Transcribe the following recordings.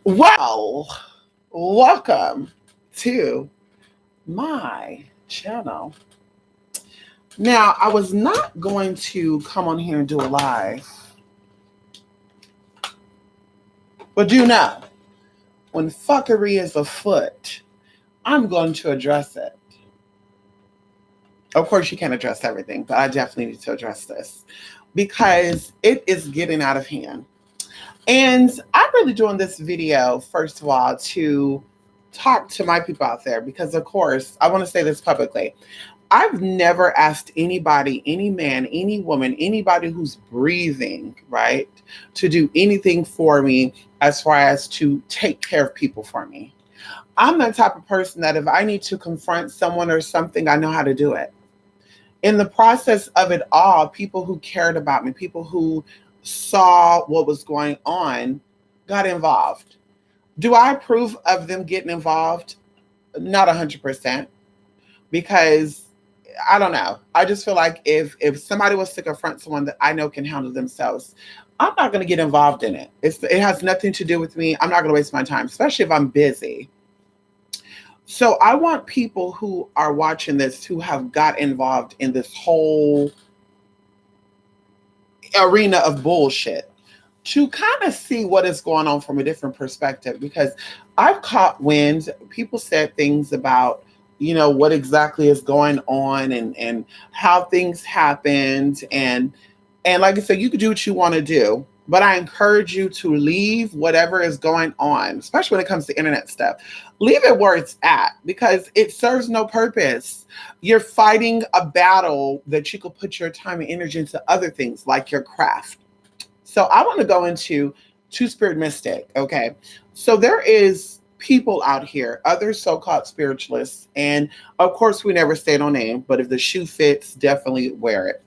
Well, welcome to my channel. Now, I was not going to come on here and do a live, but do know when fuckery is afoot, I'm going to address it. Of course, you can't address everything, but I definitely need to address this because it is getting out of hand. And I'm really doing this video, first of all, to talk to my people out there because, of course, I want to say this publicly. I've never asked anybody, any man, any woman, anybody who's breathing, right, to do anything for me as far as to take care of people for me. I'm the type of person that if I need to confront someone or something, I know how to do it. In the process of it all, people who cared about me, people who saw what was going on, got involved. Do I approve of them getting involved? Not 100%, because I don't know. I just feel like if somebody was to confront someone that I know can handle themselves, I'm not going to get involved in it. It has nothing to do with me. I'm not going to waste my time, especially if I'm busy. So I want people who are watching this who have got involved in this whole arena of bullshit to kind of see what is going on from a different perspective, because I've caught wind. People said things about, what exactly is going on and how things happened. And like I said, you can do what you want to do, but I encourage you to leave whatever is going on, especially when it comes to internet stuff. Leave it where it's at because it serves no purpose. You're fighting a battle that you could put your time and energy into other things like your craft. So I want to go into Two Spirit Mystic, okay? So there is people out here, other so-called spiritualists, and of course we never say no name, but if the shoe fits, definitely wear it.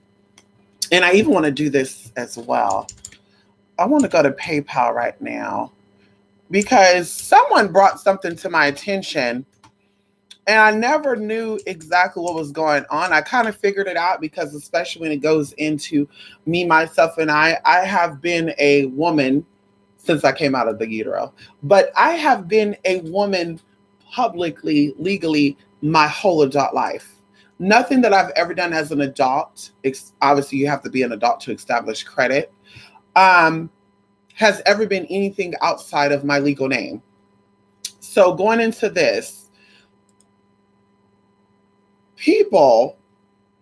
And I even want to do this as well. I want to go to PayPal right now because someone brought something to my attention and I never knew exactly what was going on. I kind of figured it out because especially when it goes into me, myself, and I have been a woman since I came out of the utero, but I have been a woman publicly, legally, my whole adult life. Nothing that I've ever done as an adult, obviously you have to be an adult to establish credit, has ever been anything outside of my legal name. So going into this, people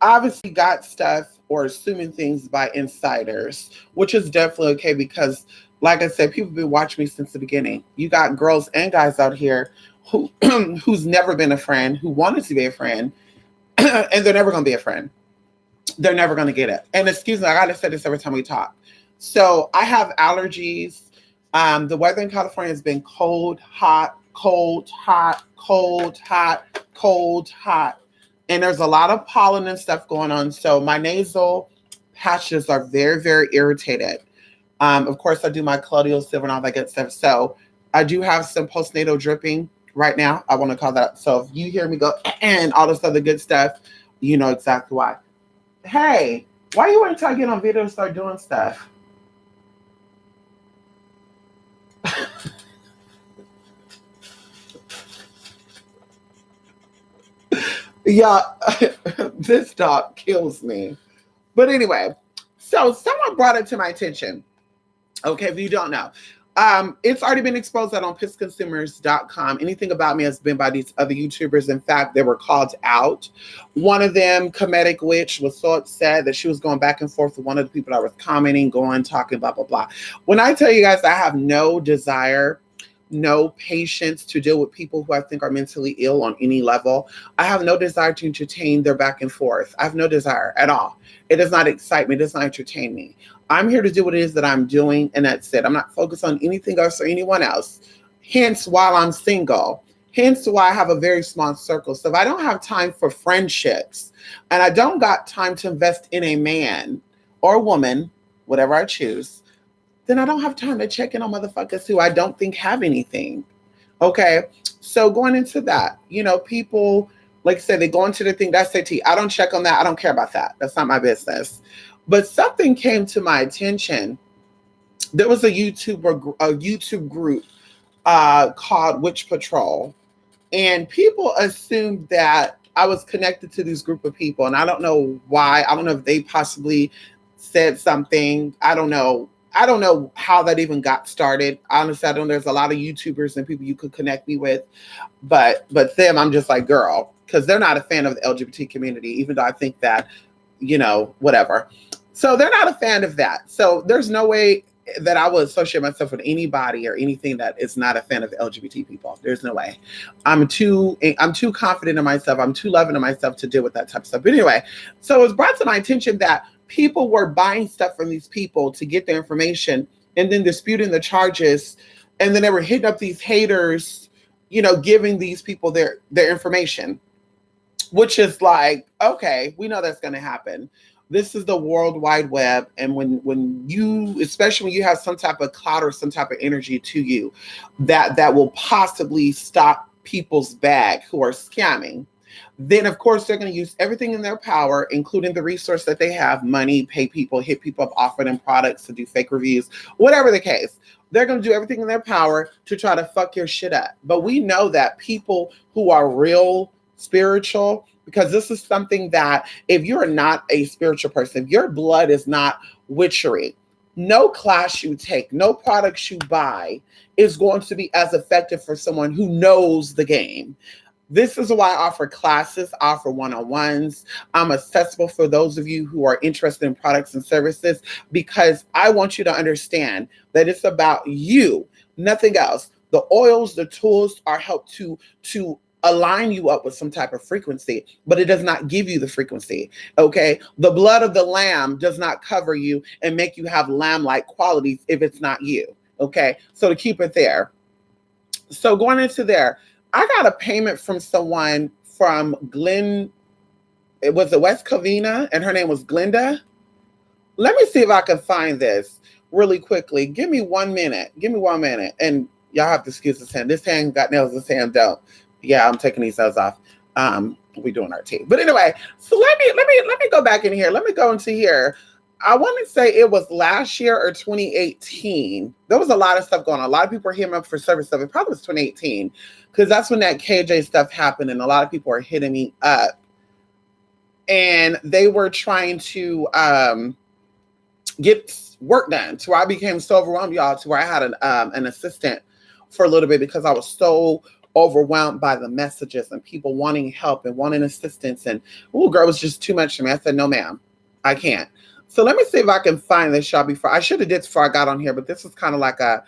obviously got stuff or assuming things by insiders, which is definitely okay because, like I said, people have been watching me since the beginning. You got girls and guys out here who who's never been a friend, who wanted to be a friend, and they're never going to be a friend. They're never going to get it. And excuse me, I got to say this every time we talk. So I have allergies. The weather in California has been cold, hot, cold, hot, cold, hot, cold, hot. And there's a lot of pollen and stuff going on. So my nasal patches are very, very irritated. Of course, I do my colloidal silver and all that good stuff. So I do have some postnatal dripping right now. I want to call that. So if you hear me go and all this other good stuff, you know exactly why. Hey, why you waiting until I get on video and start doing stuff? Yeah, this dog kills me. But anyway, so someone brought it to my attention. Okay, if you don't know, it's already been exposed out on pissconsumers.com. Anything about me has been by these other YouTubers. In fact, they were called out. One of them, Comedic Witch, was so upset that she was going back and forth with one of the people that was commenting, going, talking, blah, blah, blah. When I tell you guys I have no desire, no patience to deal with people who I think are mentally ill on any level. I have no desire to entertain their back and forth. I have no desire at all. It does not excite me. It does not entertain me. I'm here to do what it is that I'm doing, and that's it. I'm not focused on anything else or anyone else. Hence why I'm single. Hence why I have a very small circle. So if I don't have time for friendships and I don't got time to invest in a man or woman, whatever I choose, then I don't have time to check in on motherfuckers who I don't think have anything. Okay. So going into that, people, like I said, they go into the thing, that's their tea. I don't check on that. I don't care about that. That's not my business. But something came to my attention. There was a YouTube group called Witch Patrol, and people assumed that I was connected to this group of people, and I don't know why. I don't know if they possibly said something. I don't know. I don't know how that even got started. Honestly, I don't. There's a lot of YouTubers and people you could connect me with, but them, I'm just like, girl, because they're not a fan of the LGBT community, even though I think that, whatever. So they're not a fan of that. So there's no way that I would associate myself with anybody or anything that is not a fan of the LGBT people. There's no way. I'm too confident in myself. I'm too loving of myself to deal with that type of stuff. But anyway, so it was brought to my attention that people were buying stuff from these people to get their information and then disputing the charges. And then they were hitting up these haters, giving these people their information, which is like, okay, we know that's going to happen. This is the world wide web, and when you, especially when you have some type of clout or some type of energy to you, that will possibly stop people's bag who are scamming, then of course they're going to use everything in their power, including the resource that they have, money, pay people, hit people up, offer them products to do fake reviews, whatever the case. They're going to do everything in their power to try to fuck your shit up. But we know that people who are real spiritual, because this is something that if you're not a spiritual person, if your blood is not witchery, no class you take, no products you buy is going to be as effective for someone who knows the game. This is why I offer classes, offer one-on-ones. I'm accessible for those of you who are interested in products and services, because I want you to understand that it's about you, nothing else. The oils, the tools are help to align you up with some type of frequency, but it does not give you the frequency. Okay. The blood of the lamb does not cover you and make you have lamb-like qualities if it's not you. Okay. So to keep it there. So going into there, I got a payment from someone from Glen. It was a West Covina, and her name was Glenda. Let me see if I can find this really quickly. Give me 1 minute. Give me 1 minute. And y'all have to excuse this hand. This hand got nails, this hand don't. Yeah, I'm taking these nails off. We doing our tea. But anyway, so let me go back in here. Let me go into here. I want to say it was last year or 2018. There was a lot of stuff going on. A lot of people were hitting up for service stuff. It probably was 2018, because that's when that KJ stuff happened, and a lot of people were hitting me up, and they were trying to get work done. To where I became so overwhelmed, y'all, to where I had an assistant for a little bit, because I was so overwhelmed by the messages and people wanting help and wanting assistance. And oh, girl, it was just too much for me. I said, no, ma'am, I can't. So let me see if I can find this, y'all, before I should have did before I got on here, but this is kind of like a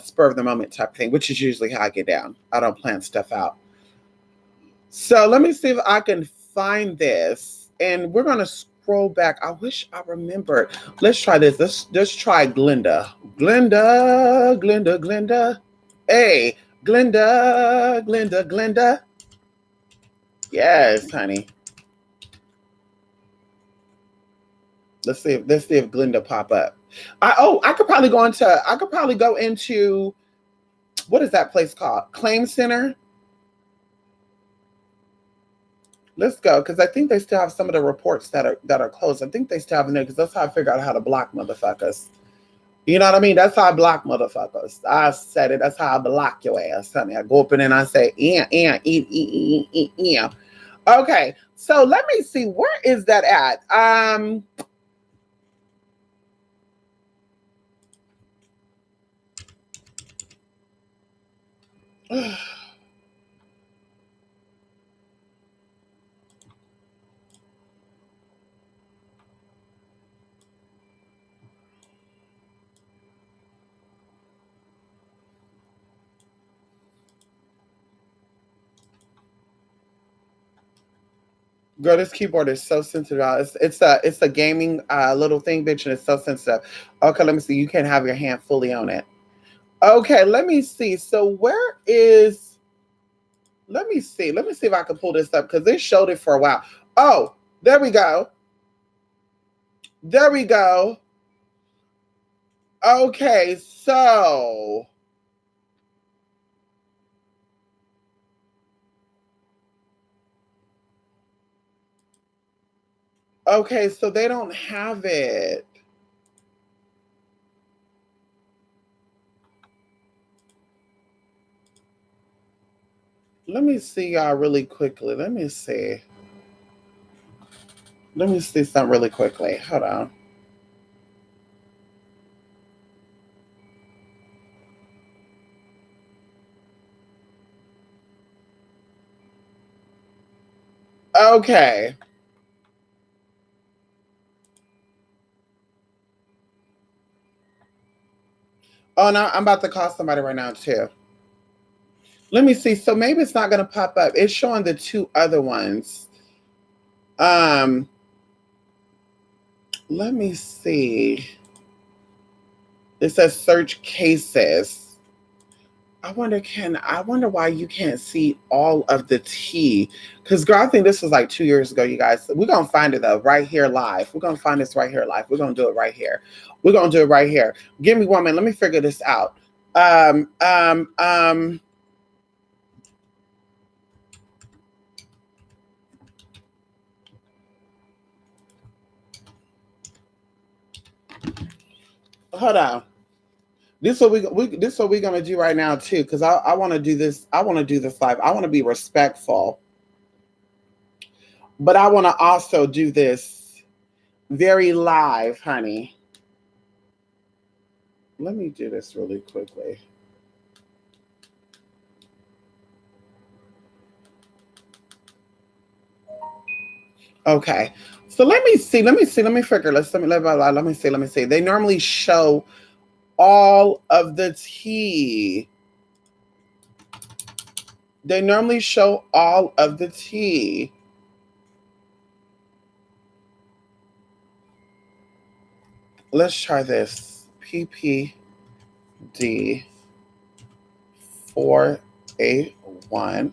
spur of the moment type thing, which is usually how I get down. I don't plan stuff out. So let me see if I can find this, and we're going to scroll back. I wish I remembered. Let's try this. Let's try Glenda. Glenda. Hey, Glenda. Yes, honey. Let's see if Glenda pop up. I could probably go into what is that place called? Claim Center. Let's go, because I think they still have some of the reports that are closed. I think they still have them there, because that's how I figure out how to block motherfuckers. You know what I mean? That's how I block motherfuckers. I said it. That's how I block your ass, honey. I go up in and I say, yeah. Okay, so let me see. Where is that at? Girl, this keyboard is so sensitive. It's a gaming little thing, bitch, and it's so sensitive. Okay, let me see. You can't have your hand fully on it. Okay, let me see. So where is? Let me see. Let me see if I can pull this up, because they showed it for a while. Oh, there we go. There we go. Okay, so they don't have it. Let me see y'all really quickly. Let me see. Let me see something really quickly. Hold on. Okay. Oh no, I'm about to call somebody right now too. Let me see. So maybe it's not gonna pop up. It's showing the two other ones. Um, let me see. It says search cases. I wonder why you can't see all of the tea. Because girl, I think this was like 2 years ago, you guys. We're gonna find it though, right here live. We're gonna find this right here live. We're gonna do it right here. We're gonna do it right here. Give me 1 minute. Let me figure this out. Um, um, um, Hold on. This is what we're gonna do right now too, because I want to do this. I want to do this live. I want to be respectful, but I want to also do this very live, honey. Let me do this really quickly. Okay. So let me see. Let me see. Let me figure. Let me see. Let me see. They normally show all of the tea. They normally show all of the tea. Let's try this. PPD 481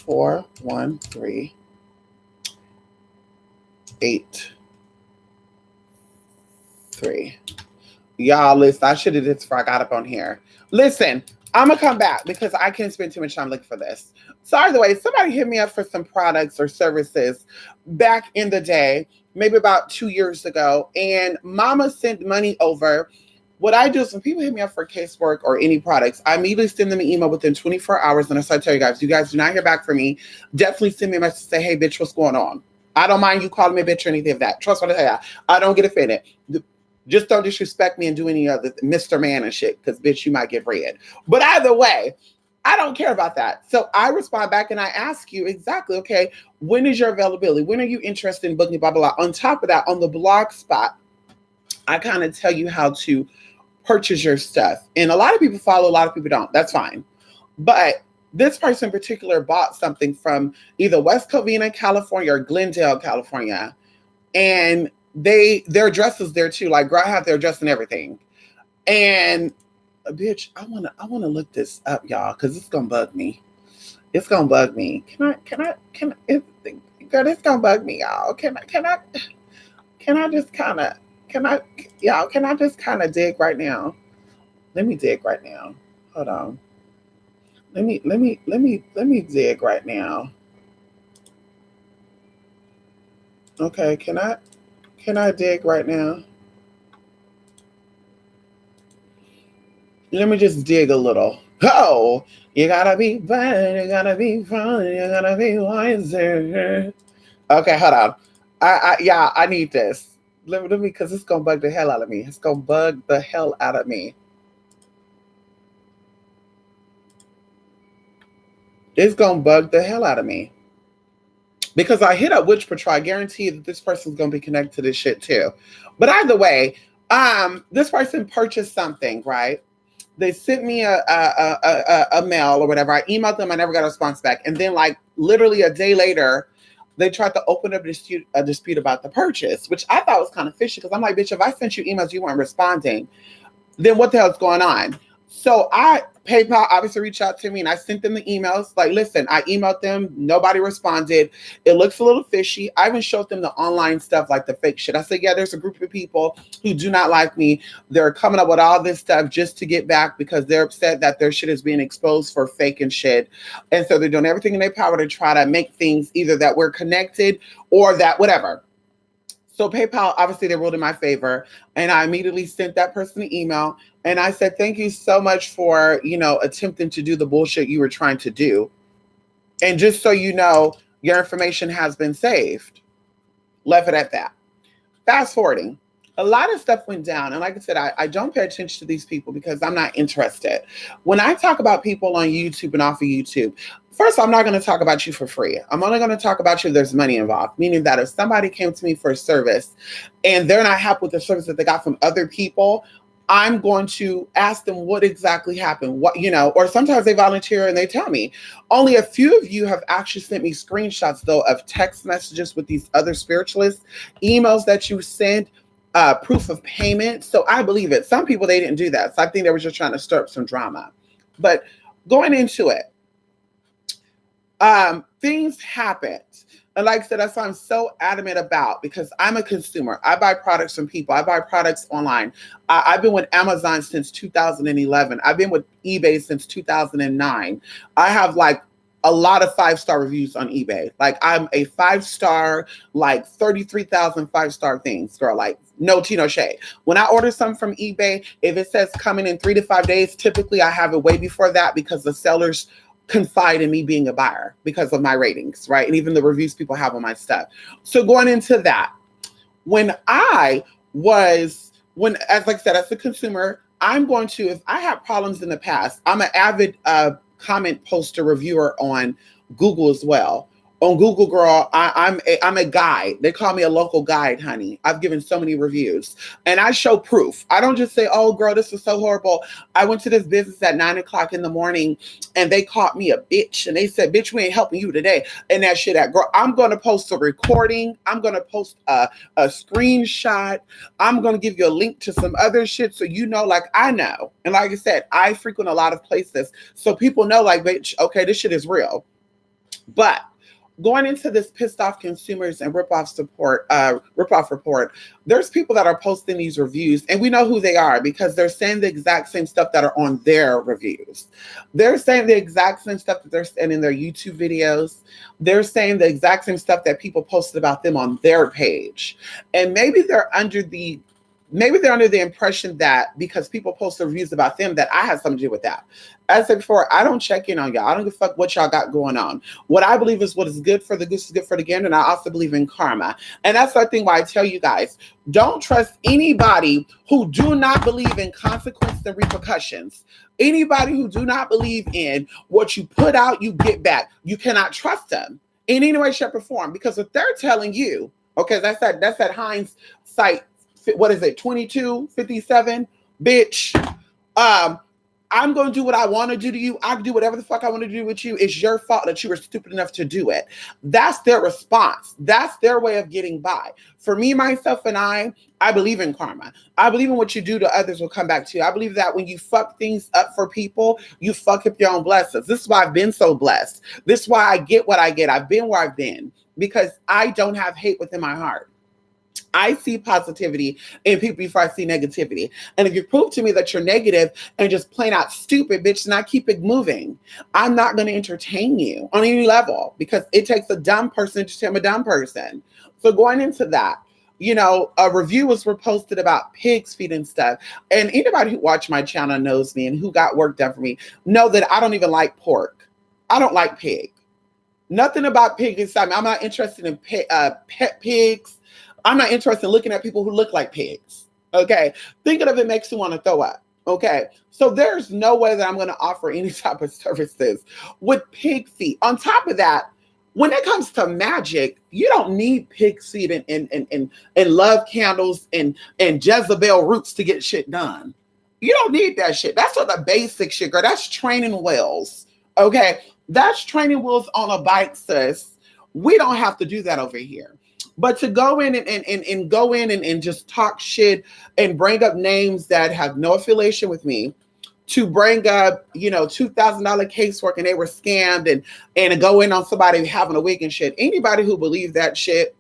413 83. Y'all, listen, I should have did this before I got up on here. Listen, I'm gonna come back because I can't spend too much time looking for this. Sorry, the way somebody hit me up for some products or services back in the day, maybe about 2 years ago, and Mama sent money over. What I do is when people hit me up for casework or any products, I immediately send them an email within 24 hours, and I start telling you guys do not hear back from me. Definitely send me a message to say, "Hey, bitch, what's going on?" I don't mind you calling me a bitch or anything of that. Trust what I tell you. I don't get offended. Just don't disrespect me and do any other Mr. Man and shit, because bitch, you might get red. But either way, I don't care about that. So I respond back and I ask you exactly, okay, when is your availability? When are you interested in booking, blah, blah, blah. On top of that, on the blog spot, I kind of tell you how to purchase your stuff. And a lot of people follow, a lot of people don't. That's fine. But this person in particular bought something from either West Covina, California or Glendale, California. And their address is there too. Like, girl, I have their address and everything. And bitch, I wanna look this up, y'all, because it's gonna bug me. It's gonna bug me. Girl, it's gonna bug me, y'all. Can I just kinda can I y'all can I just kinda dig right now? Let me dig right now. Hold on. Let me dig right now. Okay, can I dig right now? Let me just dig a little. Oh, you gotta be fun, you gotta be fun, you gotta be wiser. Okay, hold on. Yeah, I need this. Let me, because it's gonna bug the hell out of me. It's gonna bug the hell out of me. It's gonna bug the hell out of me. Because I hit up Witch Patrol, I guarantee that this person's gonna be connected to this shit too. But either way, this person purchased something, right? They sent me a mail or whatever. I emailed them. I never got a response back. And then, like, literally a day later, they tried to open up a dispute about the purchase, which I thought was kind of fishy because I'm like, bitch, if I sent you emails, you weren't responding, then what the hell's going on? So PayPal obviously reached out to me and I sent them the emails. Like, listen, I emailed them. Nobody responded. It looks a little fishy. I even showed them the online stuff, like the fake shit. I said, yeah, there's a group of people who do not like me. They're coming up with all this stuff just to get back because they're upset that their shit is being exposed for fake and shit. And so they're doing everything in their power to try to make things either that we're connected or that whatever. So PayPal, obviously, they ruled in my favor, and I immediately sent that person an email, and I said, "Thank you so much for attempting to do the bullshit you were trying to do, and just so you know, your information has been saved." Left it at that. Fast forwarding, a lot of stuff went down. And like I said, I don't pay attention to these people because I'm not interested. When I talk about people on YouTube and off of YouTube, first, I'm not going to talk about you for free. I'm only going to talk about you if there's money involved, meaning that if somebody came to me for a service and they're not happy with the service that they got from other people, I'm going to ask them what exactly happened, or sometimes they volunteer and they tell me. Only a few of you have actually sent me screenshots, though, of text messages with these other spiritualists, emails that you sent, proof of payment. So I believe it. Some people, they didn't do that. So I think they were just trying to stir up some drama. But going into it, things happened. And like I said, that's what I'm so adamant about, because I'm a consumer. I buy products from people. I buy products online. I've been with Amazon since 2011. I've been with eBay since 2009. I have like a lot of 5-star reviews on eBay. Like I'm a 5-star, like 33,000 5-star things, girl. Like no tea, no shade. When I order something from eBay, if it says coming in 3 to 5 days, typically I have it way before that because the sellers confide in me being a buyer because of my ratings, right? And even the reviews people have on my stuff. So going into that, as like I said, as a consumer, I'm going to, if I have problems in the past, I'm an avid comment poster reviewer on Google as well. On Google, girl, I'm a guide. They call me a local guide, honey. I've given so many reviews, and I show proof. I don't just say, "Oh, girl, this was so horrible. I went to this business at 9 o'clock in the morning, and they called me a bitch, and they said, 'Bitch, we ain't helping you today.'" And that shit, girl, I'm gonna post a recording. I'm gonna post a screenshot. I'm gonna give you a link to some other shit so you know, like I know. And like I said, I frequent a lot of places, so people know, like, bitch, okay, this shit is real. But going into this pissed off consumers and ripoff report, there's people that are posting these reviews, and we know who they are because they're saying the exact same stuff that are on their reviews. They're saying the exact same stuff that they're saying in their YouTube videos. They're saying the exact same stuff that people posted about them on their page. And maybe they're under the impression that because people post reviews about them, that I have something to do with that. As I said before, I don't check in on y'all. I don't give a fuck what y'all got going on. What I believe is what is good for the goose is good for the gander, and I also believe in karma. And that's the thing why I tell you guys, don't trust anybody who do not believe in consequences and repercussions. Anybody who do not believe in what you put out, you get back. You cannot trust them in any way, shape, or form, because if they're telling you, okay, that's that hindsight. What is it? 2257, bitch. I'm going to do what I want to do to you. I can do whatever the fuck I want to do with you. It's your fault that you were stupid enough to do it. That's their response. That's their way of getting by. For me, myself, and I believe in karma. I believe in what you do to others will come back to you. I believe that when you fuck things up for people, you fuck up your own blessings. This is why I've been so blessed. This is why I get what I get. I've been where I've been because I don't have hate within my heart. I see positivity in people before I see negativity. And if you prove to me that you're negative and just plain out stupid, bitch, then I keep it moving. I'm not going to entertain you on any level because it takes a dumb person to entertain a dumb person. So going into that, reviews were posted about pig's feet and stuff. And anybody who watched my channel knows me and who got work done for me know that I don't even like pork. I don't like pig. Nothing about pig inside me. I'm not interested in pet pigs. I'm not interested in looking at people who look like pigs. Okay. Thinking of it makes you want to throw up. Okay. So there's no way that I'm going to offer any type of services with pig feet. On top of that, when it comes to magic, you don't need pig feet and love candles and Jezebel roots to get shit done. You don't need that shit. That's what the basic shit, girl. That's training wheels. Okay. That's training wheels on a bike, sis. We don't have to do that over here. But to go in and go in and just talk shit and bring up names that have no affiliation with me, to bring up, $2,000 casework and they were scammed and go in on somebody having a wig and shit. Anybody who believes that shit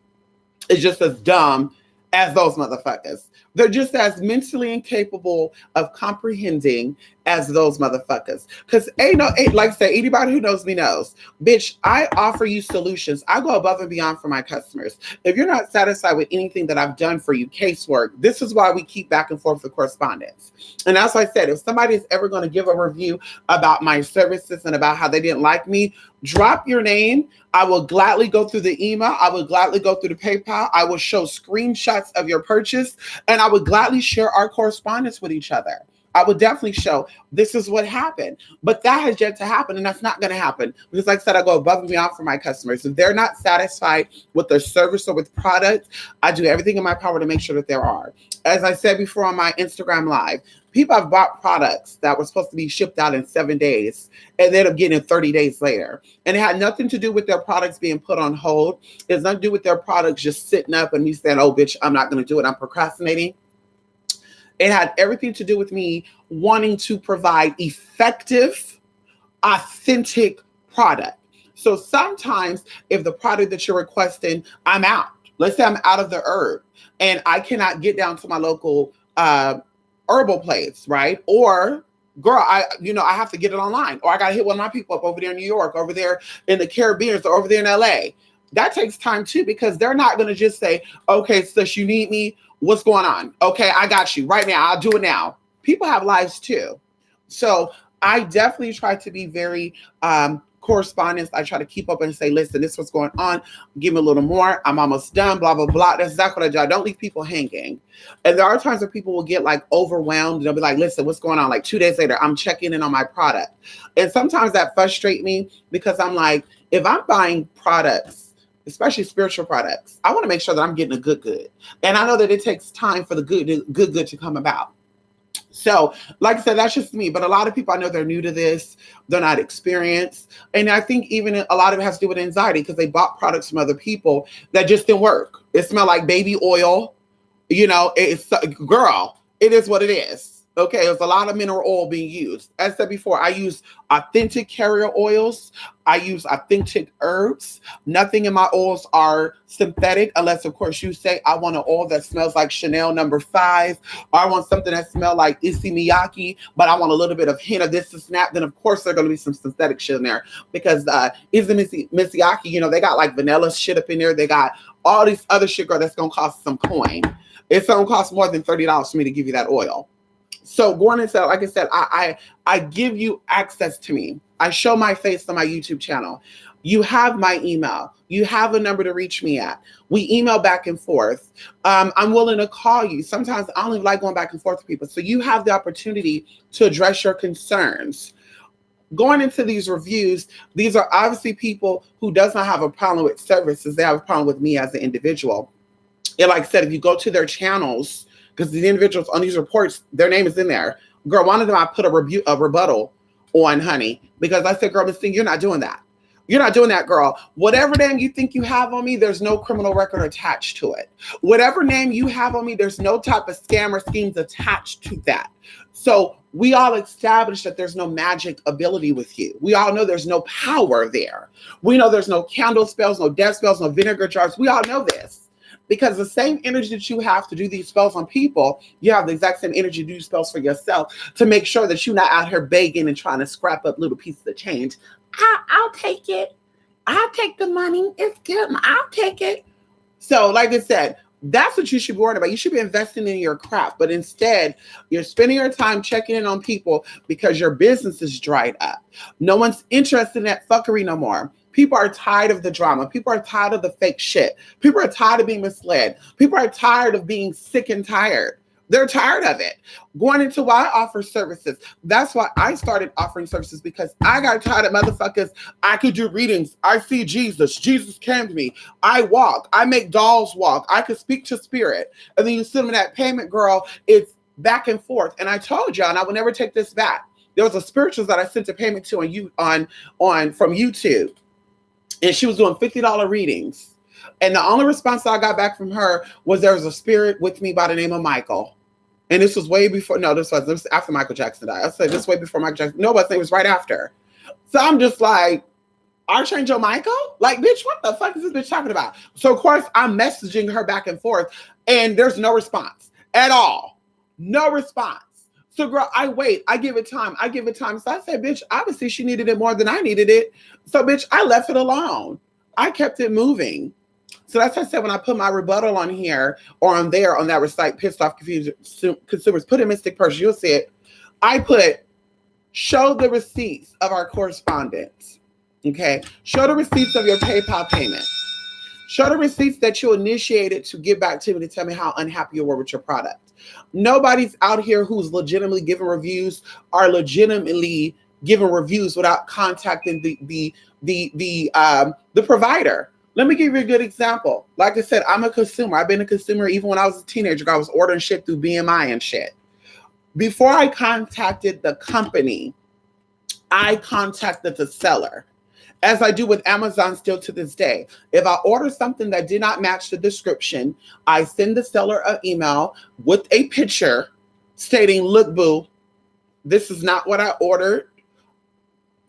is just as dumb as those motherfuckers. They're just as mentally incapable of comprehending as those motherfuckers. Because like I said, anybody who knows me knows, bitch, I offer you solutions. I go above and beyond for my customers. If you're not satisfied with anything that I've done for you, casework, this is why we keep back and forth the correspondence. And as I said, if somebody is ever going to give a review about my services and about how they didn't like me, drop your name. I will gladly go through the email. I will gladly go through the PayPal. I will show screenshots of your purchase, and I would gladly share our correspondence with each other. I would definitely show this is what happened. But that has yet to happen, and that's not going to happen. Because like I said, I go above and beyond for my customers. If they're not satisfied with their service or with product, I do everything in my power to make sure that there are. As I said before on my Instagram Live, people have bought products that were supposed to be shipped out in 7 days, and they end up getting it 30 days later. And it had nothing to do with their products being put on hold. It has nothing to do with their products just sitting up and me saying, oh, bitch, I'm not going to do it. I'm procrastinating. It had everything to do with me wanting to provide effective, authentic product. So sometimes if the product that you're requesting, I'm out. Let's say I'm out of the herb and I cannot get down to my local herbal place, right? Or girl, I have to get it online, or I got to hit one of my people up over there in New York, over there in the Caribbean, or over there in LA. That takes time too, because they're not going to just say, okay, sis, you need me. What's going on? Okay, I got you right now. I'll do it now. People have lives too. So I definitely try to be very correspondence. I try to keep up and say, listen, this is what's going on. Give me a little more. I'm almost done, blah, blah, blah. That's exactly what I do. I don't leave people hanging. And there are times where people will get like overwhelmed. And they'll be like, listen, what's going on? Like 2 days later, I'm checking in on my product. And sometimes that frustrates me because I'm like, if I'm buying products, especially spiritual products, I want to make sure that I'm getting a good. And I know that it takes time for the good to come about. So, like I said, that's just me. But a lot of people, I know they're new to this. They're not experienced. And I think even a lot of it has to do with anxiety because they bought products from other people that just didn't work. It smelled like baby oil. Girl, it is what it is. Okay, there's a lot of mineral oil being used. As I said before, I use authentic carrier oils. I use authentic herbs. Nothing in my oils are synthetic, unless, of course, you say, I want an oil that smells like Chanel No. 5, or I want something that smells like Issey Miyake, but I want a little bit of hint of this and snap. Then, of course, there's going to be some synthetic shit in there because Issey Miyake, they got like vanilla shit up in there. They got all these other shit, girl, that's going to cost some coin. It's going to cost more than $30 for me to give you that oil. So going into, like I said, I give you access to me. I show my face on my YouTube channel. You have my email. You have a number to reach me at. We email back and forth. I'm willing to call you. Sometimes I don't even like going back and forth with people. So you have the opportunity to address your concerns. Going into these reviews, these are obviously people who does not have a problem with services. They have a problem with me as an individual. And like I said, if you go to their channels, because the individuals on these reports, their name is in there. Girl, one of them I put a rebuttal on, honey, because I said, girl, Miss Thing, you're not doing that. You're not doing that, girl. Whatever name you think you have on me, there's no criminal record attached to it. Whatever name you have on me, there's no type of scam or schemes attached to that. So we all established that there's no magic ability with you. We all know there's no power there. We know there's no candle spells, no death spells, no vinegar jars. We all know this. Because the same energy that you have to do these spells on people, you have the exact same energy to do spells for yourself to make sure that you're not out here begging and trying to scrap up little pieces of change. I'll take it. I'll take the money. It's good. I'll take it. So like I said, that's what you should be worried about. You should be investing in your craft. But instead, you're spending your time checking in on people because your business is dried up. No one's interested in that fuckery no more. People are tired of the drama. People are tired of the fake shit. People are tired of being misled. People are tired of being sick and tired. They're tired of it. Going into why I offer services. That's why I started offering services, because I got tired of motherfuckers. I could do readings. I see Jesus. Jesus came to me. I walk. I make dolls walk. I could speak to spirit. And then you send them that payment, girl. It's back and forth. And I told y'all, and I will never take this back. There was a spiritualist that I sent a payment to from YouTube. And she was doing $50 readings. And the only response that I got back from her was there was a spirit with me by the name of Michael. And this was way before, no, this was after Michael Jackson died. I said this way before Michael Jackson. No, but it was right after. So I'm just like, Archangel Michael? Like, bitch, what the fuck is this bitch talking about? So, of course, I'm messaging her back and forth, and there's no response. at all. No response. So girl, I wait, I give it time. So I said, bitch, obviously she needed it more than I needed it. So bitch, I left it alone. I kept it moving. So that's what I said when I put my rebuttal on here or on there on that recite pissed off confused consumers, put in Mystic Purse, you'll see it. I put show the receipts of our correspondence. Okay. Show the receipts of your PayPal payment. Show the receipts that you initiated to give back to me to tell me how unhappy you were with your product. Nobody's out here who's legitimately giving reviews are legitimately giving reviews without contacting the provider. Let me give you a good example. Like I said, I'm a consumer. I've been a consumer even when I was a teenager. I was ordering shit through BMI and shit. Before I contacted the company, I contacted the seller. As I do with Amazon still to this day. If I order something that did not match the description, I send the seller an email with a picture stating, look, boo, this is not what I ordered.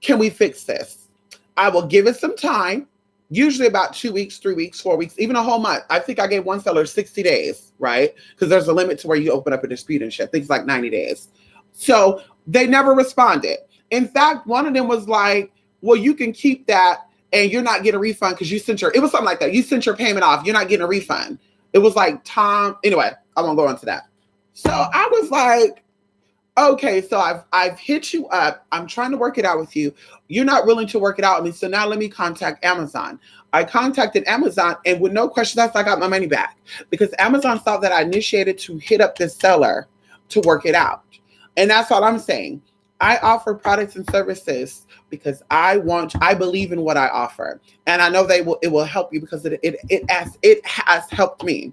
Can we fix this? I will give it some time, usually about 2 weeks, 3 weeks, 4 weeks, even a whole month. I think I gave one seller 60 days, right? Because there's a limit to where you open up a dispute and shit. Things like 90 days. So they never responded. In fact, one of them was like, well, you can keep that and you're not getting a refund because you sent it was something like that. You sent your payment off. You're not getting a refund. It was like Tom. Anyway, I won't go into that. So I was like, okay, so I've hit you up. I'm trying to work it out with you. You're not willing to work it out with me. So now let me contact Amazon. I contacted Amazon and with no questions asked, I got my money back because Amazon thought that I initiated to hit up this seller to work it out. And that's all I'm saying. I offer products and services because I believe in what I offer. And I know it will help you because it has helped me.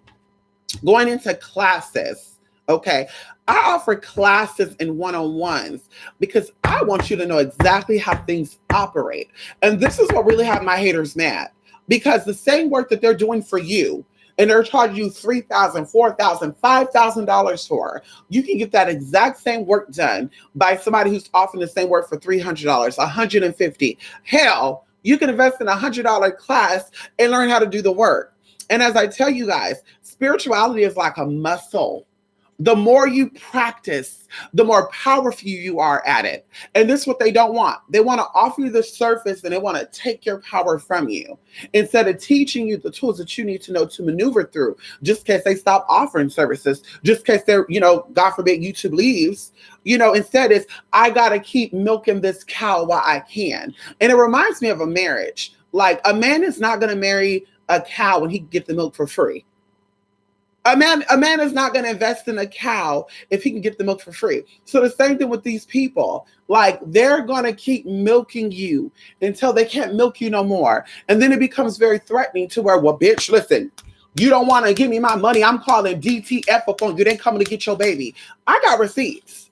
Going into classes, okay? I offer classes and one-on-ones because I want you to know exactly how things operate. And this is what really had my haters mad because the same work that they're doing for you, and they're charging you $3,000, $4,000, $5,000 for, you can get that exact same work done by somebody who's offering the same work for $300, $150. Hell, you can invest in a $100 class and learn how to do the work. And as I tell you guys, spirituality is like a muscle. The more you practice, the more powerful you are at it. And this is what they don't want. They want to offer you the surface and they want to take your power from you instead of teaching you the tools that you need to know to maneuver through. Just in case they stop offering services, just in case they're, God forbid YouTube leaves, instead it's, I got to keep milking this cow while I can. And it reminds me of a marriage. Like a man is not going to marry a cow when he can get the milk for free. A man is not going to invest in a cow if he can get the milk for free. So the same thing with these people. Like they're going to keep milking you until they can't milk you no more. And then it becomes very threatening to where, well, bitch, listen, you don't want to give me my money. I'm calling DTF up on you. They coming to get your baby. I got receipts.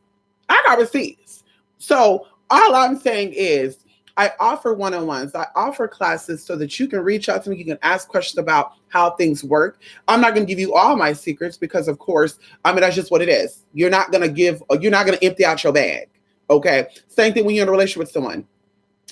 So all I'm saying is, I offer one-on-ones. I offer classes so that you can reach out to me. You can ask questions about how things work. I'm not going to give you all my secrets because, of course, that's just what it is. You're not going to empty out your bag. Okay. Same thing when you're in a relationship with someone.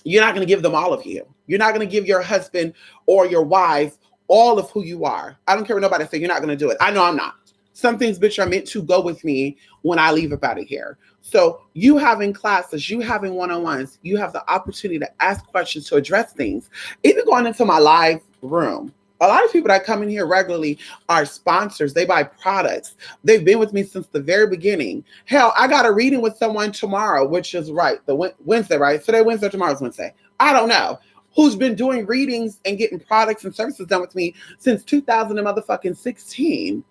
You're not going to give them all of you. You're not going to give your husband or your wife all of who you are. I don't care what nobody say. You're not going to do it. I know I'm not. Some things, bitch, are meant to go with me when I leave up out of here. So you having classes, you having one-on-ones, you have the opportunity to ask questions, to address things. Even going into my live room, a lot of people that come in here regularly are sponsors. They buy products. They've been with me since the very beginning. Hell, I got a reading with someone tomorrow, which is the Wednesday, right? Today, Wednesday, tomorrow's Wednesday. I don't know. Who's been doing readings and getting products and services done with me since 2016.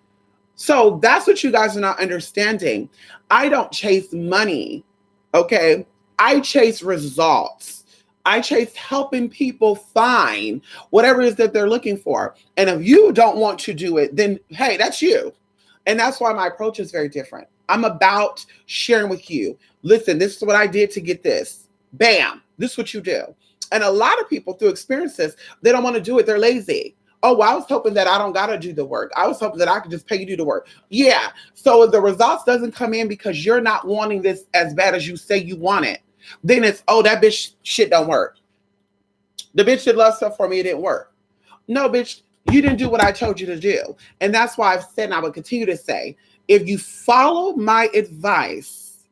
So that's what you guys are not understanding. I don't chase money, okay? I chase results. I chase helping people find whatever it is that they're looking for. And if you don't want to do it, then hey, that's you. And that's why my approach is very different. I'm about sharing with you. Listen, this is what I did to get this. Bam, this is what you do. And a lot of people through experiences, they don't want to do it. They're lazy. Oh, well, I was hoping that I don't got to do the work. I was hoping that I could just pay you to do the work. Yeah. So if the results doesn't come in because you're not wanting this as bad as you say you want it, then it's, oh, that bitch shit don't work. The bitch that loves stuff for me, it didn't work. No, bitch, you didn't do what I told you to do. And that's why I've said, and I will continue to say, If you follow my advice,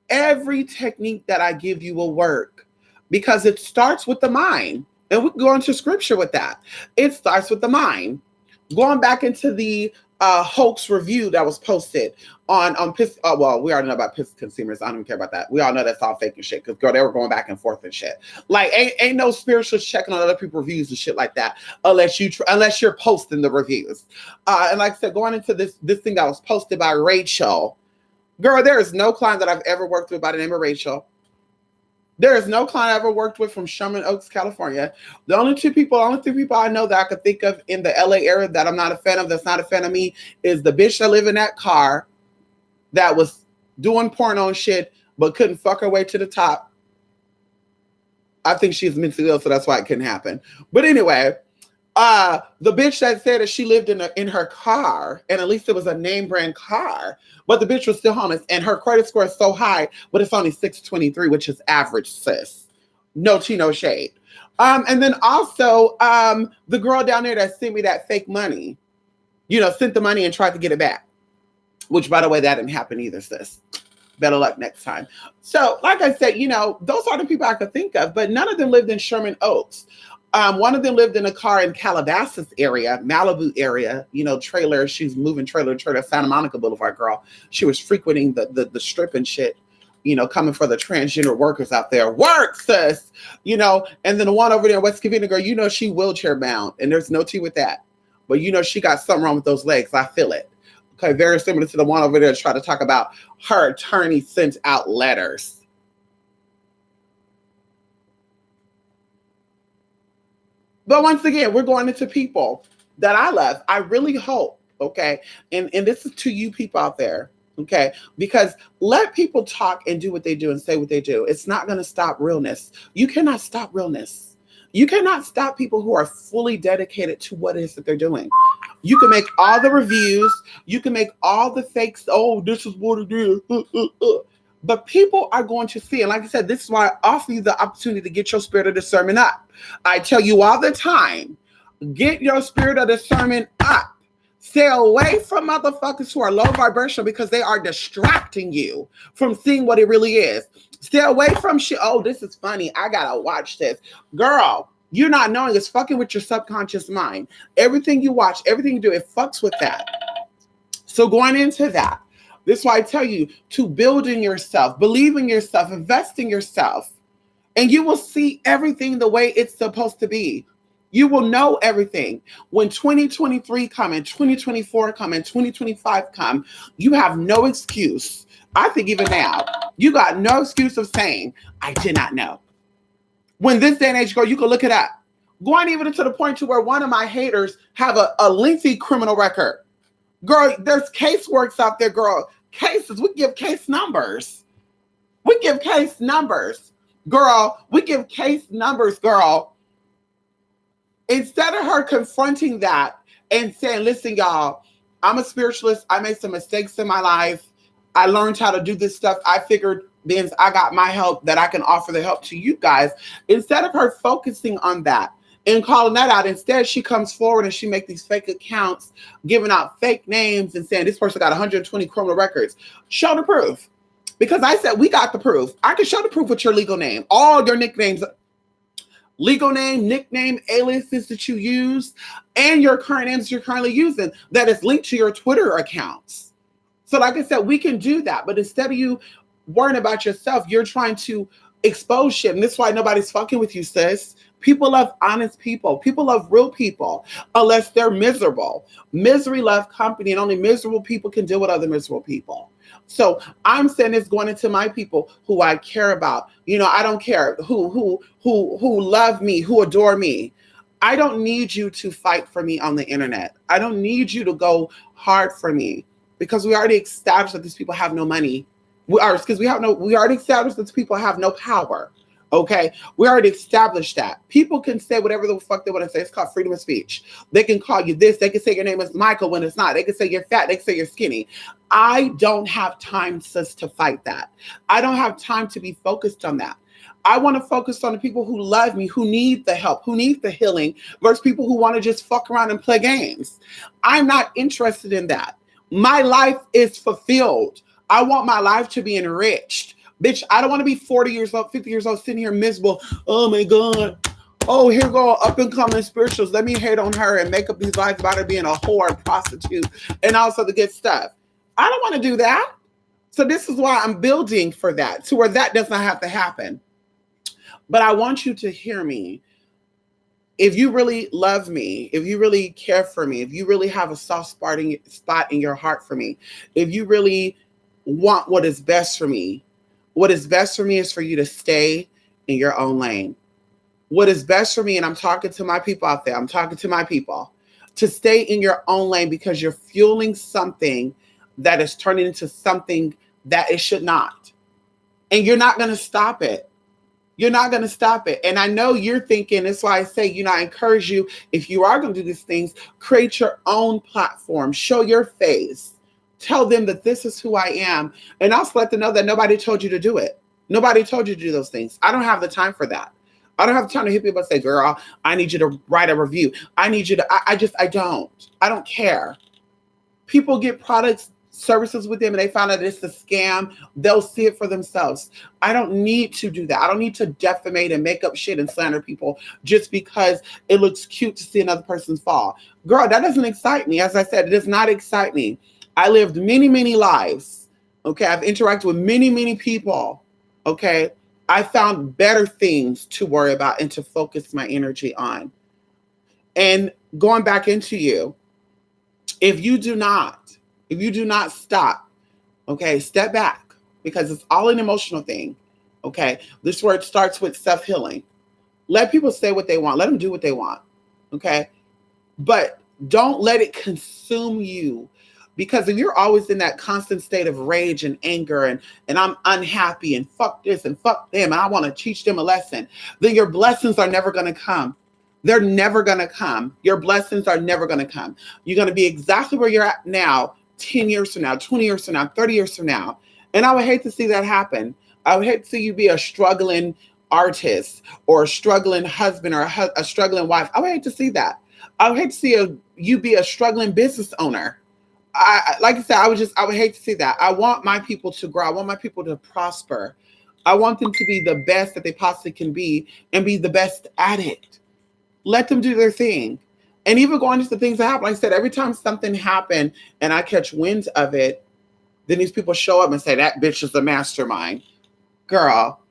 every technique that I give you will work because it starts with the mind. And we can go into scripture with that. It starts with the mind. Going back into the hoax review that was posted on piss. Well, we already know about piss consumers. I don't even care about that. We all know that's all fake and shit. Because girl, they were going back and forth and shit. Like, ain't no spiritualists checking on other people's reviews and shit like that, unless you're posting the reviews. And like I said, going into this thing that was posted by Rachel. Girl, there is no client that I've ever worked with by the name of Rachel. There is no client I ever worked with from Sherman Oaks, California. The only three people I know that I could think of in the LA area that I'm not a fan of, that's not a fan of me, is the bitch that lived in that car that was doing porno and shit, but couldn't fuck her way to the top. I think she's mentally ill, so that's why it couldn't happen. But anyway, the bitch that said that she lived in her car, and at least it was a name brand car, but the bitch was still homeless, and her credit score is so high, but it's only 623, which is average, sis. No tea, no shade. And then also the girl down there that sent me that fake money, sent the money and tried to get it back, which, by the way, that didn't happen either, sis. Better luck next time. So, like I said, those are the people I could think of, but none of them lived in Sherman Oaks. One of them lived in a car in Calabasas area, Malibu area, trailer. She's moving trailer to trailer, Santa Monica Boulevard, girl. She was frequenting the strip and shit, coming for the transgender workers out there. Work, sis, and then the one over there in West Covina, girl, she wheelchair bound, and there's no tea with that. But, she got something wrong with those legs. I feel it. Okay, very similar to the one over there trying to talk about her attorney sent out letters. But once again, we're going into people that I love. I really hope, okay, and this is to you people out there, okay, because let people talk and do what they do and say what they do. It's not going to stop realness. You cannot stop realness. You cannot stop people who are fully dedicated to what it is that they're doing. You can make all the reviews. You can make all the fakes. Oh, this is what it is. But people are going to see, and like I said, this is why I offer you the opportunity to get your spirit of discernment up. I tell you all the time, get your spirit of discernment up. Stay away from motherfuckers who are low vibrational because they are distracting you from seeing what it really is. Stay away from shit. Oh, this is funny. I gotta watch this. Girl, you're not knowing it's fucking with your subconscious mind. Everything you watch, everything you do, it fucks with that. So going into that, this is why I tell you to build in yourself, believe in yourself, invest in yourself, and you will see everything the way it's supposed to be. You will know everything. When 2023 come and 2024 come and 2025 come, you have no excuse. I think even now, you got no excuse of saying, I did not know. When this day and age, girl, you can look it up. Going even to the point to where one of my haters have a lengthy criminal record. Girl, there's caseworks out there, girl. Cases, we give case numbers. We give case numbers. Girl, we give case numbers, girl. Instead of her confronting that and saying, listen, y'all, I'm a spiritualist. I made some mistakes in my life. I learned how to do this stuff. I figured then I got my help that I can offer the help to you guys. Instead of her focusing on that and calling that out, instead she comes forward and she makes these fake accounts, giving out fake names and saying this person got 120 criminal records. Show the proof. Because I said, we got the proof. I can show the proof with your legal name, all your nicknames, legal name, nickname, aliases that you use, and your current names you're currently using that is linked to your Twitter accounts. So like I said, we can do that. But instead of you worrying about yourself, you're trying to expose shit. And this is why nobody's fucking with you, sis. People love honest people. People love real people, unless they're miserable. Misery loves company, and only miserable people can deal with other miserable people. So I'm saying this going into my people who I care about. I don't care who love me, who adore me. I don't need you to fight for me on the internet. I don't need you to go hard for me because we already established that these people have no money. We already established that these people have no power. Okay, we already established that. People can say whatever the fuck they want to say. It's called freedom of speech. They can call you this. They can say your name is Michael when it's not. They can say you're fat. They can say you're skinny. I don't have time, sis, to fight that. I don't have time to be focused on that. I want to focus on the people who love me, who need the help, who need the healing, versus people who want to just fuck around and play games. I'm not interested in that. My life is fulfilled. I want my life to be enriched. Bitch, I don't want to be 40 years old, 50 years old, sitting here miserable. Oh my God. Oh, here go up and coming spirituals. Let me hate on her and make up these lies about her being a whore and prostitute and also the good stuff. I don't want to do that. So this is why I'm building for that, to where that does not have to happen. But I want you to hear me. If you really love me, if you really care for me, if you really have a soft spot in your heart for me, if you really want what is best for me, what is best for me is for you to stay in your own lane. What is best for me, and I'm talking to my people out there, I'm talking to my people, to stay in your own lane, because you're fueling something that is turning into something that it should not. And you're not going to stop it. You're not going to stop it. And I know you're thinking, that's why I say, I encourage you, if you are going to do these things, create your own platform, show your face, tell them that this is who I am. And also let them know that nobody told you to do it. Nobody told you to do those things. I don't have the time for that. I don't have time to hit people and say, girl, I need you to write a review. I need you to, I don't care. People get products, services with them, and they find out it's a scam. They'll see it for themselves. I don't need to do that. I don't need to defamate and make up shit and slander people just because it looks cute to see another person fall. Girl, that doesn't excite me. As I said, it does not excite me. I lived many, many lives. Okay. I've interacted with many, many people. Okay. I found better things to worry about and to focus my energy on. And going back into you, if you do not stop, okay, step back, because it's all an emotional thing. Okay. This word starts with self-healing. Let people say what they want. Let them do what they want. Okay. But don't let it consume you. Because if you're always in that constant state of rage and anger and I'm unhappy and fuck this and fuck them and I want to teach them a lesson, then your blessings are never going to come. They're never going to come. Your blessings are never going to come. You're going to be exactly where you're at now, 10 years from now, 20 years from now, 30 years from now. And I would hate to see that happen. I would hate to see you be a struggling artist or a struggling husband or a struggling wife. I would hate to see that. I would hate to see you be a struggling business owner. Like I said, I would hate to see that. I want my people to grow. I want my people to prosper. I want them to be the best that they possibly can be and be the best at it. Let them do their thing. And even going into the things that happen, like I said, every time something happened and I catch wind of it, then these people show up and say, that bitch is a mastermind. Girl,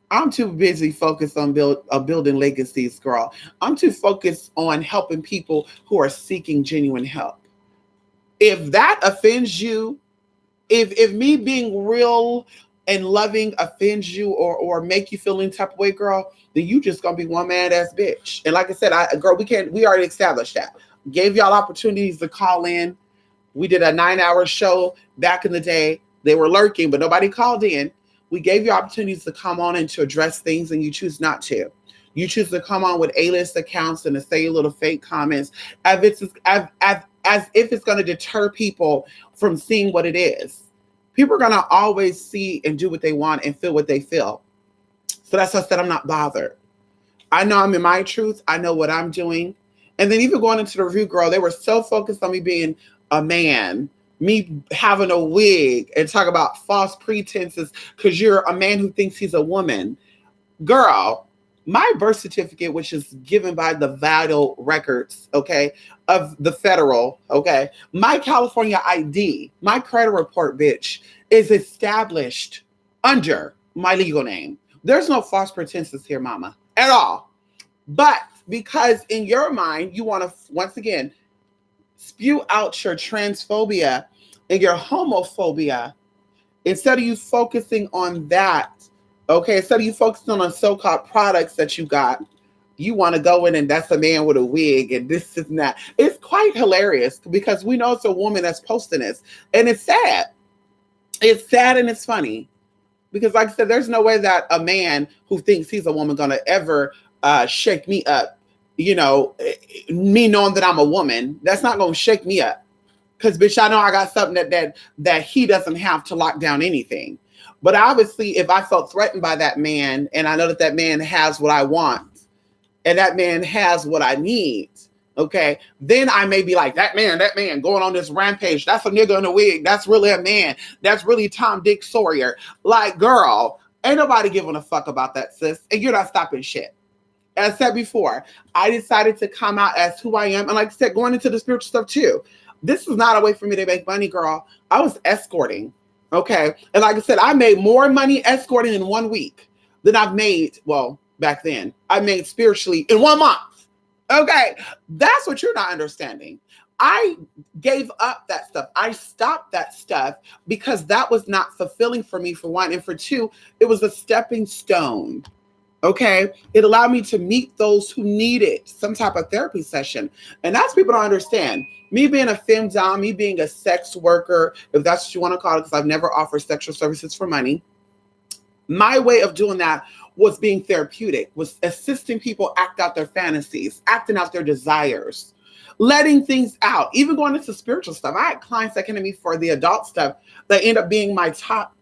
I'm too busy focused on building legacies, girl. I'm too focused on helping people who are seeking genuine help. If that offends you, if me being real and loving offends you or make you feel any type of way, girl, then you just gonna be one mad ass bitch. And like I said, girl, we already established that. Gave y'all opportunities to call in. We did a 9-hour show back in the day. They were lurking, but nobody called in. We gave you opportunities to come on and to address things, and you choose not to. You choose to come on with A-list accounts and to say little fake comments as if it's going to deter people from seeing what it is. People are going to always see and do what they want and feel what they feel. So that's why I said I'm not bothered. I know I'm in my truth. I know what I'm doing. And then even going into the review, girl, they were so focused on me being a man, me having a wig, and talk about false pretenses because you're a man who thinks he's a woman. Girl, my birth certificate, which is given by the vital records, okay, of the federal, okay, my California ID, my credit report, bitch, is established under my legal name. There's no false pretenses here, mama, at all. But because in your mind, you want to, once again, spew out your transphobia and your homophobia, instead of you focusing on that, okay, instead of you focusing on so-called products that you got, you want to go in and that's a man with a wig and this is not. It's quite hilarious because we know it's a woman that's posting this. And it's sad. It's sad and it's funny. Because like I said, there's no way that a man who thinks he's a woman gonna ever shake me up, me knowing that I'm a woman. That's not gonna shake me up. Because bitch, I know I got something that he doesn't have to lock down anything. But obviously, if I felt threatened by that man, and I know that man has what I want, and that man has what I need, Okay. Then I may be like, that man going on this rampage. That's a nigga in a wig. That's really a man. That's really Tom, Dick, Sawyer. Like, girl, ain't nobody giving a fuck about that, sis. And you're not stopping shit. As I said before, I decided to come out as who I am. And like I said, going into the spiritual stuff too. This is not a way for me to make money, girl. I was escorting. Okay. And like I said, I made more money escorting in 1 week than I've made, well, back then, I made spiritually in 1 month. Okay. That's what you're not understanding. I gave up that stuff. I stopped that stuff because that was not fulfilling for me, for one. And for two, it was a stepping stone. Okay. It allowed me to meet those who needed some type of therapy session. And that's people don't understand. Me being a femdom, me being a sex worker, if that's what you want to call it, because I've never offered sexual services for money. My way of doing that was being therapeutic, was assisting people act out their fantasies, acting out their desires, letting things out, even going into spiritual stuff. I had clients that came to me for the adult stuff that end up being my top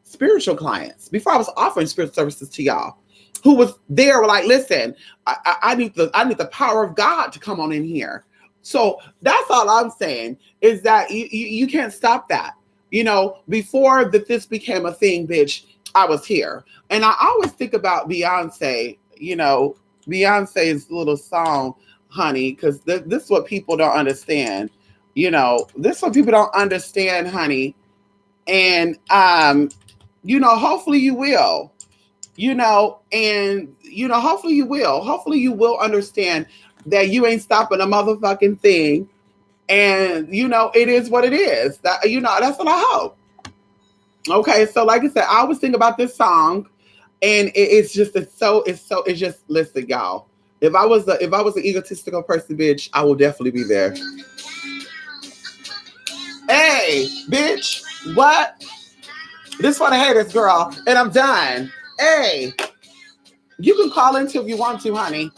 spiritual clients before I was offering spiritual services to y'all, who was there, were like, listen, I need the power of God to come on in here. So that's all I'm saying, is that you can't stop that. You know, before this became a thing, bitch, I was here. And I always think about Beyonce, you know, Beyonce's little song, honey, because this is what people don't understand. You know, this is what people don't understand, honey. And, you know, hopefully you will. You know, and, you know, hopefully you will. Hopefully you will understand that you ain't stopping a motherfucking thing. And, you know, it is what it is. That, you know, that's what I hope. Okay, so like I said, I always think about this song, and it's just listen, y'all. If I was an egotistical person, bitch, I will definitely be there. Hey, bitch, what? This for the haters, girl, and I'm done. Hey, you can call into if you want to, honey.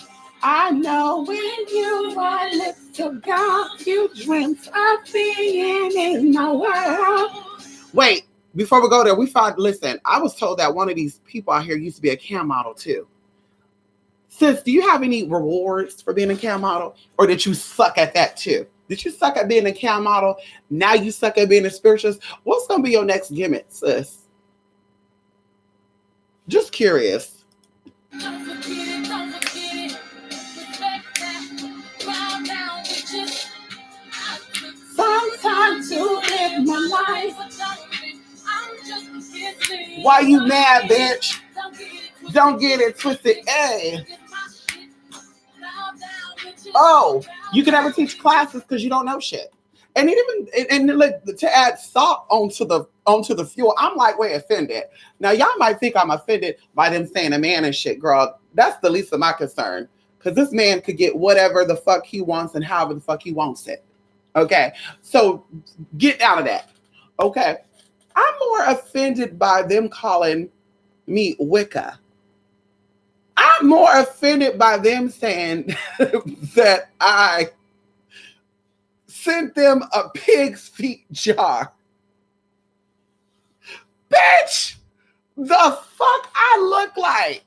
I know when you are lips to God, you dreamt of being in the world. Wait, before we go there, listen, I was told that one of these people out here used to be a cam model too. Sis, do you have any rewards for being a cam model? Or did you suck at that too? Did you suck at being a cam model? Now you suck at being a spiritualist? What's going to be your next gimmick, sis? Just curious. Sometimes to live my life. Why you mad, bitch? Don't get it twisted. Hey. Oh, you can never teach classes because you don't know shit. And like to add salt onto the fuel, I'm like way offended. Now y'all might think I'm offended by them saying a man and shit, girl. That's the least of my concern. Because this man could get whatever the fuck he wants and however the fuck he wants it. Okay. So get out of that. Okay. I'm more offended by them calling me Wicca. I'm more offended by them saying that I sent them a pig's feet jar. Bitch, the fuck I look like?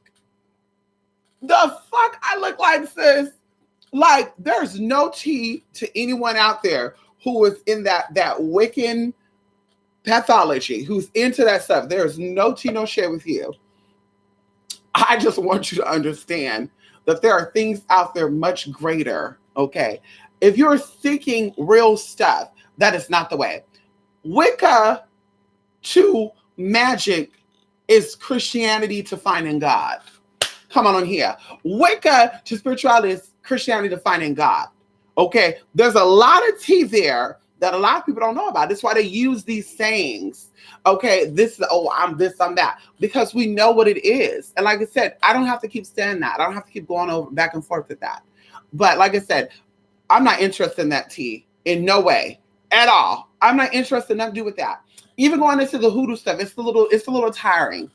The fuck I look like, sis? Like, there's no tea to anyone out there who is in that Wiccan pathology, who's into that stuff. There's no tea, no share with you. I just want you to understand that there are things out there much greater, okay? If you're seeking real stuff, that is not the way. Wicca to magic is Christianity to finding God. Come on here. Wicca to spirituality is Christianity to finding God. Okay? There's a lot of tea there that a lot of people don't know about. That's why they use these sayings. Okay, I'm this, I'm that. Because we know what it is. And like I said, I don't have to keep saying that. I don't have to keep going over back and forth with that. But like I said, I'm not interested in that tea in no way at all. I'm not interested in nothing to do with that. Even going into the hoodoo stuff, it's a little tiring.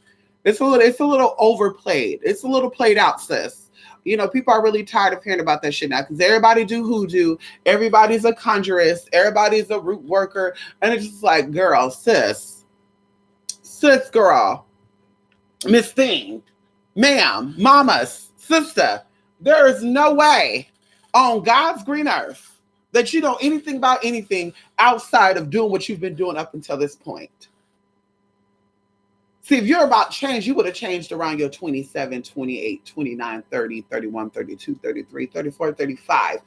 It's a little overplayed. It's a little played out, sis. You know, people are really tired of hearing about that shit now because everybody do hoodoo. Everybody's a conjurist. Everybody's a root worker. And it's just like, girl, sis, girl, Miss Thing, ma'am, mamas, sister, there is no way on God's green earth that you know anything about anything outside of doing what you've been doing up until this point. See, if you're about change, you would have changed around your 27, 28, 29, 30, 31, 32, 33, 34, 35.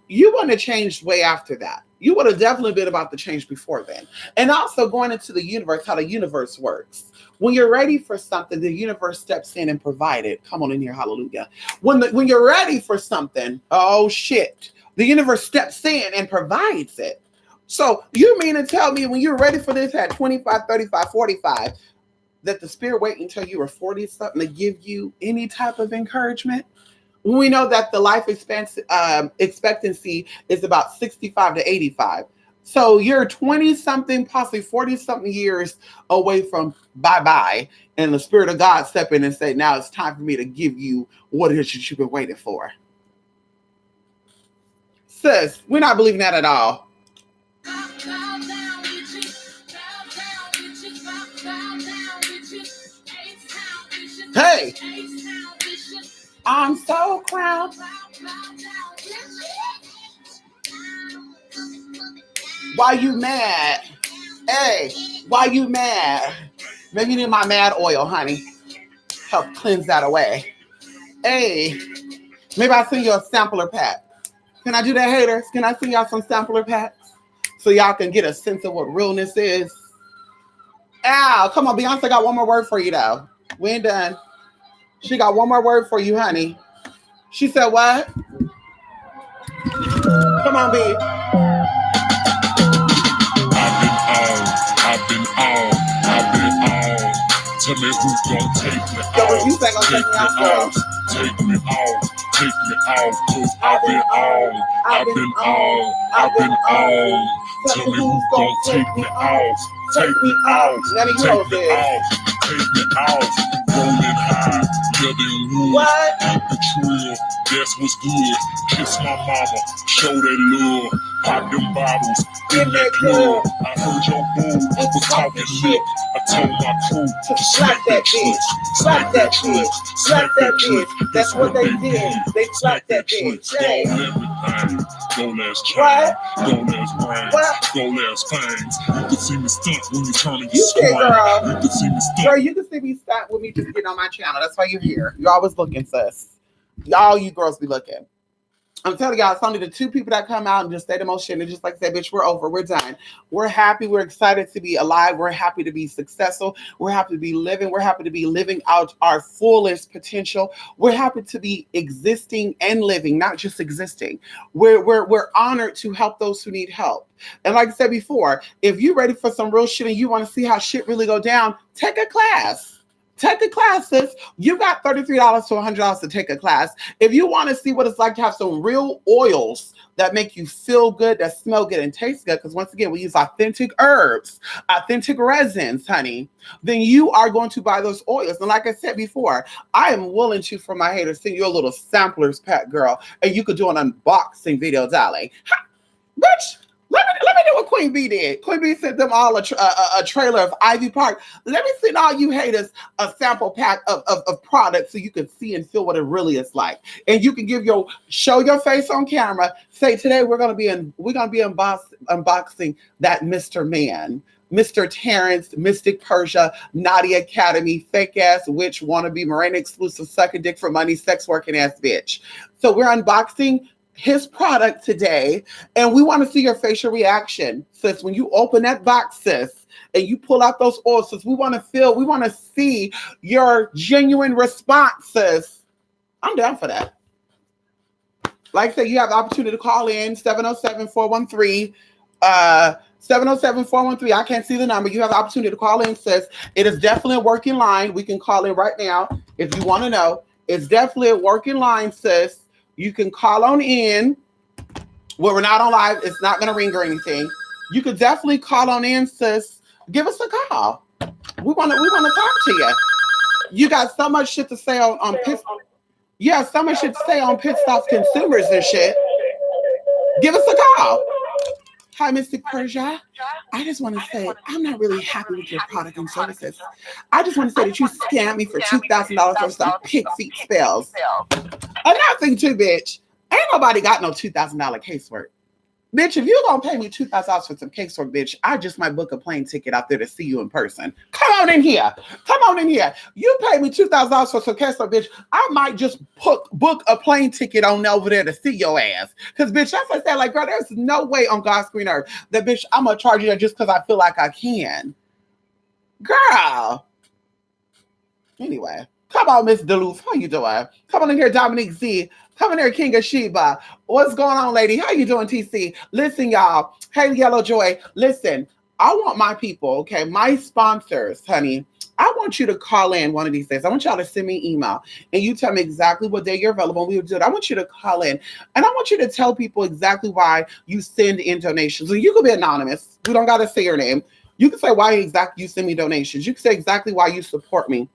You wouldn't have changed way after that. You would have definitely been about the change before then. And also going into the universe, how the universe works. When you're ready for something, the universe steps in and provides it. Come on in here, hallelujah. When you're ready for something, oh shit, the universe steps in and provides it. So you mean to tell me when you're ready for this at 25, 35, 45, that the spirit wait until you were 40 something to give you any type of encouragement? We know that the life expectancy is about 65 to 85. So you're 20 something, possibly 40 something years away from bye-bye. And the spirit of God step in and say, now it's time for me to give you what it is that you've been waiting for. Sis, we're not believing that at all. Hey, I'm so proud. Why you mad? Hey, why you mad? Maybe you need my mad oil, honey. Help cleanse that away. Hey, maybe I'll send you a sampler pack. Can I do that, haters? Can I send y'all some sampler packs so y'all can get a sense of what realness is? Ow, come on, Beyonce got one more word for you, though. We ain't done. She got one more word for you, honey. She said what? Come on, B. I've been on. Tell me who's gonna take me Yo, out. you think I'm Take me out. Take me out. Take me out. Cause I've been on. I've been on. Tell me who's gonna take me out. Take me out. Take me out. Take me out. Rolling high. Yelling wood. What? The trail. That's what's good. Kiss my mama. Show that love. Pop them bottles in that club. I heard your boo was talking shit. I told my crew to slap that bitch. Slap that bitch. Slap that bitch. That's what they did. They slapped that bitch. Hey. Go everything. Go last chain. Go last brain. Go last fangs. You can see me stunt when you turn your screen. Girl. You can see me stunt. Girl, you can see me stunt with me just getting on my channel. That's why you're here. You're always looking, sis. Y'all, you girls be looking. I'm telling y'all, it's only the two people that come out and just say the most shit and just like say, bitch, we're over, we're done. We're happy, we're excited to be alive, we're happy to be successful, we're happy to be living, we're happy to be living out our fullest potential. We're happy to be existing and living, not just existing. We're honored to help those who need help. And like I said before, if you're ready for some real shit and you want to see how shit really go down, take a class. Take a class, sis. You got $33 to $100 to take a class. If you want to see what it's like to have some real oils that make you feel good, that smell good and taste good, because once again, we use authentic herbs, authentic resins, honey, then you are going to buy those oils. And like I said before, I am willing to, for my haters, send you a little samplers pack, girl, and you could do an unboxing video, darling. Bitch. Let me do what Queen B did. Queen B sent them all a trailer of Ivy Park. Let me send all you haters a sample pack of products so you can see and feel what it really is like. And you can show your face on camera. Say today we're gonna be unboxing that Mr. Man. Mr. Terrence, Mystic Persia, Naughty Academy, fake ass witch, wannabe, Morena exclusive, sucking dick for money, sex working ass bitch. So we're unboxing his product today, and we want to see your facial reaction, sis. When you open that box, sis, and you pull out those oils, sis, we want to see your genuine responses. I'm down for that. Like I said, you have the opportunity to call in 707-413. 707-413. I can't see the number. You have the opportunity to call in, sis. It is definitely a working line. We can call in right now if you want to know. It's definitely a working line, sis. You can call on in. Well, we're not on live. It's not going to ring or anything. You could definitely call on in, sis. Give us a call. We want to talk to you. You got so much shit to say on pit. Yeah, so much shit to say on Pit Stop Consumers and shit. Give us a call. Hi, Mystic Persia. I just want to say I'm not really happy with your product and services. I just want to say that you scammed me for $2,000 for some pig feet spells. Another thing too, bitch. Ain't nobody got no $2,000 casework. Bitch, if you gonna pay me $2,000 for some casework, bitch, I just might book a plane ticket out there to see you in person. Come on in here. Come on in here. You pay me $2,000 for some casework, bitch. I might just book a plane ticket on over there to see your ass. Because, bitch, that's what I said. Like, girl, there's no way on God's green earth that, bitch, I'm gonna charge you that just because I feel like I can. Girl. Anyway, come on, Miss Duluth. How you doing? Come on in here, Dominique Z. Come in here, King of Sheba. What's going on, lady? How you doing, TC? Listen, y'all. Hey, Yellow Joy. Listen, I want my people, okay, my sponsors, honey. I want you to call in one of these days. I want y'all to send me an email and you tell me exactly what day you're available. We will do it. I want you to call in and I want you to tell people exactly why you send in donations. And you can be anonymous. You don't got to say your name. You can say why exactly you send me donations. You can say exactly why you support me.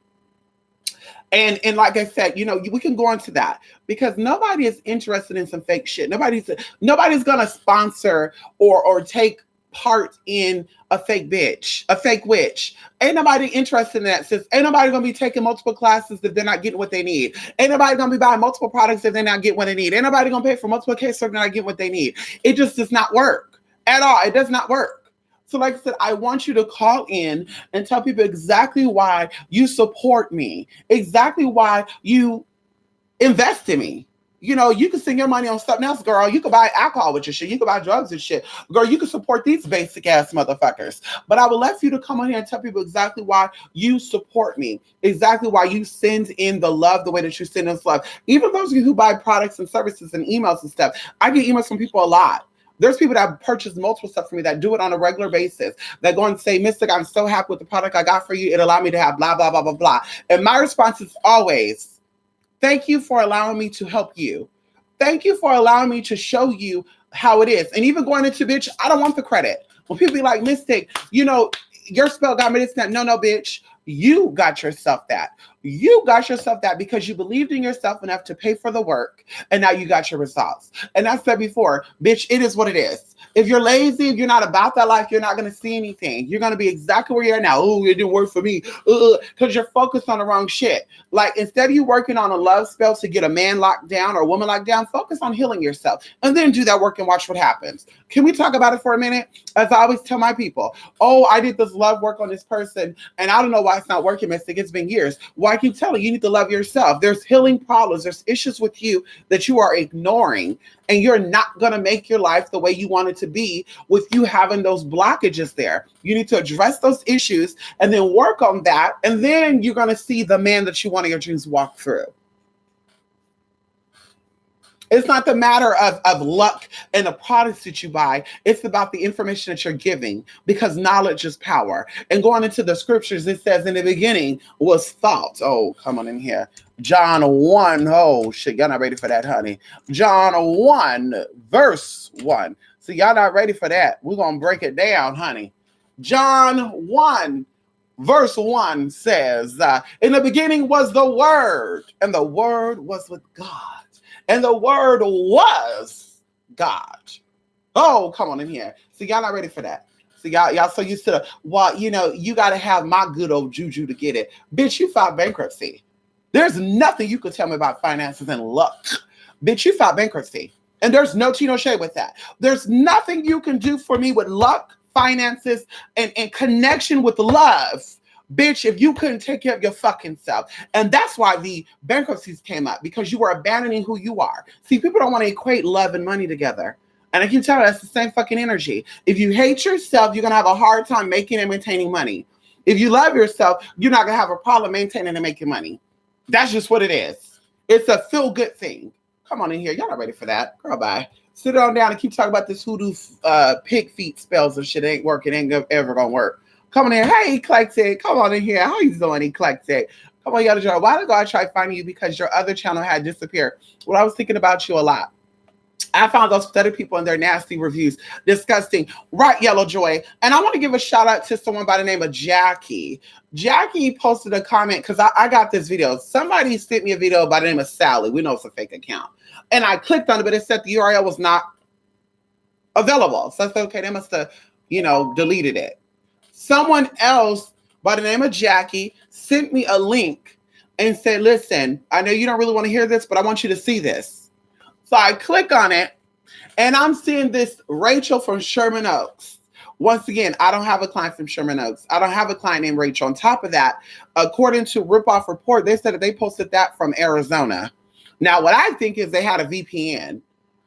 And like I said, you know, we can go into that because nobody is interested in some fake shit. Nobody's gonna sponsor or take part in a fake bitch, a fake witch. Ain't nobody interested in that. Since ain't nobody gonna be taking multiple classes if they're not getting what they need. Ain't nobody gonna be buying multiple products if they're not getting what they need. Ain't nobody gonna pay for multiple cases if they're not getting what they need. It just does not work at all. It does not work. So like I said, I want you to call in and tell people exactly why you support me, exactly why you invest in me. You know, you can spend your money on something else, girl. You can buy alcohol with your shit. You can buy drugs and shit. Girl, you can support these basic ass motherfuckers. But I would love for you to come on here and tell people exactly why you support me, exactly why you send in the love the way that you send us love. Even those of you who buy products and services and emails and stuff, I get emails from people a lot. There's people that purchase multiple stuff from me that do it on a regular basis. That go and say, Mystic, I'm so happy with the product I got for you. It allowed me to have blah, blah, blah, blah, blah. And my response is always, thank you for allowing me to help you. Thank you for allowing me to show you how it is. And even going into, bitch, I don't want the credit. When people be like, Mystic, you know, your spell got me this, that. No, bitch. You got yourself that. You got yourself that because you believed in yourself enough to pay for the work. And now you got your results. And I said before, bitch, it is what it is. If you're lazy, if you're not about that life, you're not going to see anything. You're going to be exactly where you're now. Oh, it didn't work for me. Because you're focused on the wrong shit. Like, instead of you working on a love spell to get a man locked down or a woman locked down, focus on healing yourself. And then do that work and watch what happens. Can we talk about it for a minute? As I always tell my people, oh, I did this love work on this person, and I don't know why it's not working, Mystic. It's been years. Well, I keep telling you, you need to love yourself. There's healing problems. There's issues with you that you are ignoring, and you're not going to make your life the way you want it to be with you having those blockages there. You need to address those issues and then work on that, and then you're going to see the man that you want in your dreams walk through. It's not the matter of luck and the products that you buy. It's about the information that you're giving, because knowledge is power. And going into the scriptures, it says in the beginning was thought. Oh, come on in here. John 1. Oh, shit. Y'all not ready for that, honey. John 1, verse 1. So y'all not ready for that. We're going to break it down, honey. John 1. Verse 1 says, in the beginning was the Word, and the Word was with God. And the Word was God. Oh, come on in here. See, y'all not ready for that. See, y'all so used to, well, you know, you got to have my good old juju to get it. Bitch, you filed bankruptcy. There's nothing you could tell me about finances and luck. Bitch, you filed bankruptcy. And there's no tea, no shade with that. There's nothing you can do for me with luck, finances, and connection with love. Bitch, if you couldn't take care of your fucking self. And that's why the bankruptcies came up, because you were abandoning who you are. See, people don't want to equate love and money together. And I can tell you, that's the same fucking energy. If you hate yourself, you're going to have a hard time making and maintaining money. If you love yourself, you're not going to have a problem maintaining and making money. That's just what it is. It's a feel-good thing. Come on in here. Y'all not ready for that. Girl, bye. Sit on down and keep talking about this hoodoo pig feet spells and shit. It ain't working. Ain't ever going to work. Come on in. Hey, Eclectic. Come on in here. How you doing, Eclectic? Come on, y'all. A while ago, I tried finding you because your other channel had disappeared. Well, I was thinking about you a lot. I found those pathetic people and their nasty reviews. Disgusting. Right, Yellow Joy. And I want to give a shout out to someone by the name of Jackie. Jackie posted a comment because I got this video. Somebody sent me a video by the name of Sally. We know it's a fake account. And I clicked on it, but it said the URL was not available. So I said, okay, they must have, deleted it. Someone else by the name of Jackie sent me a link and said, listen, I know you don't really want to hear this, but I want you to see this. So I click on it, and I'm seeing this Rachel from Sherman Oaks. Once again, I don't have a client from Sherman Oaks. I don't have a client named Rachel. On top of that, according to Ripoff Report, they said that they posted that from Arizona. Now, what I think is they had a VPN.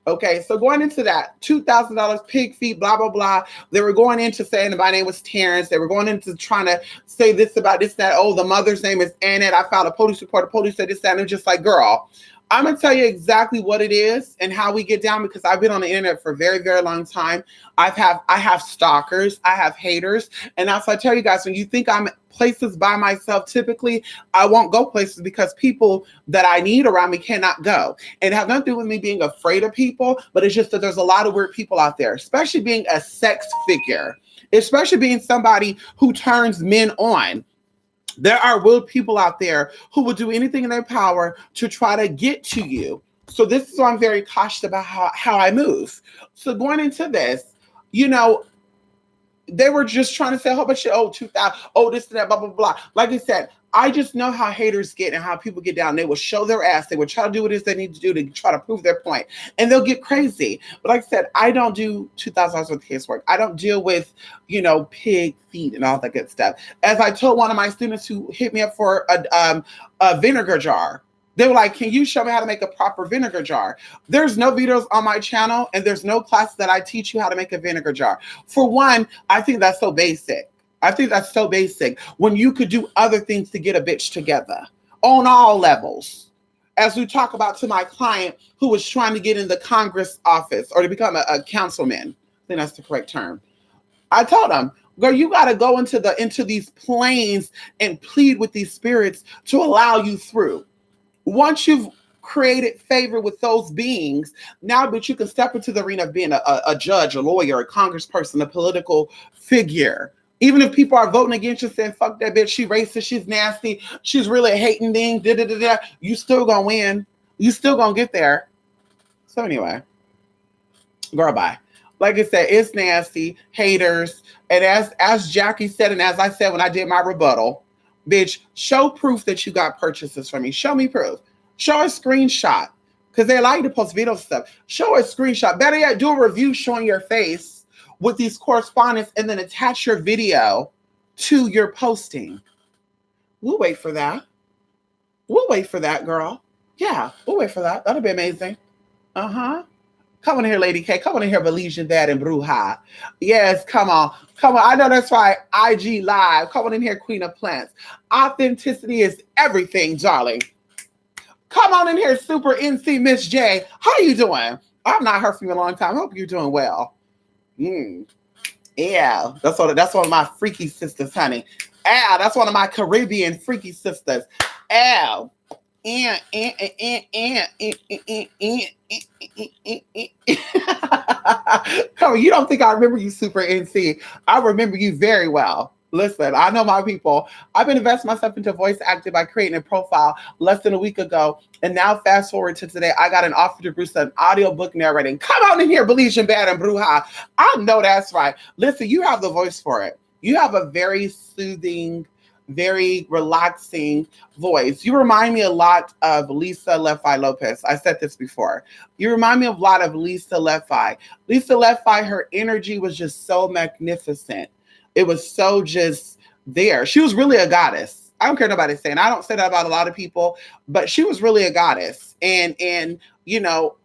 Okay, so going into that, $2,000 pig feet, blah, blah, blah. They were going into saying my name was Terrence. They were going into trying to say this about this, that. Oh, the mother's name is Annette. I filed a police report. The police said this, that. And I'm just like, girl, I'm going to tell you exactly what it is and how we get down, because I've been on the internet for a very, very long time. I have stalkers. I have haters. And that's why I tell you guys, when you think I'm places by myself, typically I won't go places because people that I need around me cannot go. And it has nothing to do with me being afraid of people, but it's just that there's a lot of weird people out there, especially being a sex figure, especially being somebody who turns men on. There are weird people out there who will do anything in their power to try to get to you. So this is why I'm very cautious about how I move. So going into this, you know, they were just trying to say a whole bunch of, oh, 2000, oh, this and that, blah, blah, blah. Like I said, I just know how haters get and how people get down. They will show their ass. They will try to do what it is they need to do to try to prove their point. And they'll get crazy. But like I said, I don't do $2,000 with casework. I don't deal with, you know, pig feet and all that good stuff. As I told one of my students who hit me up for a vinegar jar, they were like, can you show me how to make a proper vinegar jar? There's no videos on my channel, and there's no class that I teach you how to make a vinegar jar. For one, I think that's so basic. I think that's so basic when you could do other things to get a bitch together on all levels. As we talk about to my client who was trying to get in the Congress office or to become a councilman. I think that's the correct term. I told him, girl, you got to go into these planes and plead with these spirits to allow you through. Once you've created favor with those beings, now that you can step into the arena of being a judge, a lawyer, a congressperson, a political figure. Even if people are voting against you, saying, fuck that bitch, she racist, she's nasty, she's really hating things, you still gonna win. You still gonna get there. So anyway, girl, bye. Like I said, it's nasty, haters. And as Jackie said, and as I said when I did my rebuttal, bitch, show proof that you got purchases from me. Show me proof. Show a screenshot. Because they allow you to post video stuff. Show a screenshot. Better yet, do a review showing your face with these correspondence and then attach your video to your posting. We'll wait for that. We'll wait for that, girl. Yeah, we'll wait for that. That'll be amazing. Uh-huh. Come on here, Lady K. Come on in here, Belizean Bad and Bruja. Yes, come on. Come on. I know that's right. IG Live. Come on in here, Queen of Plants. Authenticity is everything, darling. Come on in here, Super NC Miss J. How you doing? I've not heard from you in a long time. I hope you're doing well. Yeah, that's one of my freaky sisters, honey. Ow, that's one of my Caribbean freaky sisters. Ow. Come on, you don't think I remember you, Super NC. I remember you very well. Listen, I know my people. I've been investing myself into voice acting by creating a profile less than a week ago. And now fast forward to today, I got an offer to produce an audiobook narrating. Come on in here, Belizean Bad and Bruja. I know that's right. Listen, you have the voice for it. You have a very soothing, very relaxing voice. You remind me a lot of Lisa Left Eye Lopez. I said this before. You remind me a lot of Lisa Left Eye. Lisa Left Eye, her energy was just so magnificent. It was so just there. She was really a goddess. I don't care what nobody's saying. I don't say that about a lot of people, but she was really a goddess. And you know,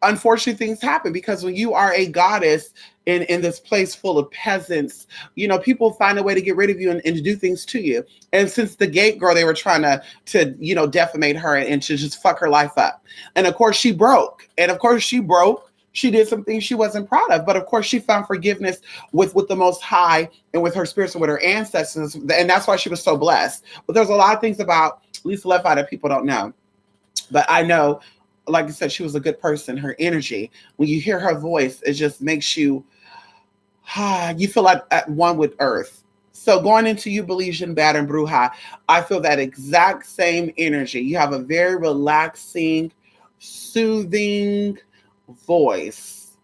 unfortunately things happen because when you are a goddess in this place full of peasants, you know, people find a way to get rid of you and to do things to you. And since the gate girl, they were trying to you know, defamate her and to just fuck her life up. And of course she broke. And of course she broke. She did some things she wasn't proud of, but of course she found forgiveness with the Most High and with her spirits and with her ancestors. And that's why she was so blessed. But there's a lot of things about Lisa Left Eye that people don't know. But I know, like I said, she was a good person. Her energy, when you hear her voice, it just makes you, you feel like at one with earth. So going into you, Belizean Bad and Bruja, I feel that exact same energy. You have a very relaxing, soothing voice.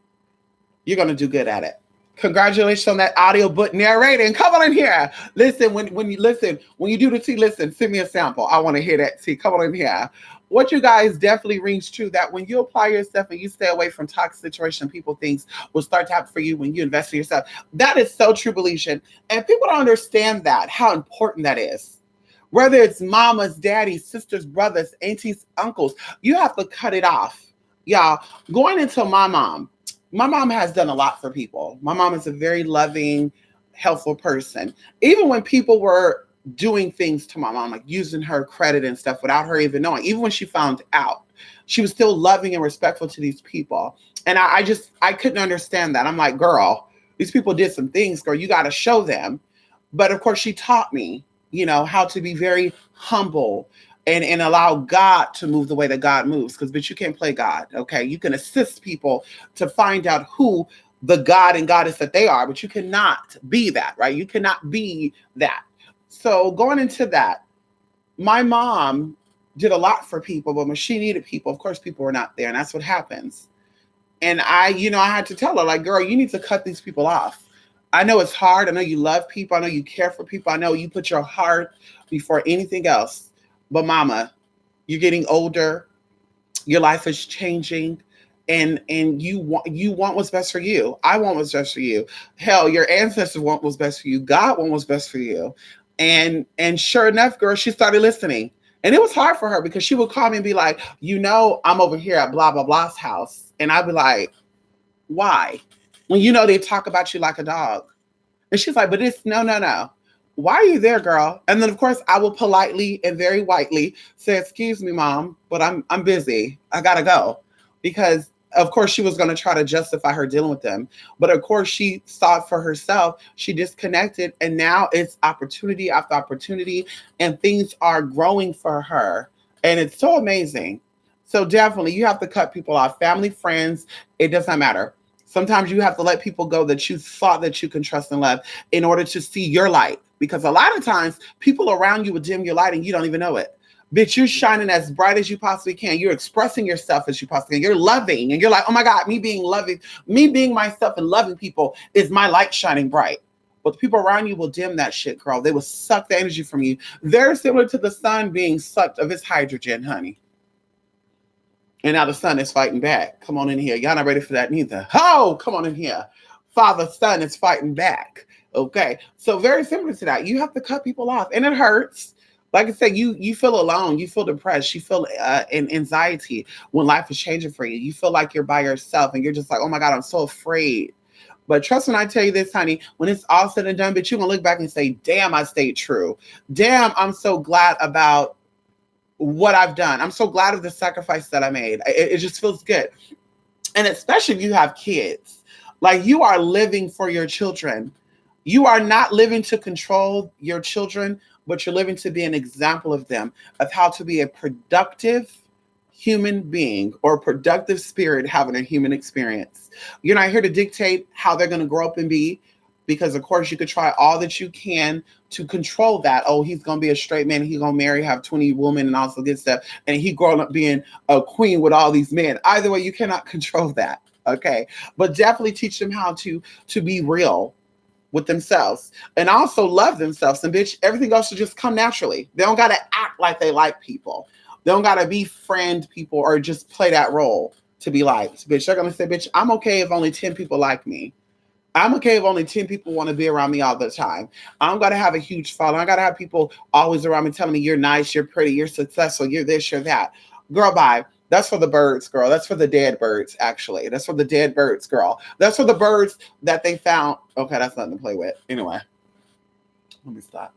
You're going to do good at it. Congratulations on that audiobook narrating. Come on in here. Listen, when you listen, when you do the tea, listen, send me a sample. I want to hear that tea. Come on in here. What you guys definitely rings true that when you apply yourself and you stay away from toxic situation, people things will start to happen for you when you invest in yourself. That is so true, Belichian. And people don't understand that, how important that is. Whether it's mamas, daddies, sisters, brothers, aunties, uncles, you have to cut it off. Y'all, going into my mom has done a lot for people. My mom is a very loving, helpful person. Even when people were doing things to my mom, like using her credit and stuff without her even knowing, even when she found out, she was still loving and respectful to these people. And I couldn't understand that. I'm like, girl, these people did some things, girl. You got to show them. But of course, she taught me, how to be very humble and allow God to move the way that God moves. Because, bitch, you can't play God, okay? You can assist people to find out who the God and goddess that they are, but you cannot be that, right? You cannot be that. So going into that, my mom did a lot for people, but when she needed people, of course, people were not there, and that's what happens. And I had to tell her, like, girl, you need to cut these people off. I know it's hard. I know you love people. I know you care for people. I know you put your heart before anything else. But mama, you're getting older. Your life is changing. And you want what's best for you. I want what's best for you. Hell, your ancestors want what's best for you. God want what's best for you. And sure enough, girl, she started listening. And it was hard for her because she would call me and be like, I'm over here at blah blah blah's house. And I'd be like, why? When they talk about you like a dog. And she's like, but it's no. Why are you there, girl? And then of course I will politely and very whitely say, excuse me, mom, but I'm busy. I gotta go. Because of course she was gonna try to justify her dealing with them. But of course she saw it for herself. She disconnected and now it's opportunity after opportunity and things are growing for her. And it's so amazing. So definitely you have to cut people off. Family, friends, it does not matter. Sometimes you have to let people go that you thought that you can trust and love in order to see your light. Because a lot of times people around you will dim your light and you don't even know it. Bitch, you're shining as bright as you possibly can. You're expressing yourself as you possibly can. You're loving and you're like, oh my God, me being loving, me being myself and loving people is my light shining bright. But the people around you will dim that shit, girl. They will suck the energy from you. Very similar to the sun being sucked of its hydrogen, honey. And now the sun is fighting back. Come on in here. Y'all not ready for that neither. Oh, come on in here. Father, son is fighting back. Okay. So very similar to that. You have to cut people off. And it hurts. Like I said, you feel alone. You feel depressed. You feel in anxiety when life is changing for you. You feel like you're by yourself and you're just like, oh my God, I'm so afraid. But trust when I tell you this, honey, when it's all said and done, but you're going to look back and say, damn, I stayed true. Damn, I'm so glad about what I've done. I'm so glad of the sacrifice that I made. It just feels good. And especially if you have kids, like you are living for your children. You are not living to control your children, but you're living to be an example of them, of how to be a productive human being or productive spirit having a human experience. You're not here to dictate how they're going to grow up and be. Because, of course, you could try all that you can to control that. Oh, he's going to be a straight man. He's going to marry, have 20 women and also good stuff. And he grown up being a queen with all these men. Either way, you cannot control that. Okay. But definitely teach them how to be real with themselves and also love themselves. And bitch, everything else should just come naturally. They don't got to act like they like people. They don't got to befriend people or just play that role to be liked. Bitch, they're going to say, bitch, I'm okay if only 10 people like me. I'm okay if only 10 people want to be around me all the time. I'm going to have a huge following. I got to have people always around me telling me you're nice, you're pretty, you're successful, you're this, you're that. Girl, bye. That's for the birds, girl. That's for the dead birds, actually. That's for the dead birds, girl. That's for the birds that they found. Okay, that's nothing to play with. Anyway, let me stop.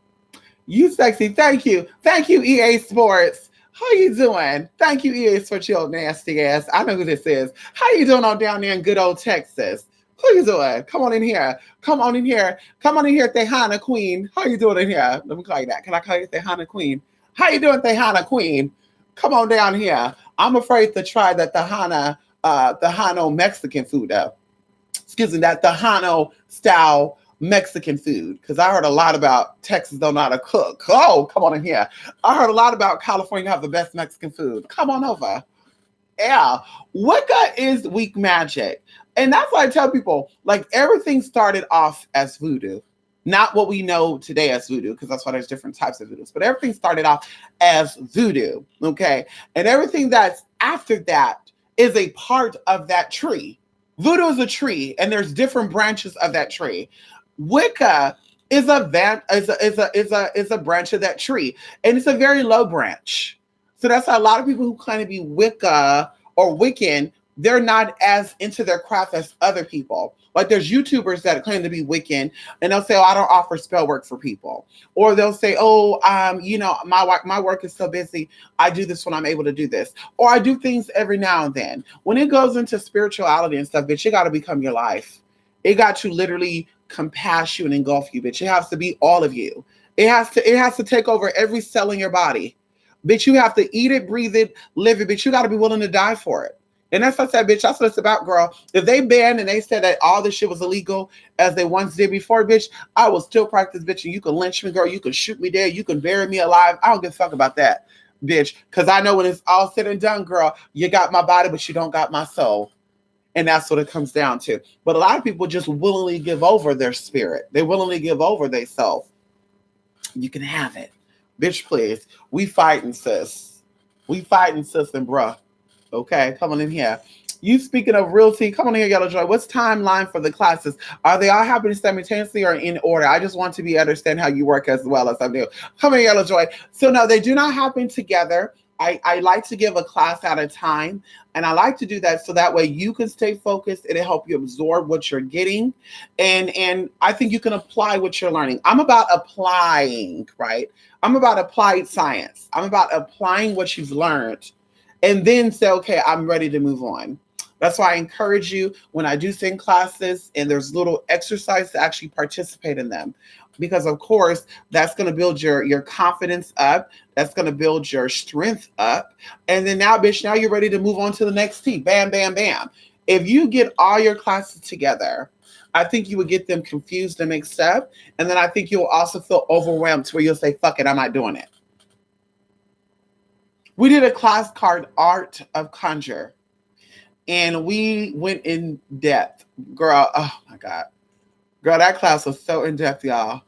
You sexy. Thank you. Thank you, EA Sports. How you doing? Thank you, EA Sports, your nasty ass. I know who this is. How you doing on down there in good old Texas? How you doing? Come on in here. Come on in here. Come on in here, Tejana Queen. How you doing in here? Let me call you that. Can I call you Tejana Queen? How you doing, Tejana Queen? Come on down here. I'm afraid to try that Tejano Mexican food though. Excuse me, that Tejano style Mexican food. Because I heard a lot about Texas don't know how to cook. Oh, come on in here. I heard a lot about California have the best Mexican food. Come on over. Yeah, Wicca is weak magic. And that's why I tell people, like, everything started off as voodoo. Not what we know today as voodoo, because that's why there's different types of voodoos, but everything started off as voodoo, okay? And everything that's after that is a part of that tree. Voodoo is a tree, and there's different branches of that tree. Wicca is a branch of that tree, and it's a very low branch. So that's why a lot of people who claim to be Wicca or Wiccan, they're not as into their craft as other people. Like there's YouTubers that claim to be Wiccan, and they'll say, "Oh, I don't offer spell work for people," or they'll say, "Oh, my work is so busy. I do this when I'm able to do this, or I do things every now and then." When it goes into spirituality and stuff, bitch, it got to become your life. It got to literally compass you and engulf you, bitch. It has to be all of you. It has to take over every cell in your body. Bitch, you have to eat it, breathe it, live it, bitch. You gotta be willing to die for it. And that's what I said, bitch. That's what it's about, girl. If they banned and they said that all this shit was illegal as they once did before, bitch, I will still practice, bitch. And you can lynch me, girl. You can shoot me dead. You can bury me alive. I don't give a fuck about that, bitch. Because I know when it's all said and done, girl, you got my body, but you don't got my soul. And that's what it comes down to. But a lot of people just willingly give over their spirit. They willingly give over their self. You can have it. Bitch, please. We fighting, sis. We fighting, sis and bruh. Okay, come on in here. You speaking of realty, come on in here, Yellow Joy. What's timeline for the classes? Are they all happening simultaneously or in order? I just want to be understand how you work as well as I do. Come on, Yellow Joy. So no, they do not happen together. I like to give a class at a time, and I like to do that so that way you can stay focused. It'll help you absorb what you're getting, and I think you can apply what you're learning. I'm about applying, right? I'm about applied science. I'm about applying what you've learned and then say, okay, I'm ready to move on. That's why I encourage you when I do sing classes and there's little exercises to actually participate in them. Because of course, that's going to build your confidence up. That's going to build your strength up. And then now, bitch, now you're ready to move on to the next T. Bam, bam, bam. If you get all your classes together, I think you would get them confused and mixed up. And then I think you'll also feel overwhelmed to where you'll say, fuck it, I'm not doing it. We did a class called Art of Conjure. And we went in depth. Girl, oh my God. Girl, that class was so in depth, y'all.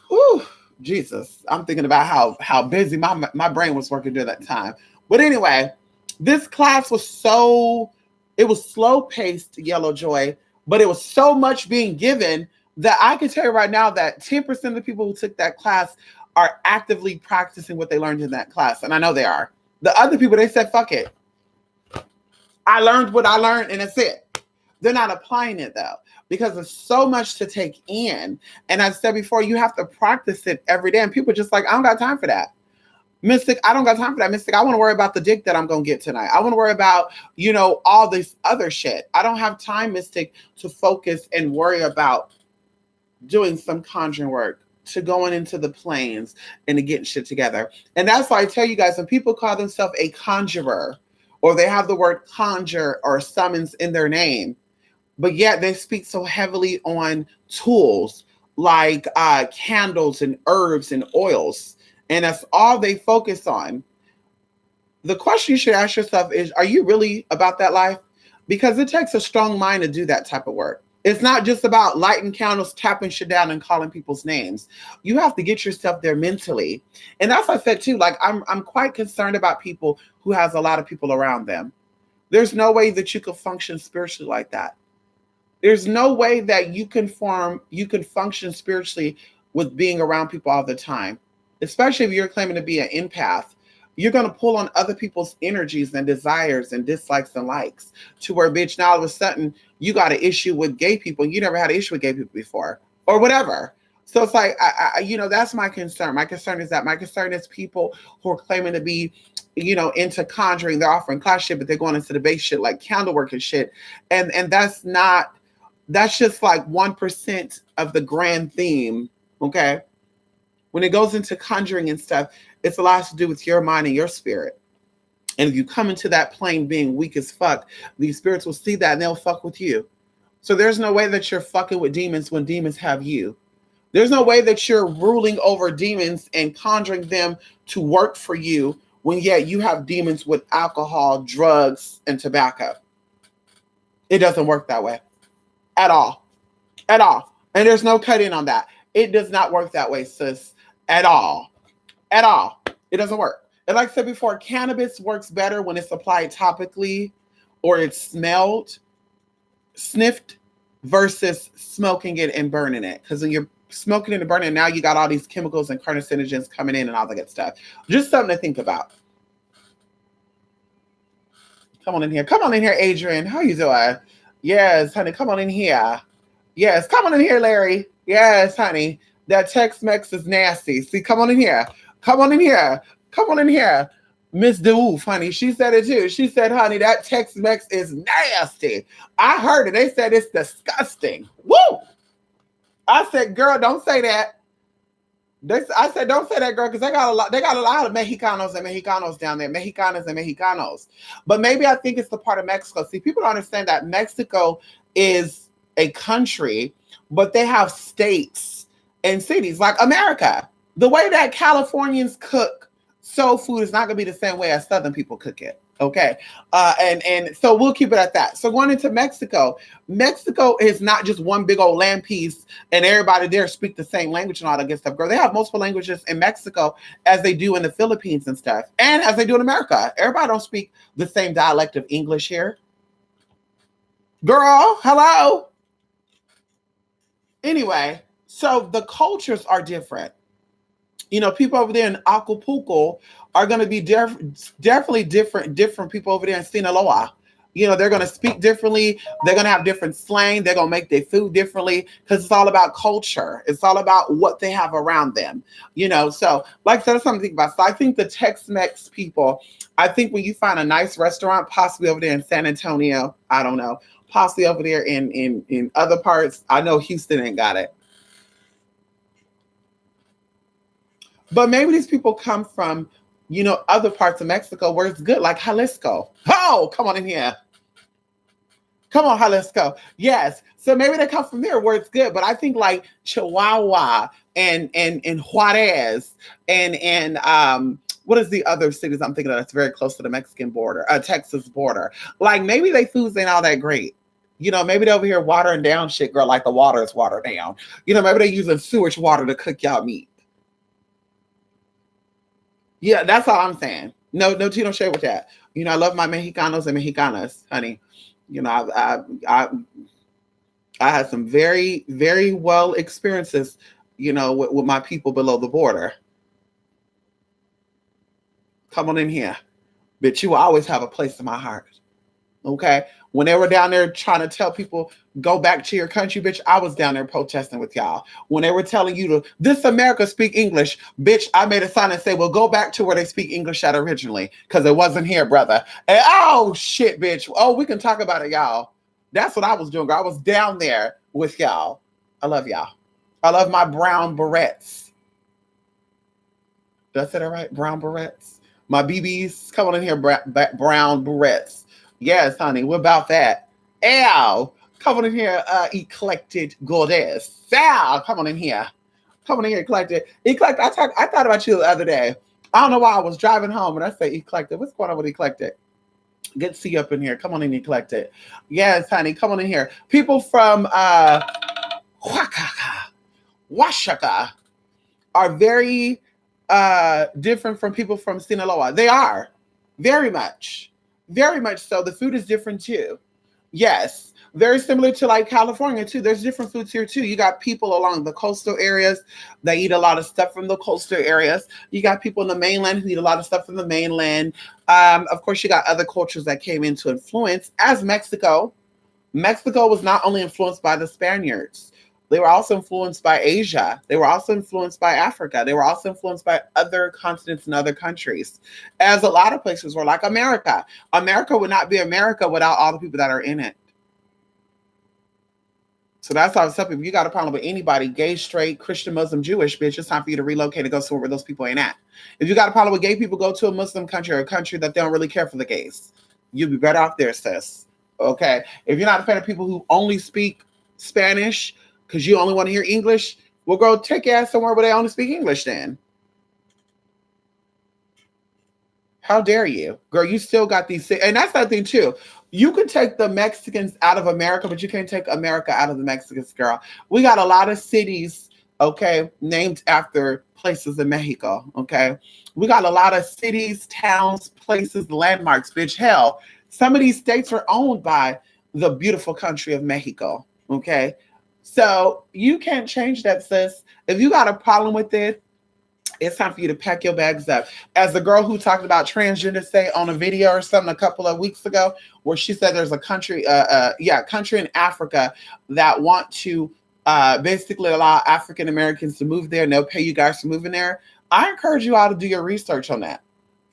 Whew, Jesus. I'm thinking about how busy my brain was working during that time. But anyway, this class was it was slow paced, Yellow Joy, but it was so much being given that I can tell you right now that 10% of the people who took that class are actively practicing what they learned in that class. And I know they are. The other people, they said, fuck it. I learned what I learned and that's it. They're not applying it though, because there's so much to take in. And I said before, you have to practice it every day. And people are just like, I don't got time for that. Mystic, I don't got time for that. Mystic, I want to worry about the dick that I'm going to get tonight. I want to worry about, all this other shit. I don't have time, Mystic, to focus and worry about doing some conjuring work, to going into the planes and to getting shit together. And that's why I tell you guys, when people call themselves a conjurer, or they have the word conjure or summons in their name, but yet they speak so heavily on tools like candles and herbs and oils, and that's all they focus on. The question you should ask yourself is, are you really about that life? Because it takes a strong mind to do that type of work. It's not just about lighting candles, tapping shit down, and calling people's names. You have to get yourself there mentally. And that's what I said too. Like I'm quite concerned about people who has a lot of people around them. There's no way that you could function spiritually like that. There's no way that you can function spiritually with being around people all the time. Especially if you're claiming to be an empath. You're going to pull on other people's energies and desires and dislikes and likes to where, bitch, now all of a sudden you got an issue with gay people. You never had an issue with gay people before or whatever. So it's like, that's my concern. My concern is people who are claiming to be, into conjuring. They're offering class shit, but they're going into the base shit like candle work and shit. And that's just like 1% of the grand theme. Okay. When it goes into conjuring and stuff, it's a lot to do with your mind and your spirit. And if you come into that plane being weak as fuck, these spirits will see that and they'll fuck with you. So there's no way that you're fucking with demons when demons have you. There's no way that you're ruling over demons and conjuring them to work for you when yet you have demons with alcohol, drugs, and tobacco. It doesn't work that way at all. At all. And there's no cutting on that. It does not work that way, sis. At all. At all. It doesn't work. And like I said before, cannabis works better when it's applied topically or it's smelled, sniffed, versus smoking it and burning it. Because when you're smoking it and burning it, now you got all these chemicals and carcinogens coming in and all that good stuff. Just something to think about. Come on in here. Come on in here, Adrian. How you doing? Yes, honey. Come on in here. Yes, come on in here, Larry. Yes, honey. That Tex-Mex is nasty. See, come on in here. Come on in here. Come on in here. Miss DeWoof, honey. She said it too. She said, honey, that Tex-Mex is nasty. I heard it. They said it's disgusting. Woo! I said, girl, don't say that. I said, don't say that, girl, because they got a lot of Mexicanos and Mexicanos down there, Mexicanas and Mexicanos. But maybe I think it's the part of Mexico. See, people don't understand that Mexico is a country, but they have states and cities like America. The way that Californians cook soul food is not going to be the same way as Southern people cook it. Okay. And so we'll keep it at that. So going into Mexico, Mexico is not just one big old land piece and everybody there speak the same language and all that good stuff. Girl, they have multiple languages in Mexico as they do in the Philippines and stuff. And as they do in America. Everybody don't speak the same dialect of English here. Girl, hello. Anyway, so the cultures are different. You know, people over there in Acapulco are going to be definitely different people over there in Sinaloa. You know, they're going to speak differently. They're going to have different slang. They're going to make their food differently because it's all about culture. It's all about what they have around them. You know, so like I said, that's something to think about. So I think the Tex-Mex people, I think when you find a nice restaurant, possibly over there in San Antonio, I don't know, possibly over there in other parts. I know Houston ain't got it. But maybe these people come from, you know, other parts of Mexico where it's good, like Jalisco. Oh, come on in here. Come on, Jalisco. Yes. So maybe they come from there where it's good. But I think like Chihuahua and Juarez and what is the other cities I'm thinking of that's very close to the Mexican border, Texas border? Like maybe they foods ain't all that great. You know, maybe they're over here watering down shit, girl, like the water is watered down. You know, maybe they're using sewage water to cook y'all meat. Yeah, that's all I'm saying. No, tea, no shade with that. You know, I love my Mexicanos and Mexicanas, honey. You know, I had some very, very well experiences, you know, with my people below the border. Come on in here. But you always have a place in my heart. Okay? When they were down there trying to tell people, go back to your country, bitch, I was down there protesting with y'all. When they were telling you to, this America speak English, bitch, I made a sign and say, well, go back to where they speak English at originally, because it wasn't here, brother. And oh, shit, bitch. Oh, we can talk about it, y'all. That's what I was doing. I was down there with y'all. I love y'all. I love my brown berets. Did I say that right? Brown berets? My BBs, come on in here, brown berets. Yes, honey, we're about that. Ow, come on in here, eclectic goddess. Ow, come on in here. Come on in here, eclectic. Eclectic, I thought about you the other day. I don't know why I was driving home and I say eclectic. What's going on with eclectic? Good to see you up in here. Come on in, eclectic. Yes, honey, come on in here. People from Oaxaca are very different from people from Sinaloa. They are, very much. Very much so. The food is different too. Yes. Very similar to like California too. There's different foods here too. You got people along the coastal areas that eat a lot of stuff from the coastal areas. You got people in the mainland who eat a lot of stuff from the mainland. Of course, you got other cultures that came into influence, as Mexico. Mexico was not only influenced by the Spaniards. They were also influenced by Asia. They were also influenced by Africa. They were also influenced by other continents and other countries. As a lot of places were, like America. America would not be America without all the people that are in it. So that's how I was telling people, you got a problem with anybody, gay, straight, Christian, Muslim, Jewish, bitch, it's time for you to relocate and go somewhere where those people ain't at. If you got a problem with gay people, go to a Muslim country or a country that they don't really care for the gays. You'll be better off there, sis. Okay? If you're not a fan of people who only speak Spanish, because you only want to hear English, well, go take your ass somewhere where they only speak English then. How dare you? Girl, you still got these. And that's the thing, too. You can take the Mexicans out of America, but you can't take America out of the Mexicans, girl. We got a lot of cities, okay, named after places in Mexico, okay? We got a lot of cities, towns, places, landmarks, bitch. Hell, some of these states are owned by the beautiful country of Mexico, okay? So you can't change that, sis. If you got a problem with it, it's time for you to pack your bags up. As the girl who talked about transgender say on a video or something a couple of weeks ago, where she said there's a country, country in Africa that want to basically allow African Americans to move there, and they'll pay you guys for moving there. I encourage you all to do your research on that.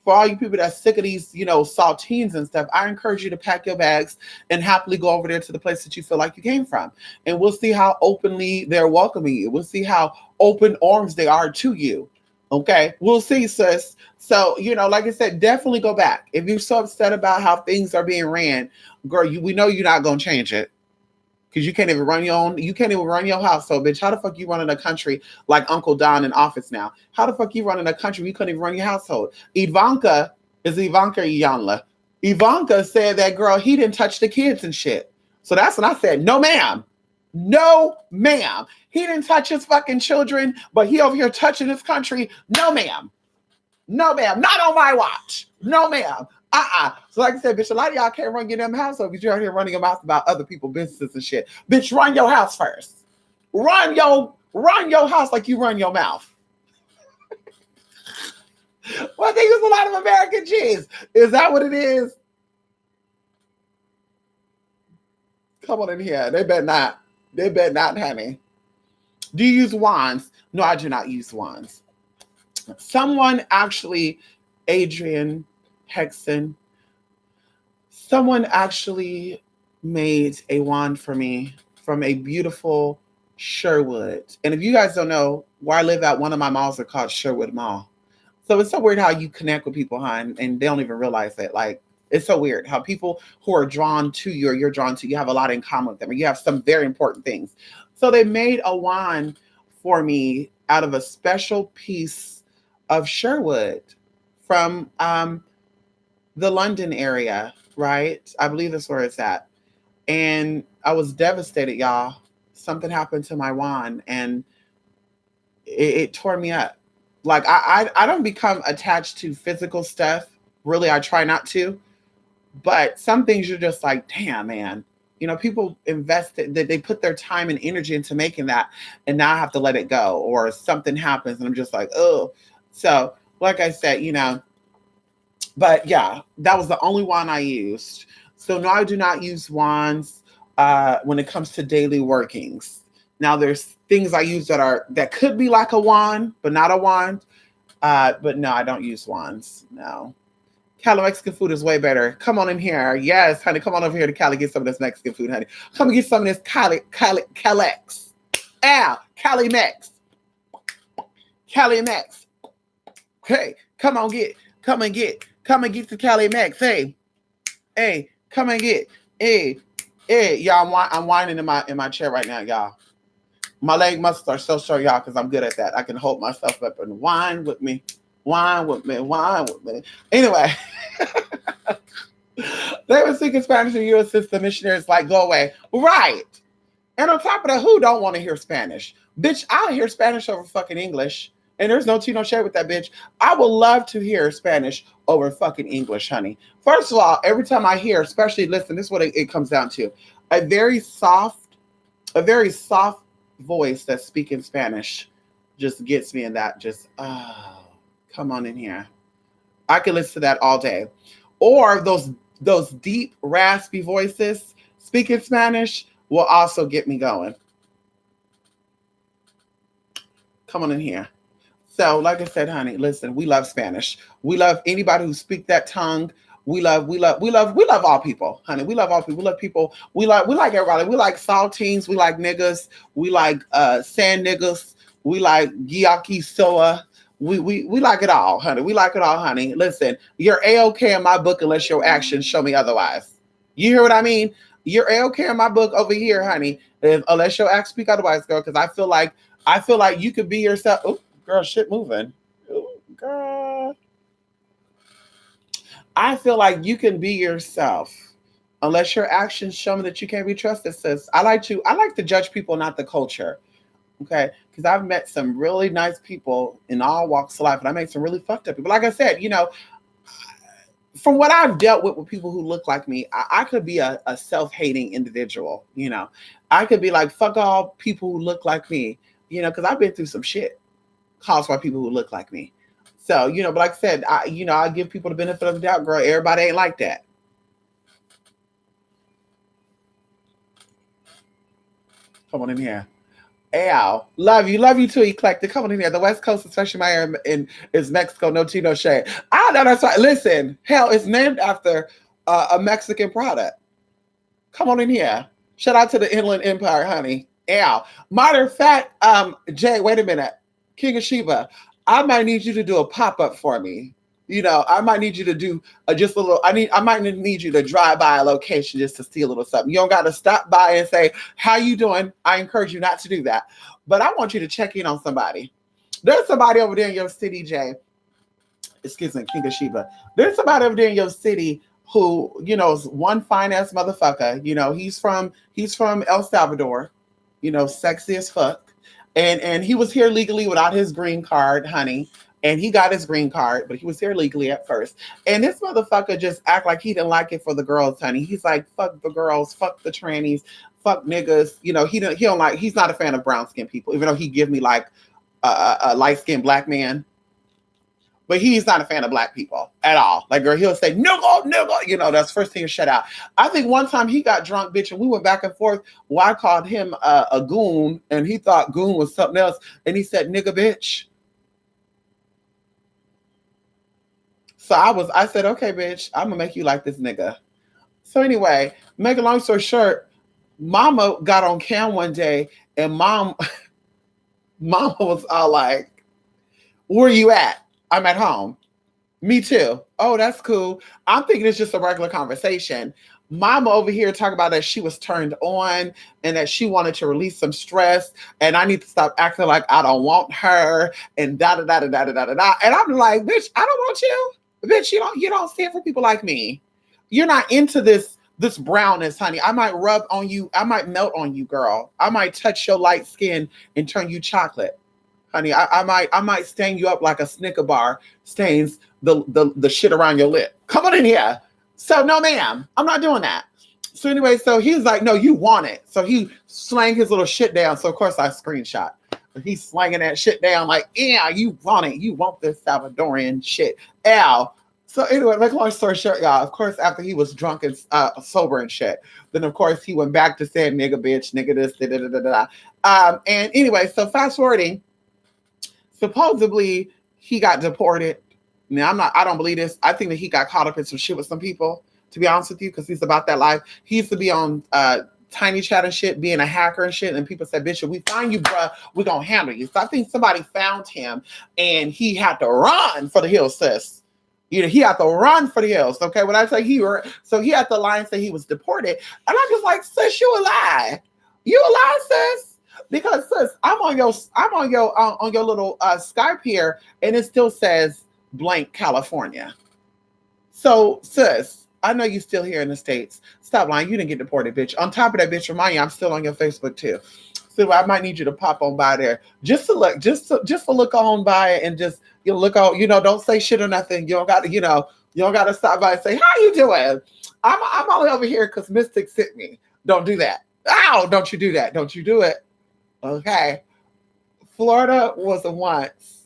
For all you people that's sick of these, saltines and stuff, I encourage you to pack your bags and happily go over there to the place that you feel like you came from. And we'll see how openly they're welcoming you. We'll see how open arms they are to you. Okay, we'll see, sis. So, like I said, definitely go back. If you're so upset about how things are being ran, girl, we know you're not going to change it. Because you can't even run your household, bitch. How the fuck you running a country like Uncle Don in office now? How the fuck you running a country where you couldn't even run your household? Ivanka Iyanla. Ivanka said that, girl, he didn't touch the kids and shit. So that's when I said, no, ma'am. No, ma'am. He didn't touch his fucking children, but he over here touching his country. No, ma'am. No, ma'am. Not on my watch. No, ma'am. So like I said, bitch, a lot of y'all can't run your damn household because you're out here running your mouth about other people's businesses and shit. Bitch, run your house first. Run your house like you run your mouth. Well, I think it's a lot of American cheese. Is that what it is? Come on in here. They bet not. They bet not, honey. Do you use wands? No, I do not use wands. Someone actually, Adrian Hexon, someone actually made a wand for me from a beautiful Sherwood. And if you guys don't know, where I live at, one of my malls are called Sherwood Mall. So it's so weird how you connect with people, huh? And they don't even realize it. Like, it's so weird how people who are drawn to you or you're drawn to, you have a lot in common with them. Or you have some very important things. So they made a wand for me out of a special piece of Sherwood from the London area, right? I believe that's where it's at. And I was devastated, y'all. Something happened to my wand and it tore me up. Like I don't become attached to physical stuff. Really, I try not to. But some things you're just like, damn, man. People invested that they put their time and energy into making that, and now I have to let it go, or something happens, and I'm just like, oh. So, like I said, but yeah, that was the only wand I used. So no, I do not use wands when it comes to daily workings. Now, there's things I use that could be like a wand, but not a wand. But no, I don't use wands. No. Cali Mexican food is way better. Come on in here. Yes, honey. Come on over here to Cali. Get some of this Mexican food, honey. Come and get some of this Calex. Cali Mex. Cali Mex. Hey, come and get the Cali Mex. Hey, come and get. Hey, y'all. I'm whining in my chair right now, y'all. My leg muscles are so sore, y'all, because I'm good at that. I can hold myself up and whine with me. Wine with me. Anyway, they were speaking Spanish in the U.S. since the missionaries like, go away. Right. And on top of that, who don't want to hear Spanish? Bitch, I'll hear Spanish over fucking English. And there's no tea, no shade with that, bitch. I would love to hear Spanish over fucking English, honey. First of all, every time I hear, especially, listen, this is what it comes down to. A very soft voice that's speaking Spanish just gets me in that come on in here. I could listen to that all day. Or those deep, raspy voices speaking Spanish will also get me going. Come on in here. So, like I said, honey, listen, we love Spanish. We love anybody who speak that tongue. We love all people, honey. We love all people. We love people. We like everybody. We like saltines. We like niggas. We like sand niggas. We like gyaki soa. We like it all, honey. We like it all, honey. Listen, you're A-okay in my book unless your actions show me otherwise. You hear what I mean? You're A-okay in my book over here, honey, unless your acts speak otherwise, girl, because I feel like you could be yourself. Oh, girl, shit moving. Oh, girl. I feel like you can be yourself unless your actions show me that you can't be trusted, sis. I like to judge people, not the culture. Okay. Because I've met some really nice people in all walks of life, and I met some really fucked up people. Like I said, from what I've dealt with people who look like me, I could be a self-hating individual. I could be like, fuck all people who look like me, because I've been through some shit caused by people who look like me. So, but like I said, I give people the benefit of the doubt, girl. Everybody ain't like that. Come on in here. Al, love you too, eclectic. Come on in here. The West Coast, especially my area is Mexico. No tea, no shade. I know that's right. Listen, hell, it's named after a Mexican product. Come on in here. Shout out to the Inland Empire, honey. Al. Matter of fact, Jay, wait a minute. King of Sheba, I might need you to do a pop up for me. I might need you to do just a little. I might need you to drive by a location just to see a little something. You don't got to stop by and say, "How you doing?" I encourage you not to do that, but I want you to check in on somebody. There's somebody over there in your city, Jay. Excuse me, King of Sheba. There's somebody over there in your city who, is one fine ass motherfucker. He's from El Salvador. Sexy as fuck, and he was here legally without his green card, honey. And he got his green card, but he was here legally at first. And this motherfucker just act like he didn't like it for the girls, honey. He's like, fuck the girls, fuck the trannies, fuck niggas. He don't like. He's not a fan of brown skinned people, even though he give me like a light skinned black man. But he's not a fan of black people at all. Like, girl, he'll say, nigga. That's the first thing to shut out. I think one time he got drunk, bitch, and we went back and forth. Well, I called him a goon, and he thought goon was something else. And he said, nigga, bitch. So I said, okay, bitch, I'm gonna make you like this nigga. So anyway, make a long story short, mama got on cam one day and mama was all like, where you at? I'm at home. Me too. Oh, that's cool. I'm thinking it's just a regular conversation. Mama over here talking about that she was turned on and that she wanted to release some stress and I need to stop acting like I don't want her and da da da da da da da da. And I'm like, bitch, I don't want you. Bitch, you don't stand for people like me. You're not into this brownness, honey. I might rub on you. I might melt on you, girl. I might touch your light skin and turn you chocolate, honey. I might stain you up like a Snicker bar stains the shit around your lip. Come on in here. So no, ma'am, I'm not doing that. So anyway, so he's like, no, you want it. So he slang his little shit down. So of course I screenshot. He's slanging that shit down like, yeah, you want it. You want this Salvadorian shit. Al. So anyway, make a long story short, y'all. Of course, after he was drunk and sober and shit, then of course he went back to saying nigga, bitch, nigga this, da da da da da. And anyway, so fast forwarding, supposedly he got deported. Now I don't believe this. I think that he got caught up in some shit with some people, to be honest with you, because he's about that life. He used to be on Tiny Chat and shit, being a hacker and shit, and people said, bitch, if we find you, bruh, we're gonna handle you. So I think somebody found him and he had to run for the hills, sis. He had to run for the hills. Okay, when I say so he had to lie and say he was deported. And I'm just like, sis, you a lie. You a lie, sis. Because sis, I'm on your little Skype here, and it still says blank California. So, sis, I know you still here in the States. Stop lying. You didn't get deported, bitch. On top of that, bitch, remind you, I'm still on your Facebook too. So I might need you to pop on by there just to look, just to look on by it and just look out. Don't say shit or nothing. You don't got to, you don't got to stop by and say, how you doing? I'm only over here because Mystic sent me. Don't do that. Ow! Don't you do that. Don't you do it. Okay. Florida was once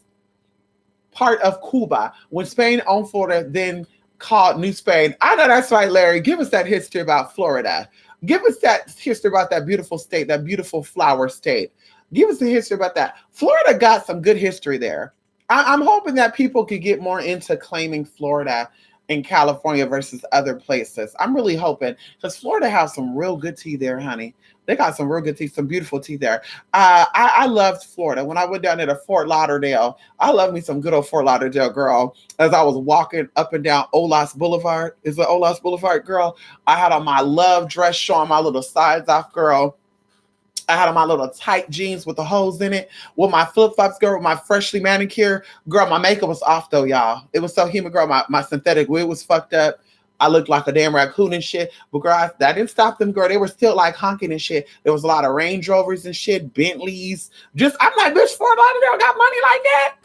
part of Cuba when Spain owned Florida, then called New Spain. I know that's right, Larry. Give us that history about Florida. Give us that history about that beautiful state, that beautiful flower state. Give us the history about that. Florida got some good history there. I'm hoping that people could get more into claiming Florida and California versus other places. I'm really hoping because Florida has some real good tea there, honey. They got some real good tea, some beautiful tea there. I loved Florida. When I went down there to Fort Lauderdale, I love me some good old Fort Lauderdale, girl. As I was walking up and down Olas Boulevard, is it Olas Boulevard, girl? I had on my love dress showing my little sides off, girl. I had on my little tight jeans with the holes in it, with my flip flops, girl, with my freshly manicured. Girl, my makeup was off though, y'all. It was so humid, girl. My synthetic wig was fucked up. I looked like a damn raccoon and shit. But girl, that didn't stop them, girl. They were still like honking and shit. There was a lot of Range Rovers and shit, Bentleys. Just, I'm like, bitch, Fort Lauderdale got money like that.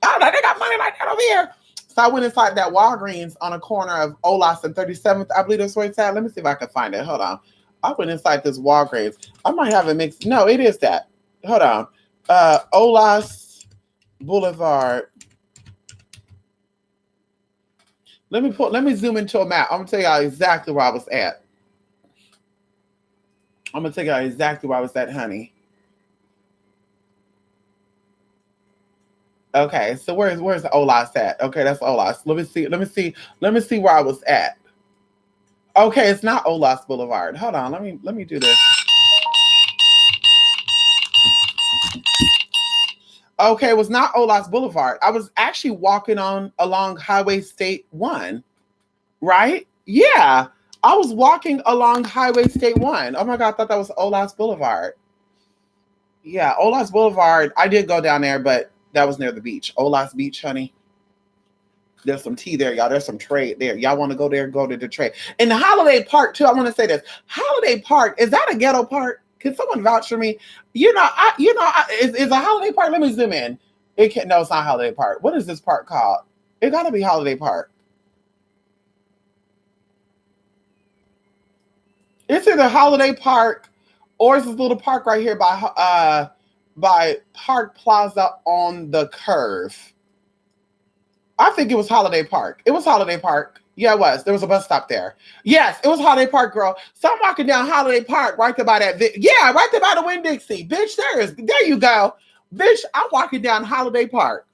I'm like, they got money like that over here. So I went inside that Walgreens on a corner of Olas and 37th. I believe that's where it's at. Let me see if I can find it. Hold on. I went inside this Walgreens. I might have it mixed. No, it is that. Hold on. Olas Boulevard. Let me zoom into a map. I'm gonna tell y'all exactly where I was at. I'm gonna tell y'all exactly where I was at, honey. Okay, so where's the Olas at? Okay, that's Olas. Let me see where I was at. Okay, it's not Olas Boulevard. Hold on, let me do this. Okay, it was not Olas Boulevard. I was actually walking along Highway State 1, right? Yeah. I was walking along Highway State 1. Oh my God, I thought that was Olas Boulevard. Yeah, Olas Boulevard. I did go down there, but that was near the beach. Olas Beach, honey. There's some tea there, y'all. There's some trade there. Y'all want to go there? Go to the trade. And the Holiday Park, too. I want to say this. Holiday Park, is that a ghetto park? Can someone vouch for me? Is a Holiday Park? Let me zoom in. No, it's not Holiday Park. What is this park called? It got to be Holiday Park. It's either Holiday Park or it's this little park right here by Park Plaza on the Curve. I think it was Holiday Park. It was Holiday Park. Yeah, it was. There was a bus stop there. Yes, it was Holiday Park, girl. So I'm walking down Holiday Park right there by that. Yeah, right there by the Winn-Dixie. Bitch, there you go. Bitch, I'm walking down Holiday Park.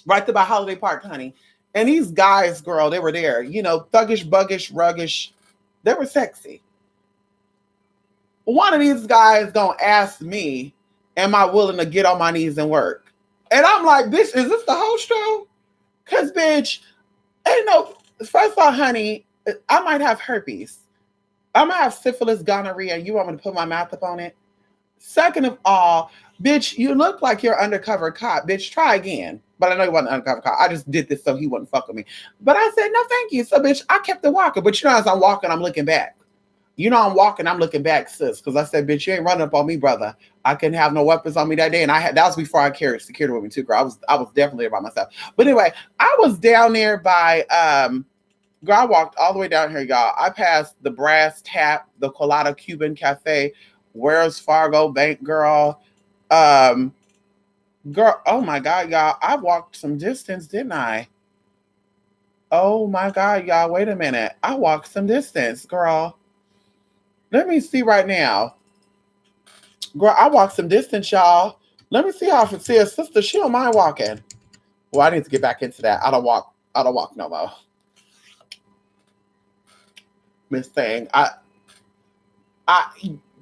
Right there by Holiday Park, honey. And these guys, girl, they were there. You know, thuggish, buggish, ruggish. They were sexy. One of these guys gonna ask me, am I willing to get on my knees and work? And I'm like, bitch, is this the whole show? Because, bitch, ain't no, first of all, honey, I might have herpes. I might have syphilis, gonorrhea, and you want me to put my mouth up on it? Second of all, bitch, you look like you're undercover cop. Bitch, try again. But I know you wasn't undercover cop. I just did this so he wouldn't fuck with me. But I said, no, thank you. So, bitch, I kept it walking. But you know, as I'm walking, I'm looking back. You know, I'm walking, I'm looking back, sis. Because I said, bitch, you ain't running up on me, brother. I couldn't have no weapons on me that day. And that was before I carried security with me too, girl. I was definitely there by myself. But anyway, I was down there by girl, I walked all the way down here, y'all. I passed the Brass Tap, the Colada Cuban Cafe, Wells Fargo Bank, girl. Girl, oh my God, y'all. I walked some distance, didn't I? Oh my God, y'all. Wait a minute. I walked some distance, girl. Let me see right now. Girl, I walked some distance, y'all. Let me see how I can see a sister. She don't mind walking. Well, I need to get back into that. I don't walk no more. Miss Thing.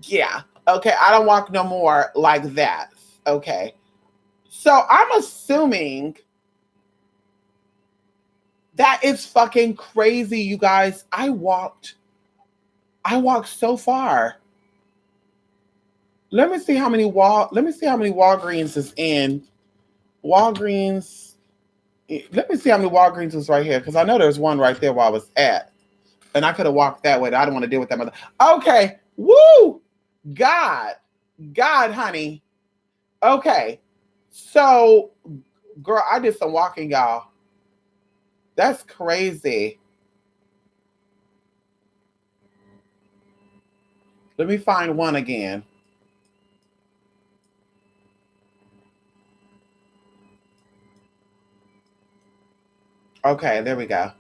Yeah. Okay, I don't walk no more like that. Okay. So I'm assuming that it's fucking crazy, you guys. I walked so far. Let me see how many Walgreens is in. Walgreens. Let me see how many Walgreens is right here, because I know there's one right there where I was at. And I could have walked that way. I don't want to deal with that mother. Okay. Woo! God, honey. Okay. So, girl, I did some walking, y'all. That's crazy. Let me find one again. Okay, there we go.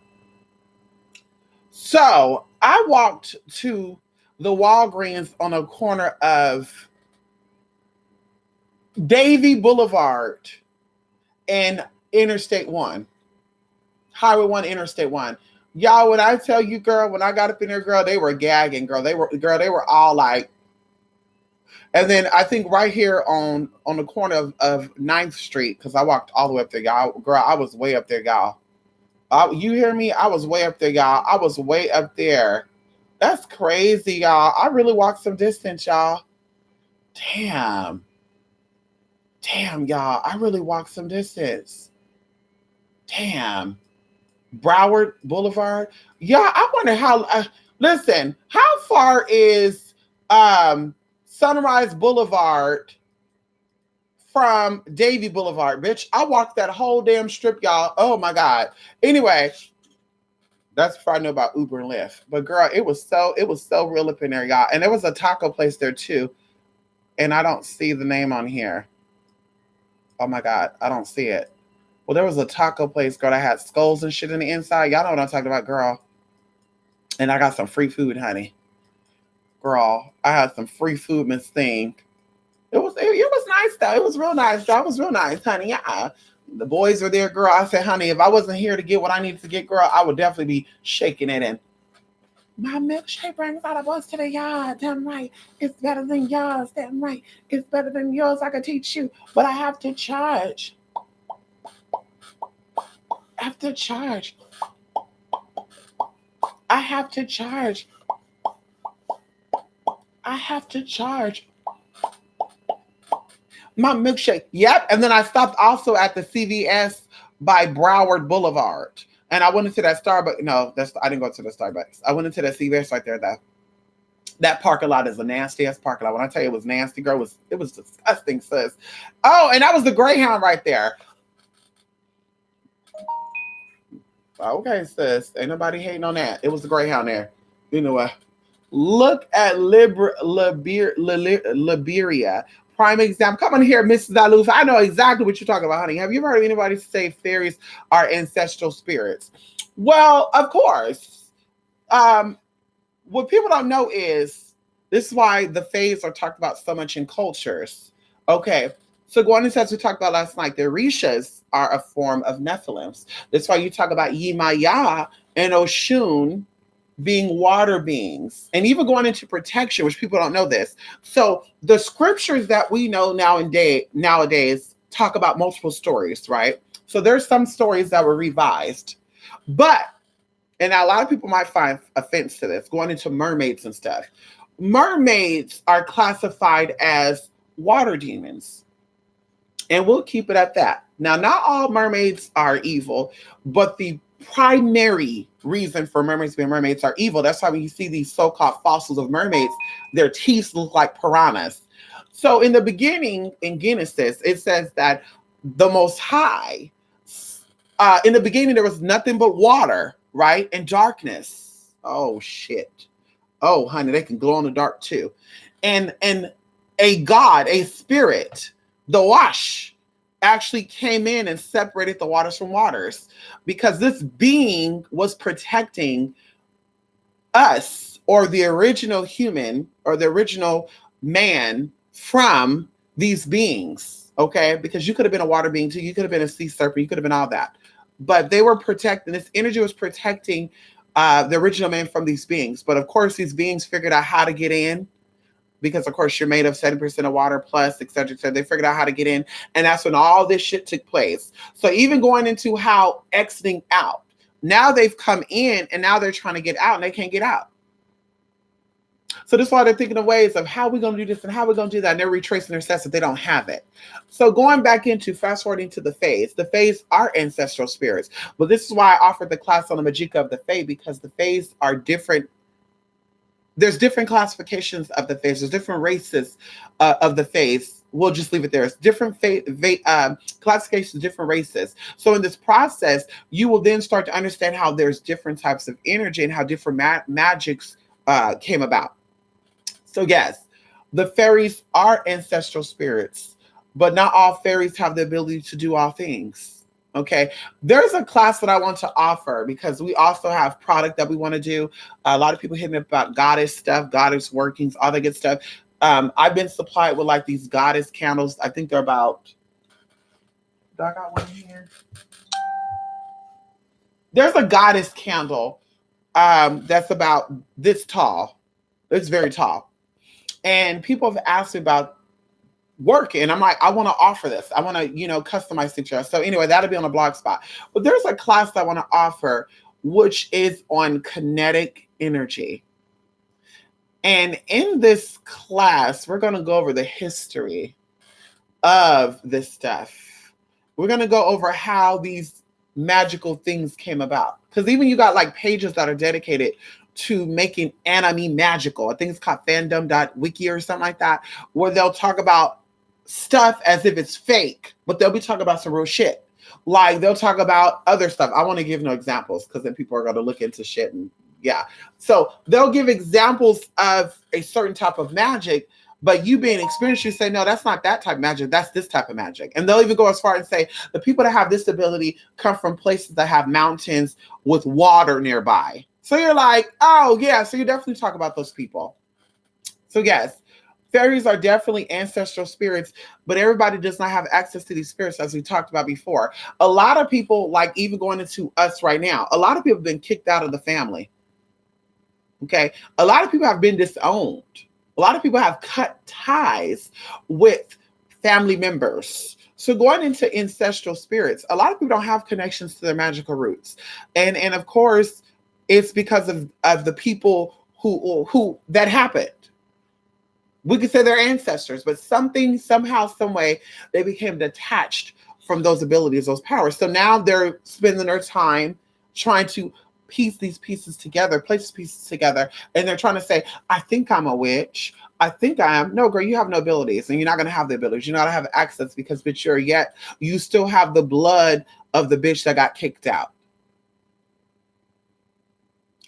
So I walked to the Walgreens on a corner of Davie Boulevard and Interstate 1. Highway 1, Interstate 1. Y'all, when I tell you, girl, when I got up in there, girl, they were gagging, girl. They were all like, and then I think right here on the corner of 9th Street, because I walked all the way up there, y'all. Girl, I was way up there, y'all. You hear me? I was way up there, y'all. I was way up there. That's crazy, y'all. I really walked some distance, y'all. Damn. Damn, y'all. I really walked some distance. Damn. Broward Boulevard. Yeah, I wonder how. Listen, how far is Sunrise Boulevard from Davy Boulevard, bitch? I walked that whole damn strip, y'all. Oh my god. Anyway, that's before I knew about Uber and Lyft. But girl, it was so real up in there, y'all. And there was a taco place there too, and I don't see the name on here. Oh my god, I don't see it. Well, there was a taco place, girl, that had skulls and shit in the inside. Y'all know what I'm talking about, girl. And I got some free food, honey. Girl, I had some free food, Miss Thing. It was nice though. It was real nice. That was real nice, honey. Yeah. The boys were there, girl. I said, honey, if I wasn't here to get what I needed to get, girl, I would definitely be shaking it in. My milkshake brings all the boys to the yard. Damn right. It's better than yours. Damn right. It's better than yours. I could teach you. But I have to charge. I have to charge. I have to charge. I have to charge. My milkshake. Yep. And then I stopped also at the CVS by Broward Boulevard. And I went into that Starbucks. No, I didn't go to the Starbucks. I went into the CVS right there. That parking lot is a nasty ass parking lot. When I tell you it was nasty, girl, it was disgusting, sis. Oh, and that was the Greyhound right there. Okay, sis. Ain't nobody hating on that. It was the Greyhound there. You know what? Look at Liberia. Prime example. Come on here, Mrs. Aloof. I know exactly what you're talking about, honey. Have you ever heard of anybody say fairies are ancestral spirits? Well, of course. What people don't know is this is why the fays are talked about so much in cultures. Okay. So going into as we talked about last night, the Orishas are a form of Nephilims. That's why you talk about Yimaya and Oshun being water beings, and even going into protection, which people don't know this. So the scriptures that we know nowadays talk about multiple stories, right? So there's some stories that were revised, but and a lot of people might find offense to this, going into mermaids and stuff. Mermaids are classified as water demons, and we'll keep it at that. Now, not all mermaids are evil, but the primary reason for mermaids being mermaids are evil. That's why when you see these so-called fossils of mermaids, their teeth look like piranhas. So in the beginning, in Genesis, it says that the Most High, in the beginning, there was nothing but water, right? And darkness. Oh, shit. Oh, honey, they can glow in the dark too. And a God, a spirit, the Wash, actually came in and separated the waters from waters, because this being was protecting us, or the original human or the original man, from these beings. Okay, because you could have been a water being too, you could have been a sea serpent, you could have been all that, but they were protecting, this energy was protecting the original man from these beings. But of course these beings figured out how to get in, because of course you're made of 7% of water plus, et cetera, et cetera. They figured out how to get in. And that's when all this shit took place. So even going into how exiting out, now they've come in and now they're trying to get out and they can't get out. So that's why they're thinking of ways of how we're going to do this and how we're going to do that. And they're retracing their steps if they don't have it. So going back into fast forwarding to the Fays are ancestral spirits. But this is why I offered the class on the Majika of the Fae, because the Fays are different. There's different classifications of the Fays. There's different races of the Fays. We'll just leave it there. It's different classifications, different races. So in this process, you will then start to understand how there's different types of energy and how different magics came about. So yes, the fairies are ancestral spirits, but not all fairies have the ability to do all things. Okay, there's a class that I want to offer because we also have product that we want to do. A lot of people hitting up about goddess stuff, goddess workings, all that good stuff. I've been supplied with like these goddess candles. I think they're about. Do I got one here? There's a goddess candle that's about this tall. It's very tall, and people have asked me about work, and I'm like, I want to offer this. I want to, customize things. So anyway, that'll be on a blog spot. But there's a class that I want to offer, which is on kinetic energy. And in this class, we're going to go over the history of this stuff. We're going to go over how these magical things came about. Because even you got like pages that are dedicated to making anime magical. I think it's called fandom.wiki or something like that, where they'll talk about stuff as if it's fake, but they'll be talking about some real shit. Like they'll talk about other stuff. I want to give no examples because then people are going to look into shit and yeah. So they'll give examples of a certain type of magic, but you being experienced, you say, no, that's not that type of magic. That's this type of magic. And they'll even go as far as say the people that have this ability come from places that have mountains with water nearby. So you're like, oh, yeah. So you definitely talk about those people. So, yes, fairies are definitely ancestral spirits, but everybody does not have access to these spirits, as we talked about before. A lot of people, like even going into us right now, a lot of people have been kicked out of the family. Okay. A lot of people have been disowned. A lot of people have cut ties with family members. So going into ancestral spirits, a lot of people don't have connections to their magical roots. And of course, it's because of the people who that happened. We could say they're ancestors, but something, somehow, some way, they became detached from those abilities, those powers. So now they're spending their time trying to piece these pieces together, place pieces together, and they're trying to say, I think I'm a witch. I think I am. No, girl, you have no abilities, and you're not going to have the abilities. You're not going to have access because, bitch, you still have the blood of the bitch that got kicked out.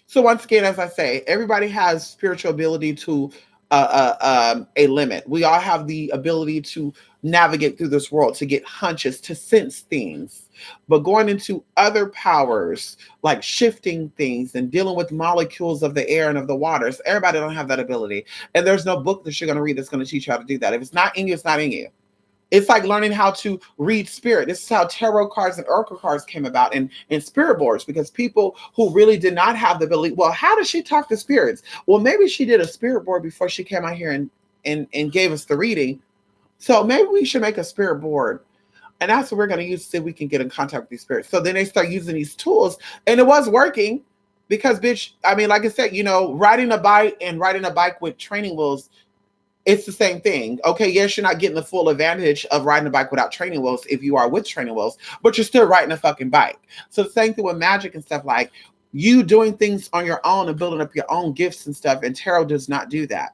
So once again, as I say, everybody has spiritual ability to a limit. We all have the ability to navigate through this world, to get hunches, to sense things. But going into other powers, like shifting things and dealing with molecules of the air and of the waters, everybody don't have that ability. And there's no book that you're going to read that's going to teach you how to do that. If it's not in you, it's not in you. It's like learning how to read spirit. This is how tarot cards and oracle cards came about in spirit boards, because people who really did not have the ability, well, how does she talk to spirits? Well, maybe she did a spirit board before she came out here and gave us the reading. So maybe we should make a spirit board. And that's what we're going to use to see if we can get in contact with these spirits. So then they start using these tools, and it was working because, bitch, I mean, like I said, riding a bike with training wheels, it's the same thing. Okay, yes, you're not getting the full advantage of riding a bike without training wheels if you are with training wheels, but you're still riding a fucking bike. So the same thing with magic and stuff, like you doing things on your own and building up your own gifts and stuff, and tarot does not do that.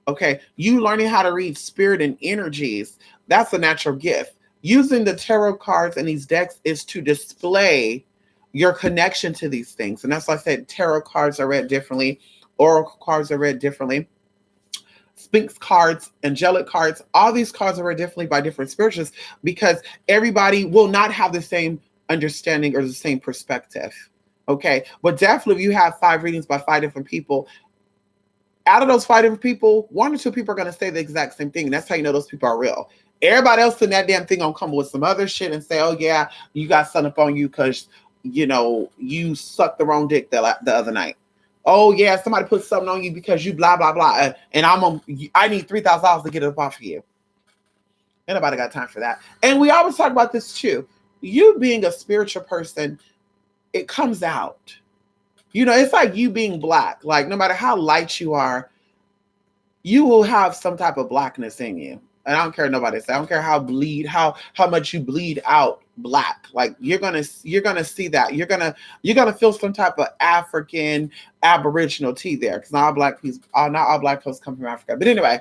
Okay, you learning how to read spirit and energies, that's a natural gift. Using the tarot cards and these decks is to display your connection to these things. And that's why I said tarot cards are read differently, oracle cards are read differently. Sphinx cards, angelic cards, all these cards are read differently by different spiritualists because everybody will not have the same understanding or the same perspective. Okay. But definitely, if you have 5 readings by 5 different people, out of those 5 different people, 1 or 2 people are going to say the exact same thing. And that's how you know those people are real. Everybody else in that damn thing gonna come with some other shit and say, oh, yeah, you got something up on you because, you sucked the wrong dick the other night. Oh yeah, somebody put something on you because you blah blah blah, and I need $3,000 to get it up off of you. Ain't nobody got time for that. And we always talk about this too. You being a spiritual person, it comes out. It's like you being black. Like no matter how light you are, you will have some type of blackness in you. And I don't care what nobody says. I don't care how much you bleed out black. Like you're gonna see that. You're gonna feel some type of African Aboriginal tea there. Because not all black folks come from Africa. But anyway,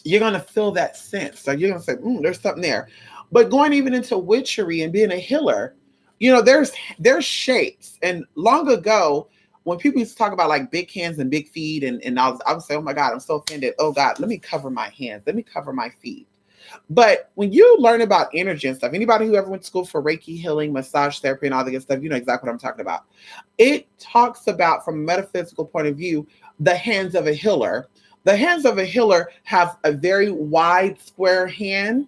you're gonna feel that sense. So you're gonna say, there's something there. But going even into witchery and being a healer, there's shapes. And long ago, when people used to talk about like big hands and big feet, and I would say, oh my God, I'm so offended. Oh God, let me cover my hands. Let me cover my feet. But when you learn about energy and stuff, anybody who ever went to school for Reiki healing, massage therapy, and all that good stuff, you know exactly what I'm talking about. It talks about, from a metaphysical point of view, the hands of a healer. The hands of a healer have a very wide square hand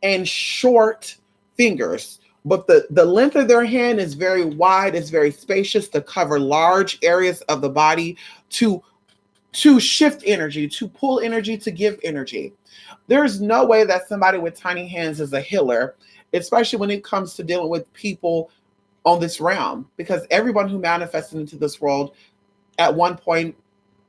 and short fingers. But the length of their hand is very wide, it's very spacious to cover large areas of the body, to shift energy, to pull energy, to give energy. There's no way that somebody with tiny hands is a healer, especially when it comes to dealing with people on this realm, because everyone who manifested into this world at one point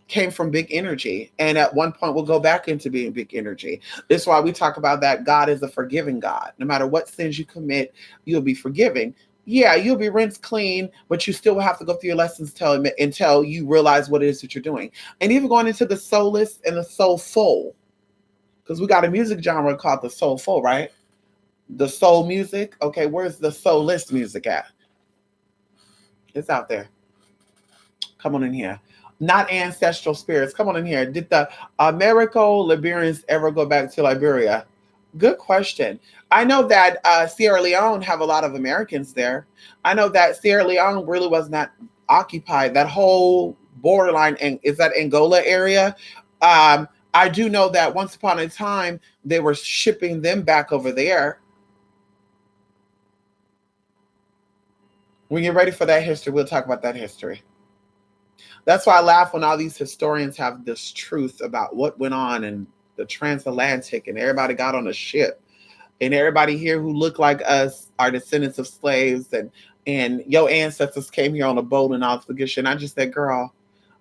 came from big energy, and at one point will go back into being big energy. That's why we talk about that God is a forgiving God. No matter what sins you commit, you'll be forgiving. Yeah, you'll be rinsed clean, but you still will have to go through your lessons until you realize what it is that you're doing. And even going into the soulless and the soulful, because we got a music genre called the soulful, right? The soul music. Okay, where's the soulless music at? It's out there. Come on in here. Not ancestral spirits. Come on in here. Did the Americo-Liberians ever go back to Liberia? Good question. I know that Sierra Leone have a lot of Americans there. I know that Sierra Leone really was not occupied. That whole borderline, and is that Angola area? I do know that once upon a time they were shipping them back over there. When you're ready for that history, we'll talk about that history. That's why I laugh when all these historians have this truth about what went on in the transatlantic, and everybody got on a ship, and everybody here who look like us are descendants of slaves, and your ancestors came here on a boat and all this good shit. And I just said, girl,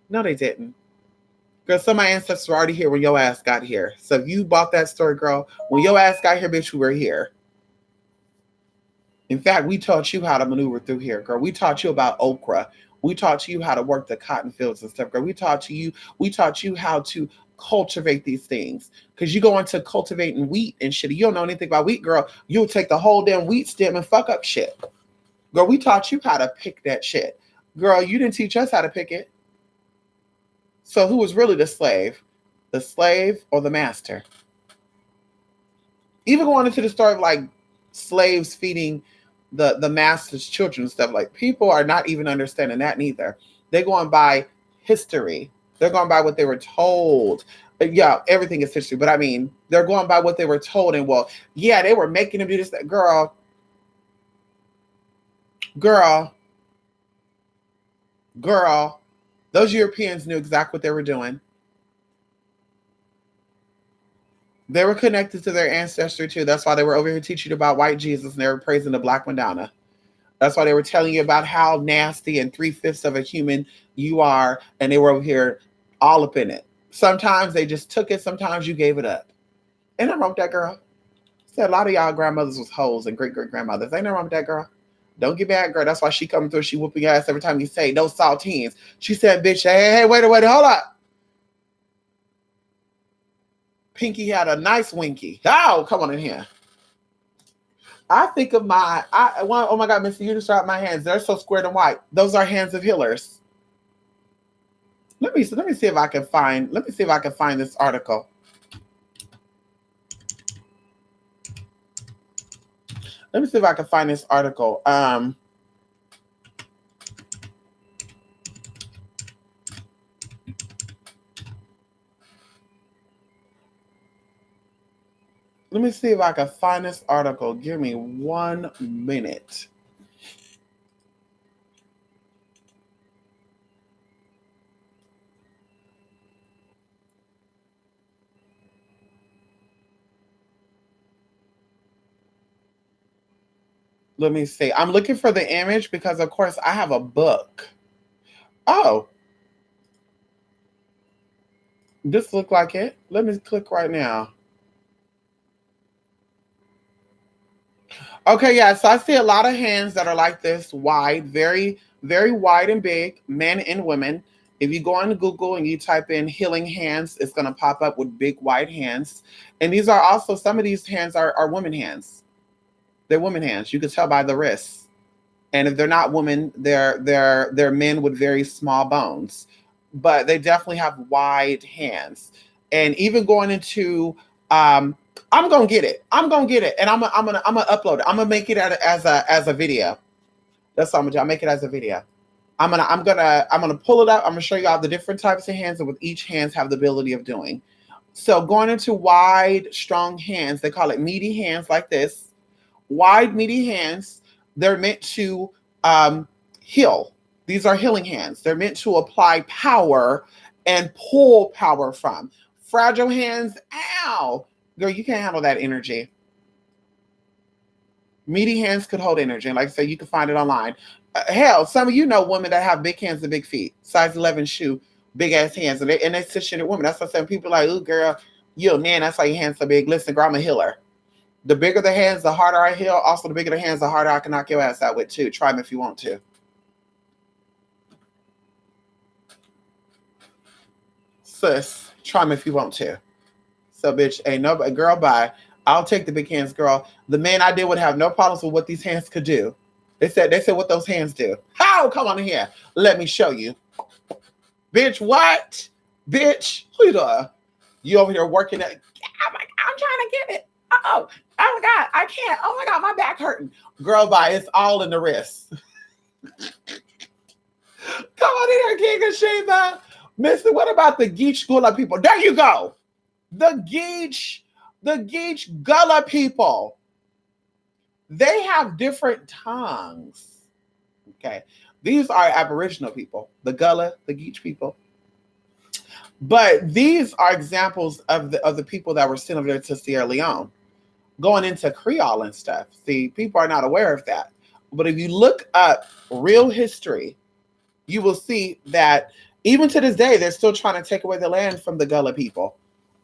no, they didn't. Girl, some of my ancestors were already here when your ass got here. So if you bought that story, girl, when your ass got here, bitch, we were here. In fact, we taught you how to maneuver through here, girl. We taught you about okra. We taught you how to work the cotton fields and stuff, girl. We taught you how to cultivate these things. Because you go into cultivating wheat and shit. You don't know anything about wheat, girl. You'll take the whole damn wheat stem and fuck up shit. Girl, we taught you how to pick that shit. Girl, you didn't teach us how to pick it. So who was really the slave? The slave or the master? Even going into the story of like slaves feeding the master's children and stuff, like people are not even understanding that neither. They're going by history. They're going by what they were told. Yeah, everything is history, but I mean, they're going by what they were told. And well, yeah, they were making them do this. That girl. Those Europeans knew exactly what they were doing. They were connected to their ancestry too. That's why they were over here teaching you about white Jesus and they were praising the Black Madonna. That's why they were telling you about how nasty and 3/5 of a human you are, and they were over here all up in it. Sometimes they just took it, sometimes you gave it up. Ain't nothing wrong with that, girl. Said a lot of y'all grandmothers was hoes and great grandmothers. Ain't nothing wrong with that, girl. Don't get mad, girl. That's why she coming through. She whooping your ass every time you say no saltines. She said, bitch, hey, wait, hold up. Pinky had a nice winky. Oh, come on in here. I think of oh my God, Mr. You just shot my hands. They're so squared and white. Those are hands of healers. Let me see if I can find this article. Let me see if I can find this article. Let me see if I can find this article. Give me 1 minute. Let me see. I'm looking for the image because, of course, I have a book. Oh. This look like it. Let me click right now. Okay, yeah, so I see a lot of hands that are like this, wide, very, very wide and big, men and women. If you go on Google and you type in healing hands, it's going to pop up with big, wide hands. And these are also, some of these hands are women hands. They're women hands. You can tell by the wrists. And if they're not women, they're men with very small bones. But they definitely have wide hands. And even going into I'm gonna get it. And I'm gonna upload it. I'm gonna make it as a video. That's what I'm gonna do. I'll make it as a video. I'm gonna pull it up. I'm gonna show you all the different types of hands and what each hands have the ability of doing. So going into wide, strong hands, they call it meaty hands like this. Wide, meaty hands, they're meant to heal. These are healing hands. They're meant to apply power and pull power from. Fragile hands, ow, girl, you can't handle that energy. Meaty hands could hold energy. And like I said, you can find it online. Hell, some of you know women that have big hands and big feet, size 11 shoe. big ass hands, and they cisgender women. That's what I'm saying. People are like, ooh, girl, you a man. That's why your hands so big. Listen, girl, I'm a healer. The bigger the hands, the harder I heal. Also, the bigger the hands, the harder I can knock your ass out with too. Try them if you want to. Sis, try them if you want to. So, bitch, ain't nobody, girl, bye. I'll take the big hands, girl. The men I did would have no problems with what these hands could do. They said what those hands do. How? Come on in here. Let me show you. Bitch, what? Bitch, who you doing? You over here working at, I'm trying to get it. Oh my God, I can't. Oh my God, my back hurting. Girl, bye. It's all in the wrist. Come on in here, King of Sheba. Mister, what about the Geech Gullah people? There you go. The Geech Gullah people. They have different tongues. Okay. These are Aboriginal people, the Gullah, the Geech people. But these are examples of the people that were sent over there to Sierra Leone, going into Creole and stuff. See, people are not aware of that. But if you look up real history, you will see that even to this day, they're still trying to take away the land from the Gullah people.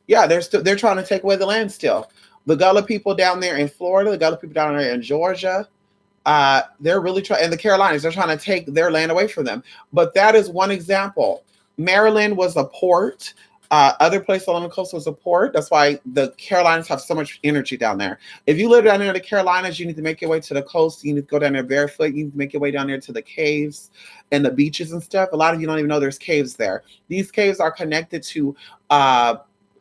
Yeah, they're trying to take away the land still. The Gullah people down there in Florida, the Gullah people down there in Georgia, they're really trying, and the Carolinas, they're trying to take their land away from them. But that is one example. Maryland was a port. Other places along the coast was a port. That's why the Carolinas have so much energy down there. If you live down there in the Carolinas, you need to make your way to the coast. You need to go down there barefoot. You need to make your way down there to the caves and the beaches and stuff. A lot of you don't even know there's caves there. These caves are connected to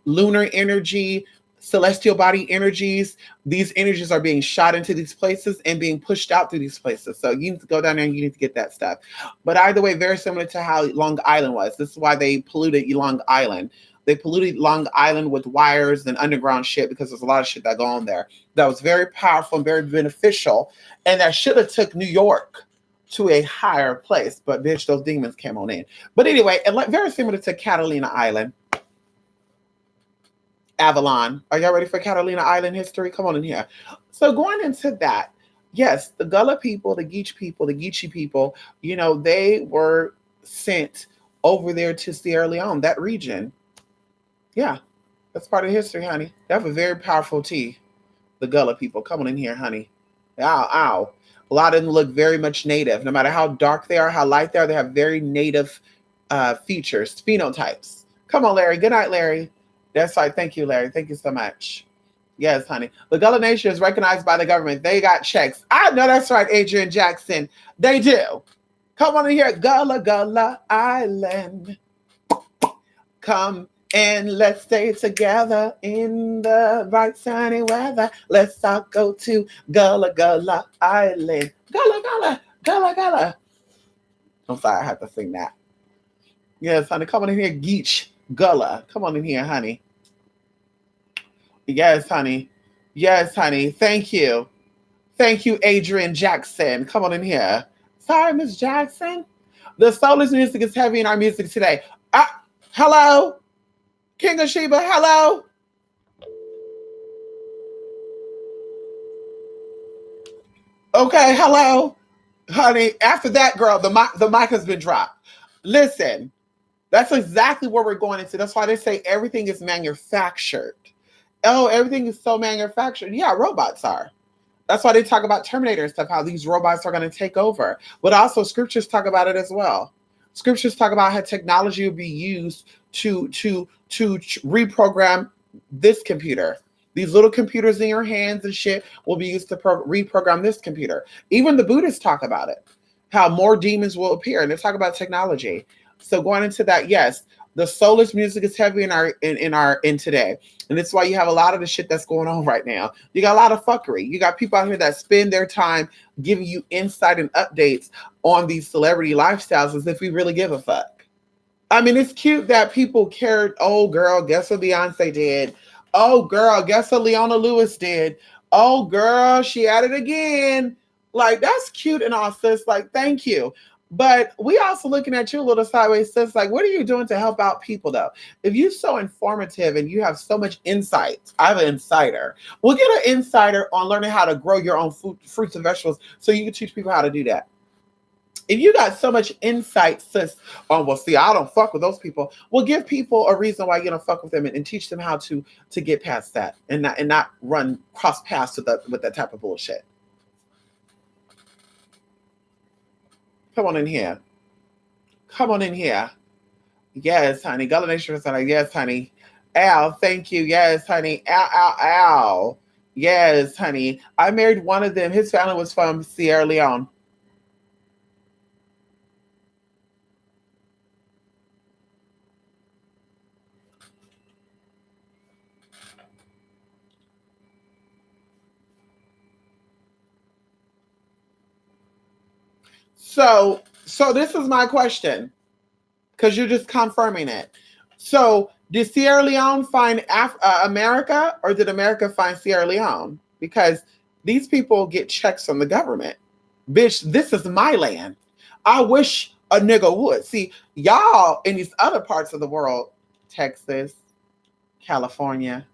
lunar energy, celestial body energies. These energies are being shot into these places and being pushed out through these places. So you need to go down there and you need to get that stuff. But either way, very similar to how Long Island was. This is why they polluted Long Island. They polluted Long Island with wires and underground shit because there's a lot of shit that go on there. That was very powerful and very beneficial. And that should have took New York to a higher place. But bitch, those demons came on in. But anyway, and very similar to Catalina Island. Avalon. Are y'all ready for Catalina Island history? Come on in here. So going into that, yes, the Gullah people, the Geech people, the Geechee people, you know, they were sent over there to Sierra Leone, that region. Yeah, that's part of history, honey. They have a very powerful tea, the Gullah people. Come on in here, honey. Ow, ow. A lot of them look very much native. No matter how dark they are, how light they are, they have very native features, phenotypes. Come on, Larry. Good night, Larry. That's right. Thank you, Larry. Thank you so much. Yes, honey. The Gullah Nation is recognized by the government. They got checks. I know that's right, Adrian Jackson. They do. Come on in here. Gullah Island. Come and let's stay together in the bright sunny weather. Let's all go to Gullah Island. Gullah. I'm sorry, I have to sing that. Yes, honey. Come on in here, Geech Gullah. Come on in here, honey. Yes, honey. Yes, honey. Thank you. Thank you, Adrian Jackson. Come on in here. Sorry, Miss Jackson. The soulless music is heavy in our music today. Hello? King of Sheba, hello? Okay, hello? Honey, after that, girl, the mic has been dropped. Listen, that's exactly where we're going into. That's why they say everything is manufactured. Oh, everything is so manufactured. Yeah, robots are. That's why they talk about Terminator and stuff, how these robots are going to take over. But also scriptures talk about it as well. Scriptures talk about how technology will be used to reprogram this computer. These little computers in your hands and shit will be used to reprogram this computer. Even the Buddhists talk about it, how more demons will appear, and they talk about technology. So going into that, yes, the soulless music is heavy in today. And that's why you have a lot of the shit that's going on right now. You got a lot of fuckery. You got people out here that spend their time giving you insight and updates on these celebrity lifestyles as if we really give a fuck. I mean, it's cute that people cared. Oh, girl, guess what Beyonce did? Oh, girl, guess what Leona Lewis did? Oh, girl, she at it again. Like, that's cute and all, sis. Like, thank you. But we also looking at you a little sideways, sis. Like, what are you doing to help out people, though? If you're so informative and you have so much insight, I have an insider. We'll get an insider on learning how to grow your own fruits and vegetables so you can teach people how to do that. If you got so much insight, sis, oh well, see, I don't fuck with those people. Well, give people a reason why you don't fuck with them, and teach them how to get past that, and not run cross paths with that type of bullshit. Come on in here. Come on in here. Yes, honey. Gullah Nation was like, yes, honey. Al, thank you. Yes, honey. Al, Al, Al. Yes, honey. I married one of them. His family was from Sierra Leone. So this is my question, because you're just confirming it. So did Sierra Leone find America, or did America find Sierra Leone? Because these people get checks from the government. Bitch, this is my land. I wish a nigga would. See, y'all in these other parts of the world, Texas, California,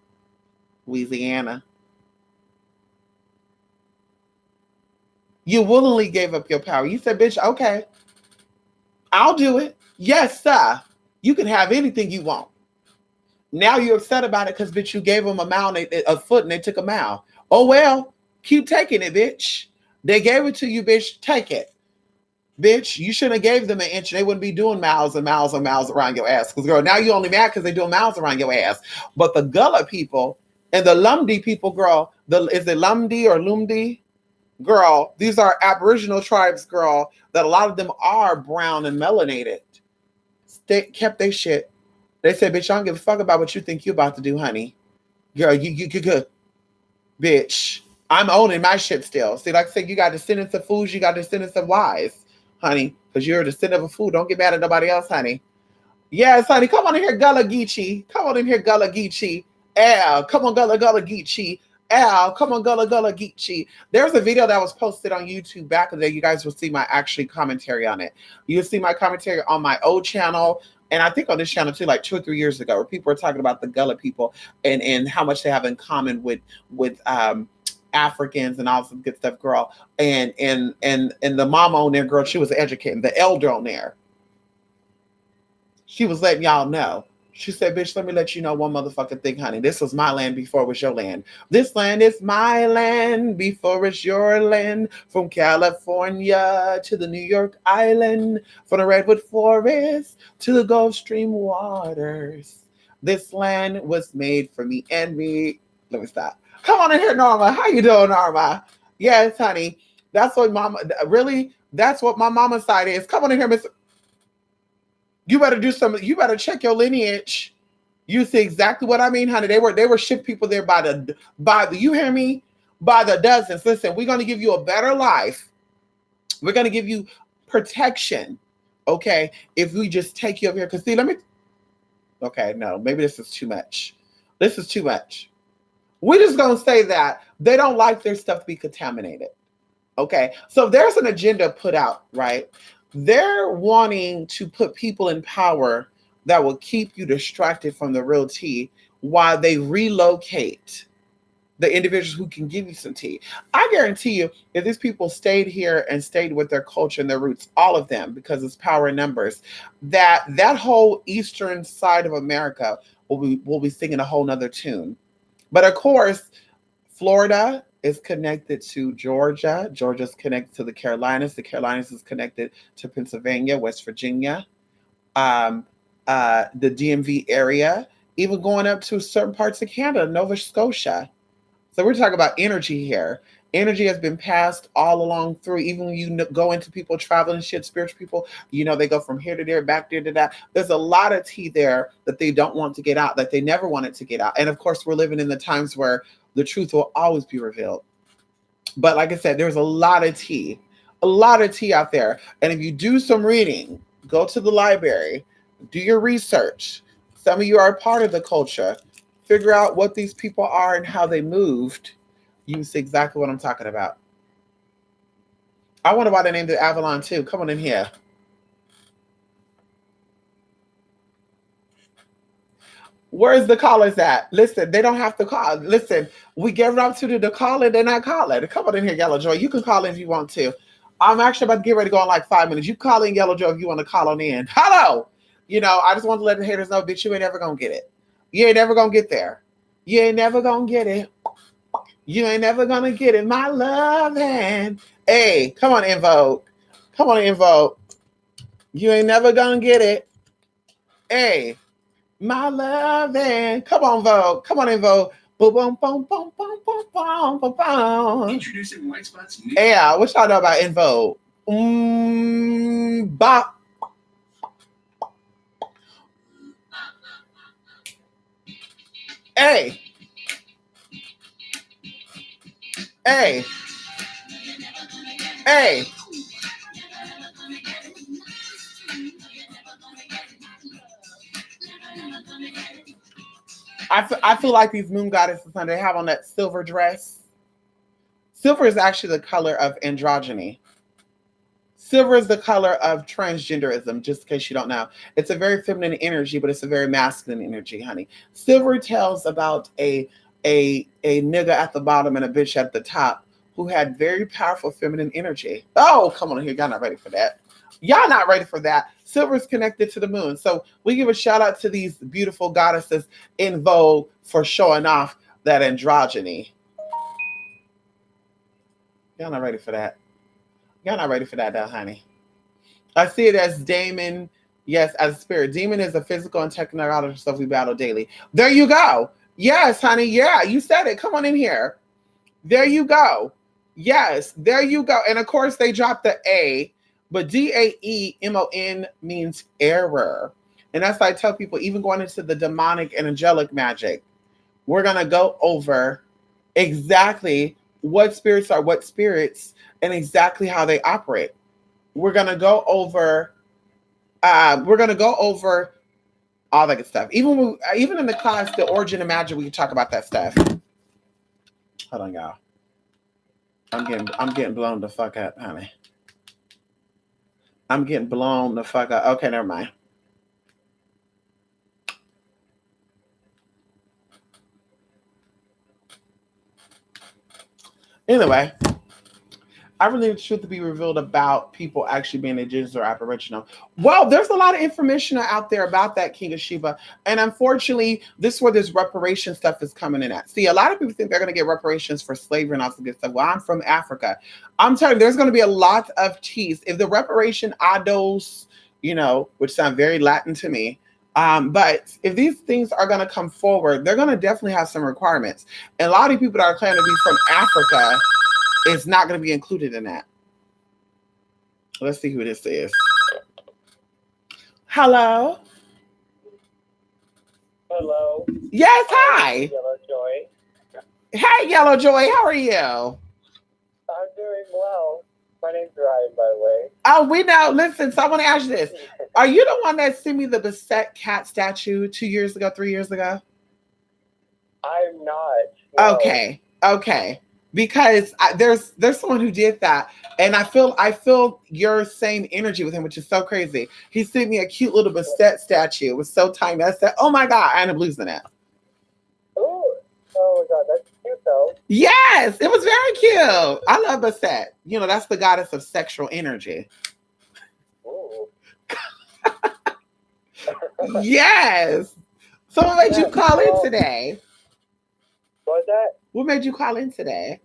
Louisiana, you willingly gave up your power. You said, bitch, okay, I'll do it. Yes, sir. You can have anything you want. Now you're upset about it because, bitch, you gave them a foot and they took a mile. Oh, well, keep taking it, bitch. They gave it to you, bitch. Take it. Bitch, you shouldn't have gave them an inch. They wouldn't be doing miles and miles and miles around your ass. Because, girl, now you only mad because they're doing miles around your ass. But the Gullah people and the Lumdi people, girl, is it Lumdi or Lumdi? Girl, these are Aboriginal tribes, girl, that a lot of them are brown and melanated. They kept their shit. They said, bitch, I don't give a fuck about what you think you're about to do, honey. Girl, you good. Bitch, I'm owning my shit still. See, like I said, you got descendants of fools, you got descendants of wise, honey, because you're a descendant of a fool. Don't get mad at nobody else, honey. Yes, honey, come on in here, Gullah Geechee. Come on in here, Gullah Geechee. Al, come on, Gullah Geechee. Al, come on, Gullah Geechee. There's a video that was posted on YouTube back in the day. You guys will see my actually commentary on it. You'll see my commentary on my old channel, and I think on this channel too, like 2 or 3 years ago, where people were talking about the Gullah people and how much they have in common with Africans and all some good stuff, girl. And the mama on there, girl, she was educating the elder on there. She was letting y'all know. She said, bitch, let me let you know one motherfucking thing, honey. This was my land before it was your land. This land is my land before it's your land. From California to the New York Island, from the Redwood Forest to the Gulf Stream waters. This land was made for me and me. Let me stop. Come on in here, Norma. How you doing, Norma? Yes, honey. That's what mama, really, that's what my mama's side is. Come on in here, Miss. You better do some. You better check your lineage. You see exactly what I mean, honey. They were shipped people there by the. You hear me? By the dozens. Listen, we're gonna give you a better life. We're gonna give you protection. Okay, if we just take you up here, because see, let me. Okay, no, maybe this is too much. This is too much. We're just gonna say that they don't like their stuff to be contaminated. Okay, so there's an agenda put out, right? They're wanting to put people in power that will keep you distracted from the real tea while they relocate the individuals who can give you some tea. I guarantee you, if these people stayed here and stayed with their culture and their roots, all of them, because it's power in numbers, that whole eastern side of America will be singing a whole nother tune. But of course, Florida is connected to Georgia. Georgia's connected to the Carolinas. The Carolinas is connected to Pennsylvania, West Virginia, um, the DMV area, even going up to certain parts of Canada, Nova Scotia. So we're talking about energy here. Energy has been passed all along through. Even when you go into people traveling shit, spiritual people, they go from here to there, back there to that. There's a lot of tea there that they don't want to get out, that they never wanted to get out. And of course, we're living in the times where the truth will always be revealed. But like I said, there's a lot of tea out there. And if you do some reading, go to the library, do your research. Some of you are a part of the culture. Figure out what these people are and how they moved. You see exactly what I'm talking about. I wonder why they named it Avalon too. Come on in here. Where's the callers at? Listen, they don't have to call. Listen, we give an opportunity to call it, they're not calling. Come on in here, Yellow Joy. You can call in if you want to. I'm actually about to get ready to go in like 5 minutes. You call in Yellow Joe if you want to call on in. Hello. I just want to let the haters know, bitch, you ain't never gonna get it. You ain't never gonna get there. You ain't never gonna get it. You ain't never gonna get it. My love hand. Hey, come on, Invoke. Come on, Invoke. You ain't never gonna get it. Hey, my love hand. Come on, Vogue. Come on, Invoke. Boom, boom, boom, boom, boom, boom, boom, boom, boom. Introducing White Spot's new. Yeah, what y'all know about Invoke? Bop. Hey. Hey. Hey. I feel like these moon goddesses, they have on that silver dress. Silver is actually the color of androgyny. Silver is the color of transgenderism, just in case you don't know. It's a very feminine energy, but it's a very masculine energy, honey. Silver tells about a nigga at the bottom and a bitch at the top who had very powerful feminine energy. Oh, come on here. Y'all not ready for that. Y'all not ready for that. Silver is connected to the moon. So we give a shout out to these beautiful goddesses in vogue for showing off that androgyny. Y'all not ready for that. Y'all not ready for that, though, honey. I see it as Damon, yes, as a spirit. Demon is a physical and technological stuff we battle daily. There you go. Yes, honey. Yeah, you said it. Come on in here. There you go. Yes, there you go. And of course, they dropped the A, but Daemon means error. And that's why I tell people, even going into the demonic and angelic magic, we're going to go over exactly what spirits are what spirits and exactly how they operate. We're going to go over all that good stuff. Even in the class, the origin of magic, we can talk about that stuff. Hold on, y'all. I'm getting blown the fuck up, honey. I'm getting blown the fuck up. Okay, never mind. Anyway, I really need the truth to be revealed about people actually being indigenous or aboriginal. Well, there's a lot of information out there about that, King of Sheba. And unfortunately, this is where this reparation stuff is coming in at. See, a lot of people think they're going to get reparations for slavery and all this good stuff. Well, I'm from Africa. I'm telling you, there's going to be a lot of teeth. If the reparation ados, which sound very Latin to me, but if these things are going to come forward, they're going to definitely have some requirements. And a lot of people that are claiming to be from Africa, it's not going to be included in that. Let's see who this is. Hello. Hello. Yes, hi. Yellow Joy. Hey, Yellow Joy. How are you? I'm doing well. My name's Ryan, by the way. Oh, we know. Listen, so I want to ask you this. Are you the one that sent me the Basset cat statue 2 years ago, 3 years ago? I'm not. No. Okay. Because there's someone who did that, and I feel your same energy with him, which is so crazy. He sent me a cute little Bastet statue. It was so tiny. I said, "Oh my God!" I ended up losing it. Ooh. Oh my God, that's cute though. Yes, it was very cute. I love Bastet. That's the goddess of sexual energy. Ooh. Yes. So what made you call in today? What was that? What made you call in today?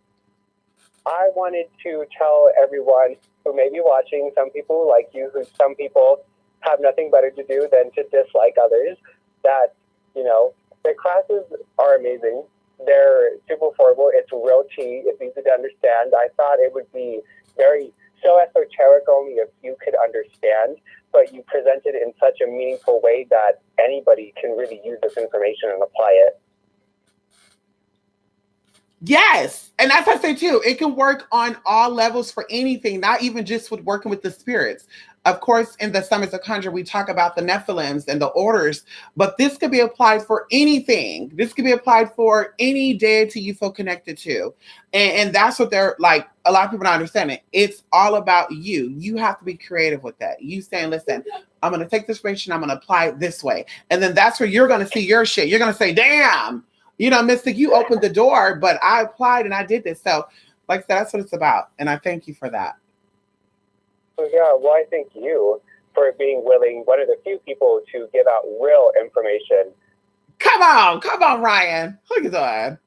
I wanted to tell everyone who may be watching, some people like you, some people have nothing better to do than to dislike others, that, the classes are amazing. They're super affordable. It's real tea. It's easy to understand. I thought it would be so esoteric only if you could understand, but you present it in such a meaningful way that anybody can really use this information and apply it. Yes. And as I say too, it can work on all levels for anything, not even just with working with the spirits. Of course, in the Summits of Conjure, we talk about the Nephilims and the orders, but this could be applied for anything. This could be applied for any deity you feel connected to. And that's what they're like. A lot of people don't understand it. It's all about you. You have to be creative with that. You saying, listen, I'm going to take this information, I'm going to apply it this way. And then that's where you're going to see your shit. You're going to say, damn. Mystic, you opened the door, but I applied and I did this. So, like I said, that's what it's about. And I thank you for that. Yeah, well, I thank you for being willing, one of the few people to give out real information. Come on, Ryan. Look at that.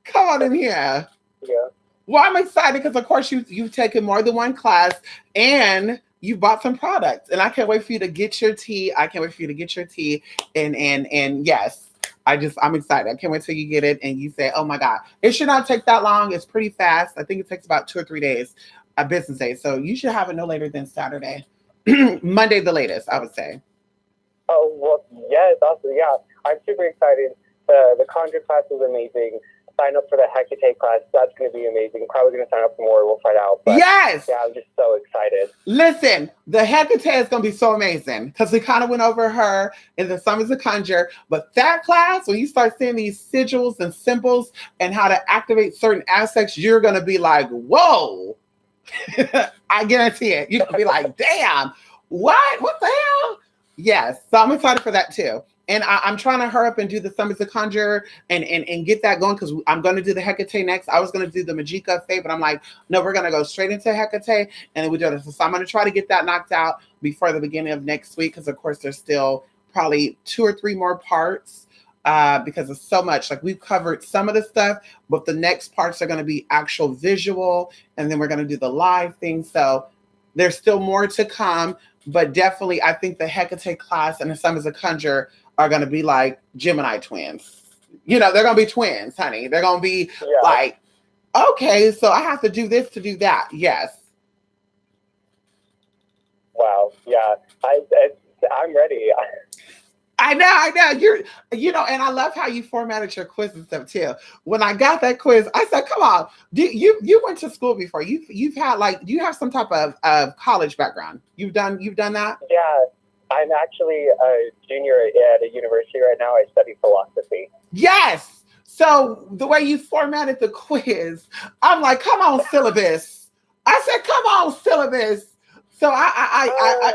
Come on in here. Yeah. Well, I'm excited because, of course, you've taken more than one class and you bought some products, and I can't wait for you to get your tea. I can't wait for you to get your tea, and yes, I'm excited. I can't wait till you get it and you say, "Oh my God!" It should not take that long. It's pretty fast. I think it takes about 2 or 3 days, a business day. So you should have it no later than Saturday, Monday the latest, I would say. Oh, well, yes, also, yeah. I'm super excited. The Conjure class is amazing. Sign up for the Hecate class. That's going to be amazing. Probably going to sign up for more. We'll find out. But Yes. yeah, I'm just so excited. Listen, the Hecate is going to be so amazing because we kind of went over her in the Summons of Conjure. But that class, when you start seeing these sigils and symbols and how to activate certain aspects, you're going to be like, whoa. I guarantee it. You're going to be like, damn, what? What the hell? Yes. So I'm excited for that too. And I'm trying to hurry up and do the Summons of Conjure and get that going because I'm going to do the Hecate next. I was going to do the Magica Fae, but I'm like, no, we're going to go straight into Hecate and then we do this. So I'm going to try to get that knocked out before the beginning of next week because, of course, there's still probably 2 or 3 more parts because of so much. Like we've covered some of the stuff, but the next parts are going to be actual visual, and then we're going to do the live thing. So there's still more to come, but definitely I think the Hecate class and the Summons of Conjure are going to be like Gemini twins. You know, they're going to be twins, honey. They're going to be like, okay, so I have to do this to do that. Yes. Wow. Yeah. I'm ready. I know. And I love how you formatted your quiz and stuff too. When I got that quiz, I said, come on, you went to school before. You've had do you have some type of college background? You've done that? Yeah. I'm actually a junior at a university right now. I study philosophy. Yes. So the way you formatted the quiz, I'm like, come on, syllabus. I said, come on, syllabus. So I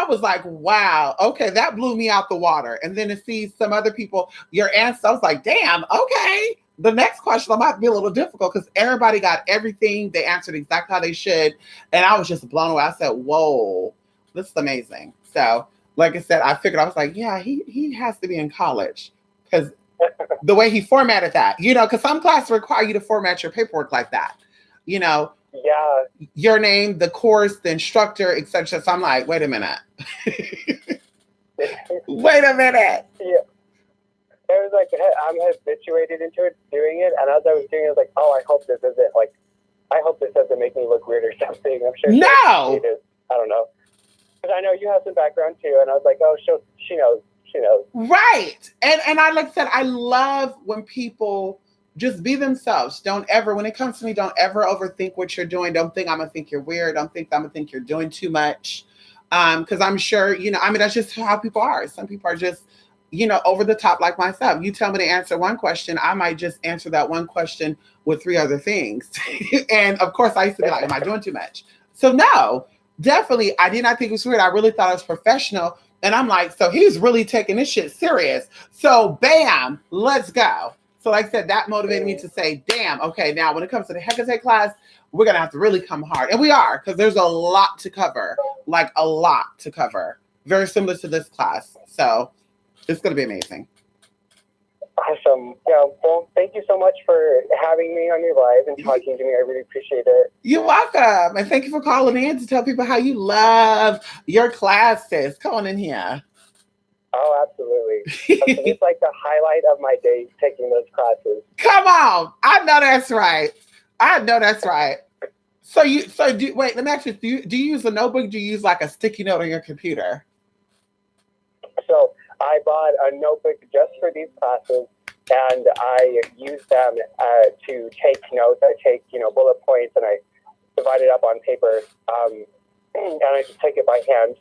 was like, wow, okay, that blew me out the water. And then to see some other people, your answer, I was like, damn, okay. The next question might be a little difficult because everybody got everything. They answered exactly how they should. And I was just blown away. I said, whoa, this is amazing. So like I said, I figured, I was like, yeah, he has to be in college because the way he formatted that, because some classes require you to format your paperwork like that, Yeah. your name, the course, the instructor, etc. So I'm like, wait a minute. Wait a minute. Yeah. It was like, I'm habituated into it, doing it. And as I was doing it, I was like, oh, I hope this doesn't make me look weird or something. I'm sure. No. I don't know. Because I know you have some background too, and I was like, oh, she knows. Right. And I like I said, I love when people just be themselves. Don't ever, when it comes to me, don't ever overthink what you're doing. Don't think I'm gonna think you're weird. Don't think I'm gonna think you're doing too much. Because I'm sure, that's just how people are. Some people are just, over the top like myself. You tell me to answer one question, I might just answer that one question with 3 other things. And of course I used to be like, am I doing too much? So no. Definitely, I did not think it was weird. I really thought it was professional. And I'm like, so he's really taking this shit serious. So bam, let's go. So like I said, that motivated me to say, damn, okay, now when it comes to the Hecate class, we're going to have to really come hard. And we are, because there's a lot to cover, like a lot to cover. Very similar to this class. So it's going to be amazing. Awesome. Yeah, well, thank you so much for having me on your live and talking to me. I really appreciate it. You're welcome. And thank you for calling in to tell people how you love your classes. Come on in here. Oh, absolutely. It's like the highlight of my day, taking those classes. Come on. I know that's right. So wait, let me ask you, do you use a notebook? Do you use like a sticky note on your computer? So I bought a notebook just for these classes, and I use them to take notes. I take, bullet points, and I divide it up on paper, and I just take it by hand.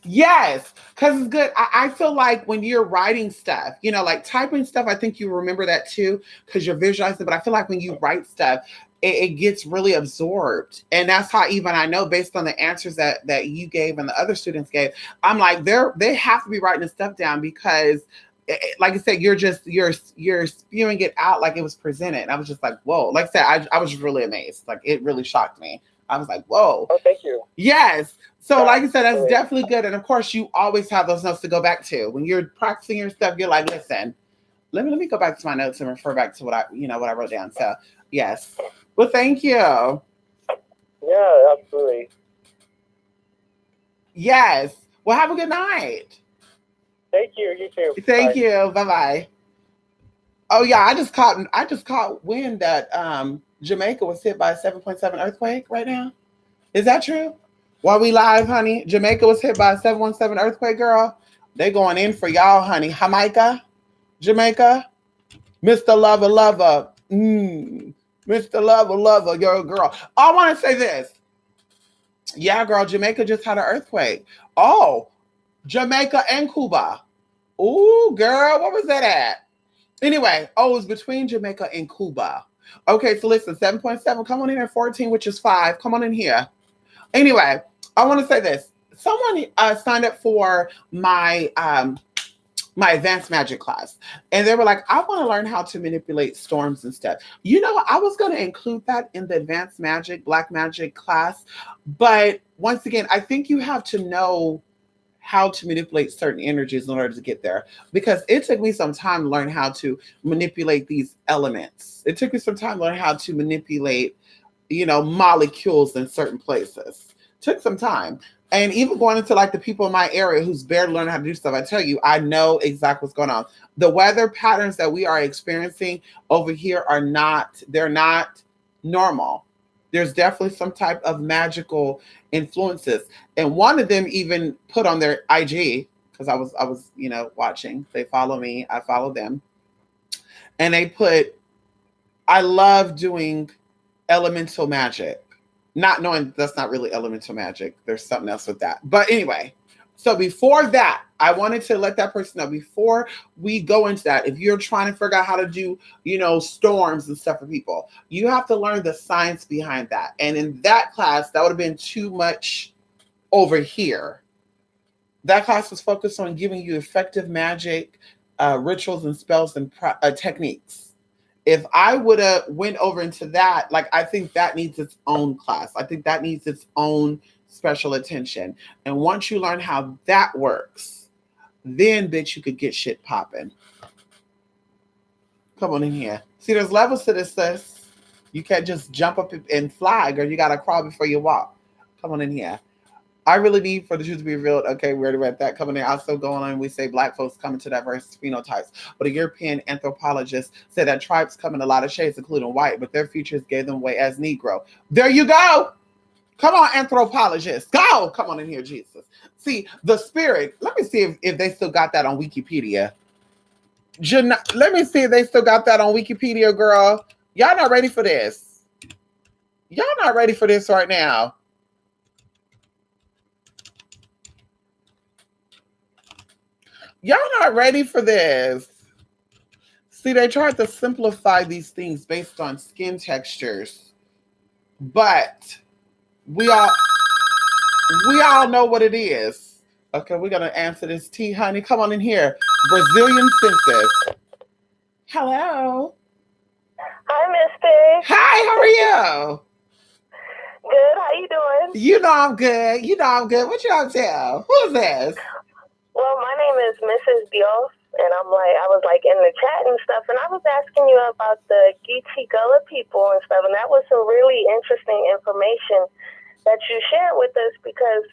Yes, because it's good. I feel like when you're writing stuff, like typing stuff, I think you remember that too because you're visualizing. But I feel like when you write stuff, it gets really absorbed. And that's how even I know based on the answers that you gave and the other students gave, I'm like, they have to be writing this stuff down because like I said, you're spewing it out like it was presented. And I was just like, whoa. Like I said, I was really amazed. Like it really shocked me. I was like, whoa. Oh, thank you. Yes. So, like I said, that's Absolutely. definitely good. And of course, you always have those notes to go back to. When you're practicing your stuff, you're like, listen, let me go back to my notes and refer back to what I wrote down. So, yes. Well, thank you. Yeah, absolutely. Yes. Well, have a good night. Thank you. You too. Thank Bye. you. Bye bye. Oh yeah, I just caught wind that Jamaica was hit by a 7.7 earthquake right now. Is that true? While we live, honey, Jamaica was hit by a 7.7 earthquake, girl. They going in for y'all, honey. Jamaica, Jamaica, Mr. Lover Lover, Mr. Lover Lover, you're a girl. I want to say this. Yeah, girl, Jamaica just had an earthquake. Oh, Jamaica and Cuba. Ooh, girl, what was that at? Anyway, oh, it was between Jamaica and Cuba. Okay, so listen, 7.7, come on in at 14, which is 5. Come on in here. Anyway, I want to say this. Someone signed up for my advanced magic class, and they were like, I want to learn how to manipulate storms and stuff. I was going to include that in the advanced magic, black magic class, but once again, I think you have to know how to manipulate certain energies in order to get there, because it took me some time to learn how to manipulate these elements. It took me some time to learn how to manipulate molecules in certain places. Took some time. And even going into like the people in my area who's barely learning how to do stuff, I tell you, I know exactly what's going on. The weather patterns that we are experiencing over here they're not normal. There's definitely some type of magical influences. And one of them even put on their IG, because I was watching. They follow me, I follow them. And they put, I love doing elemental magic, not knowing that's not really elemental magic. There's something else with that. But anyway, so before that, I wanted to let that person know before we go into that. If you're trying to figure out how to do, storms and stuff for people, you have to learn the science behind that. And in that class, that would have been too much over here. That class was focused on giving you effective magic, rituals and spells and techniques. If I would have went over into that, like, I think that needs its own class. I think that needs its own special attention. And once you learn how that works, then bitch, you could get shit popping. Come on in here. See, there's levels to this, sis. You can't just jump up and fly, girl. You gotta crawl before you walk. Come on in here. I really need for the truth to be revealed. Okay, we already read that. Coming in, also going on, we say black folks come into diverse phenotypes. But a European anthropologist said that tribes come in a lot of shades, including white, but their features gave them away as Negro. There you go. Come on, anthropologists. Go. Come on in here, Jesus. See, the spirit. Let me see if they still got that on Wikipedia. Let me see if they still got that on Wikipedia, girl. Y'all not ready for this. Y'all not ready for this right now. Y'all not ready for this. See, they tried to simplify these things based on skin textures, but we all know what it is. Okay, we're gonna answer this T, honey. Come on in here. Brazilian census. Hello. Hi, Misty. Hi, how are you? Good. How you doing? You know I'm good. What you gonna tell? Who's this? Well, my name is Mrs. Dios, and I was in the chat and stuff, and I was asking you about the Geechee Gullah people and stuff, and that was some really interesting information that you shared with us because,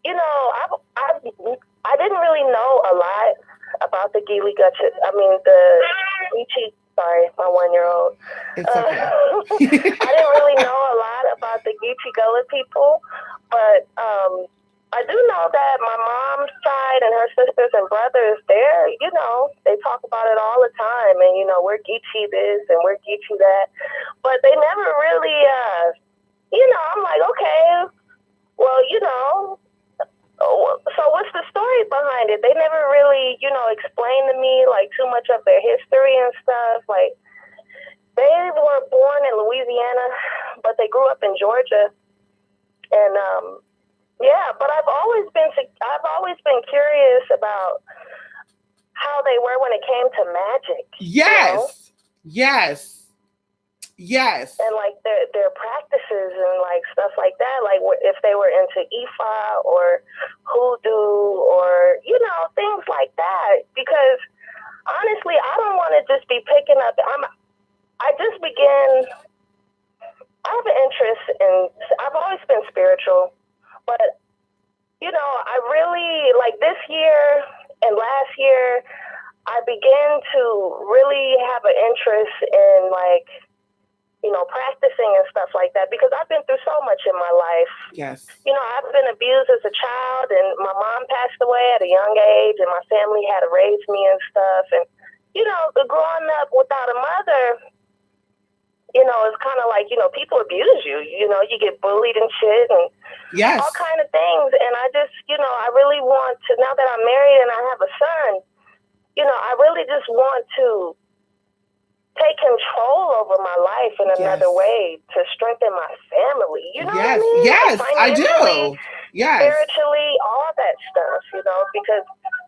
I didn't really know a lot about the the Geechee. Sorry, my 1-year-old. It's okay. I didn't really know a lot about the Geechee Gullah people, but I do know that my mom's side and her sisters and brothers, they talk about it all the time, and we're Geechee this and we're Geechee that, but they never really, I'm like, okay, well, so what's the story behind it? They never really, explained to me like too much of their history and stuff. Like they were born in Louisiana, but they grew up in Georgia, and but I've always been curious about how they were when it came to magic. Yes. Yes. Yes. And like their practices and like stuff like that, like if they were into Ifa or hoodoo or things like that. Because honestly, I don't want to just be picking up. I just begin. I have an interest in. I've always been spiritual, but I really like this year and last year. I began to really have an interest in like, practicing and stuff like that because I've been through so much in my life. Yes. I've been abused as a child and my mom passed away at a young age and my family had to raise me and stuff. And, growing up without a mother, it's kind of like, people abuse you, you get bullied and shit and yes. all kind of things. And I just, I really want to, now that I'm married and I have a son, I really just want to take control over my life in another way to strengthen my family. You know yes. what I mean? Yes, like I do. Yes. Spiritually, all that stuff, because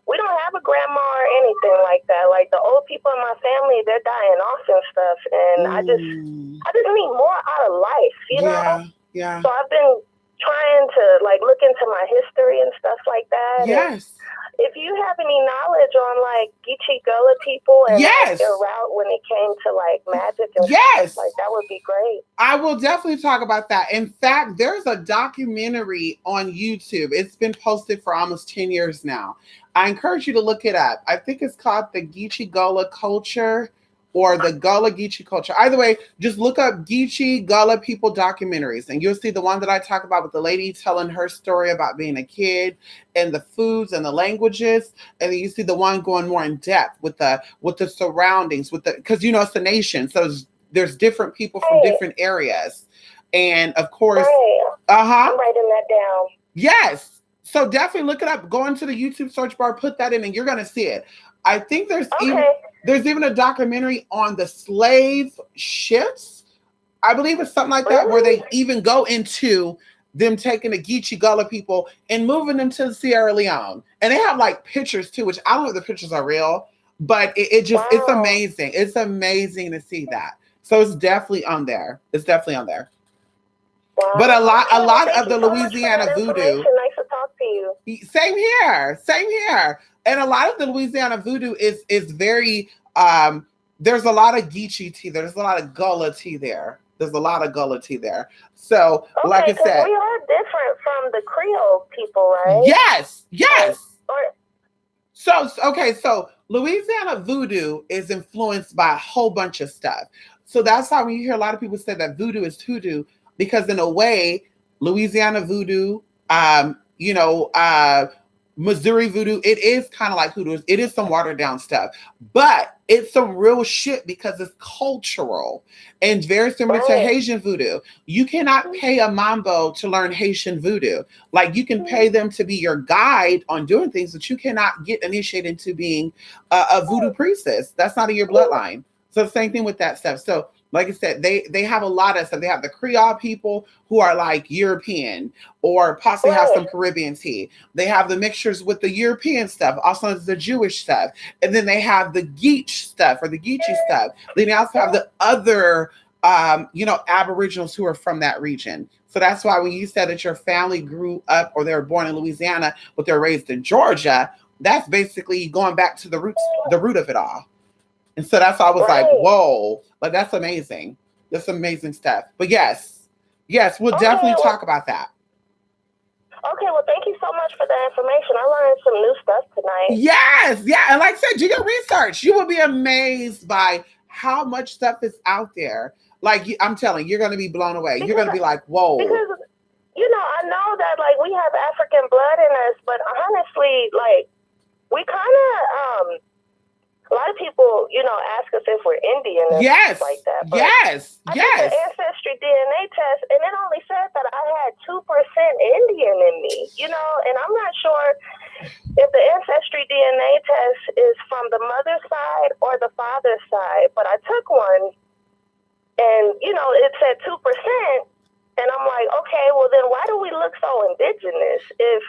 we don't have a grandma or anything like that. Like the old people in my family, they're dying off and stuff. And I just need more out of life, Yeah. So I've been trying to like look into my history and stuff like that. Yes. If you have any knowledge on like Geechee Gullah people and like, their route when it came to like magic and stuff like that would be great. I will definitely talk about that. In fact, there's a documentary on YouTube. It's been posted for almost 10 years now. I encourage you to look it up. I think it's called the Geechee Gullah Culture or the Gullah Geechee Culture. Either way, just look up Geechee Gullah people documentaries and you'll see the one that I talk about with the lady telling her story about being a kid and the foods and the languages. And then you see the one going more in depth with the surroundings, because it's a nation. So there's different people from different areas. And of course, I'm writing that down. Yes. So definitely look it up. Go into the YouTube search bar, put that in, and you're going to see it. I think there's even a documentary on the slave ships. I believe it's something like that, where they even go into them taking the Geechee Gullah people and moving them to Sierra Leone. And they have like pictures too, which I don't know if the pictures are real, but it's amazing. It's amazing to see that. So it's definitely on there. Wow. But a lot of the Louisiana voodoo. Nice to talk to you. Same here. And a lot of the Louisiana voodoo is very there's a lot of Geechee tea. There's a lot of Gullah tea there. So, like I said, we are different from the Creole people, right? Yes. So Louisiana voodoo is influenced by a whole bunch of stuff. So that's how when you hear a lot of people say that voodoo is hoodoo, because in a way, Louisiana voodoo, Missouri voodoo, it is kind of like hoodoo. It is some watered down stuff, but it's some real shit because it's cultural and very similar to Haitian voodoo. You cannot pay a mambo to learn Haitian voodoo. Like you can pay them to be your guide on doing things, but you cannot get initiated into being a voodoo priestess. That's not in your bloodline. So same thing with that stuff. So like I said, they have a lot of stuff. They have the Creole people who are like European or possibly have some Caribbean tea. They have the mixtures with the European stuff, also the Jewish stuff. And then they have the Geech stuff or the Geechee stuff. Then they also have the other, Aboriginals who are from that region. So that's why when you said that your family grew up or they were born in Louisiana, but they're raised in Georgia, that's basically going back to the root of it all. And so that's why I was like, whoa, like that's amazing. That's amazing stuff. But yes, we'll definitely talk about that. Okay, well, thank you so much for the information. I learned some new stuff tonight. Yes, yeah. And like I said, do your research. You will be amazed by how much stuff is out there. Like I'm telling you, you're going to be blown away. You're going to be like, whoa. Because, I know that like we have African blood in us, but honestly, like we kind of, a lot of people, ask us if we're Indian and stuff like that. But I did the ancestry DNA test, and it only said that I had 2% Indian in me, and I'm not sure if the ancestry DNA test is from the mother's side or the father's side, but I took one, and, it said 2%, and I'm like, okay, well, then why do we look so indigenous if...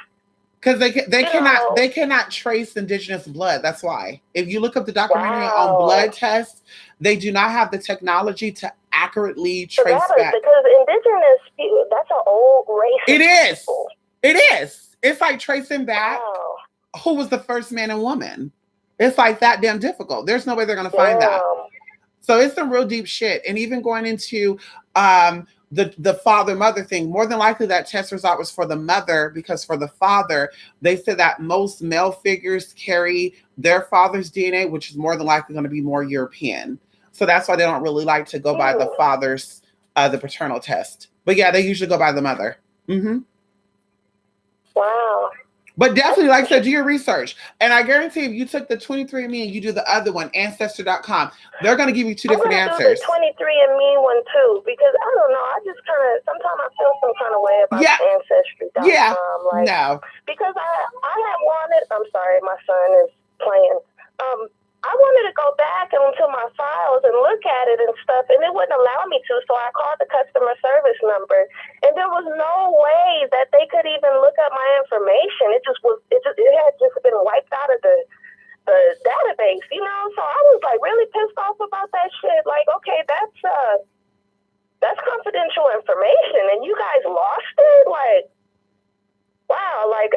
Because they cannot trace indigenous blood. That's why. If you look up the documentary on blood tests, they do not have the technology to accurately trace back. Because indigenous people, that's an old race. It is. People. It is. It's like tracing back who was the first man and woman. It's like that damn difficult. There's no way they're going to find that. So it's some real deep shit. And even going into the father-mother thing, more than likely that test result was for the mother, because for the father, they said that most male figures carry their father's DNA, which is more than likely going to be more European. So that's why they don't really like to go by the father's, the paternal test. But yeah, they usually go by the mother. Mm-hmm. Wow. But definitely, like I said, do your research. And I guarantee if you took the 23andMe and you do the other one, ancestral.com, they're going to give you two different answers. I'm going to do the 23andMe one too, because I don't know. I just kind of, sometimes I feel some kind of way about ancestry.com. Yeah. Like, no. Because I had wanted, I'm sorry, my son is playing. I wanted to go back into my files and look at it and stuff, and it wouldn't allow me to, so I called the customer service number, and there was no way that they could even look up my information. It had just been wiped out of the database, you know? So I was like really pissed off about that shit. Like, okay, that's confidential information, and you guys lost it? Like, wow, like,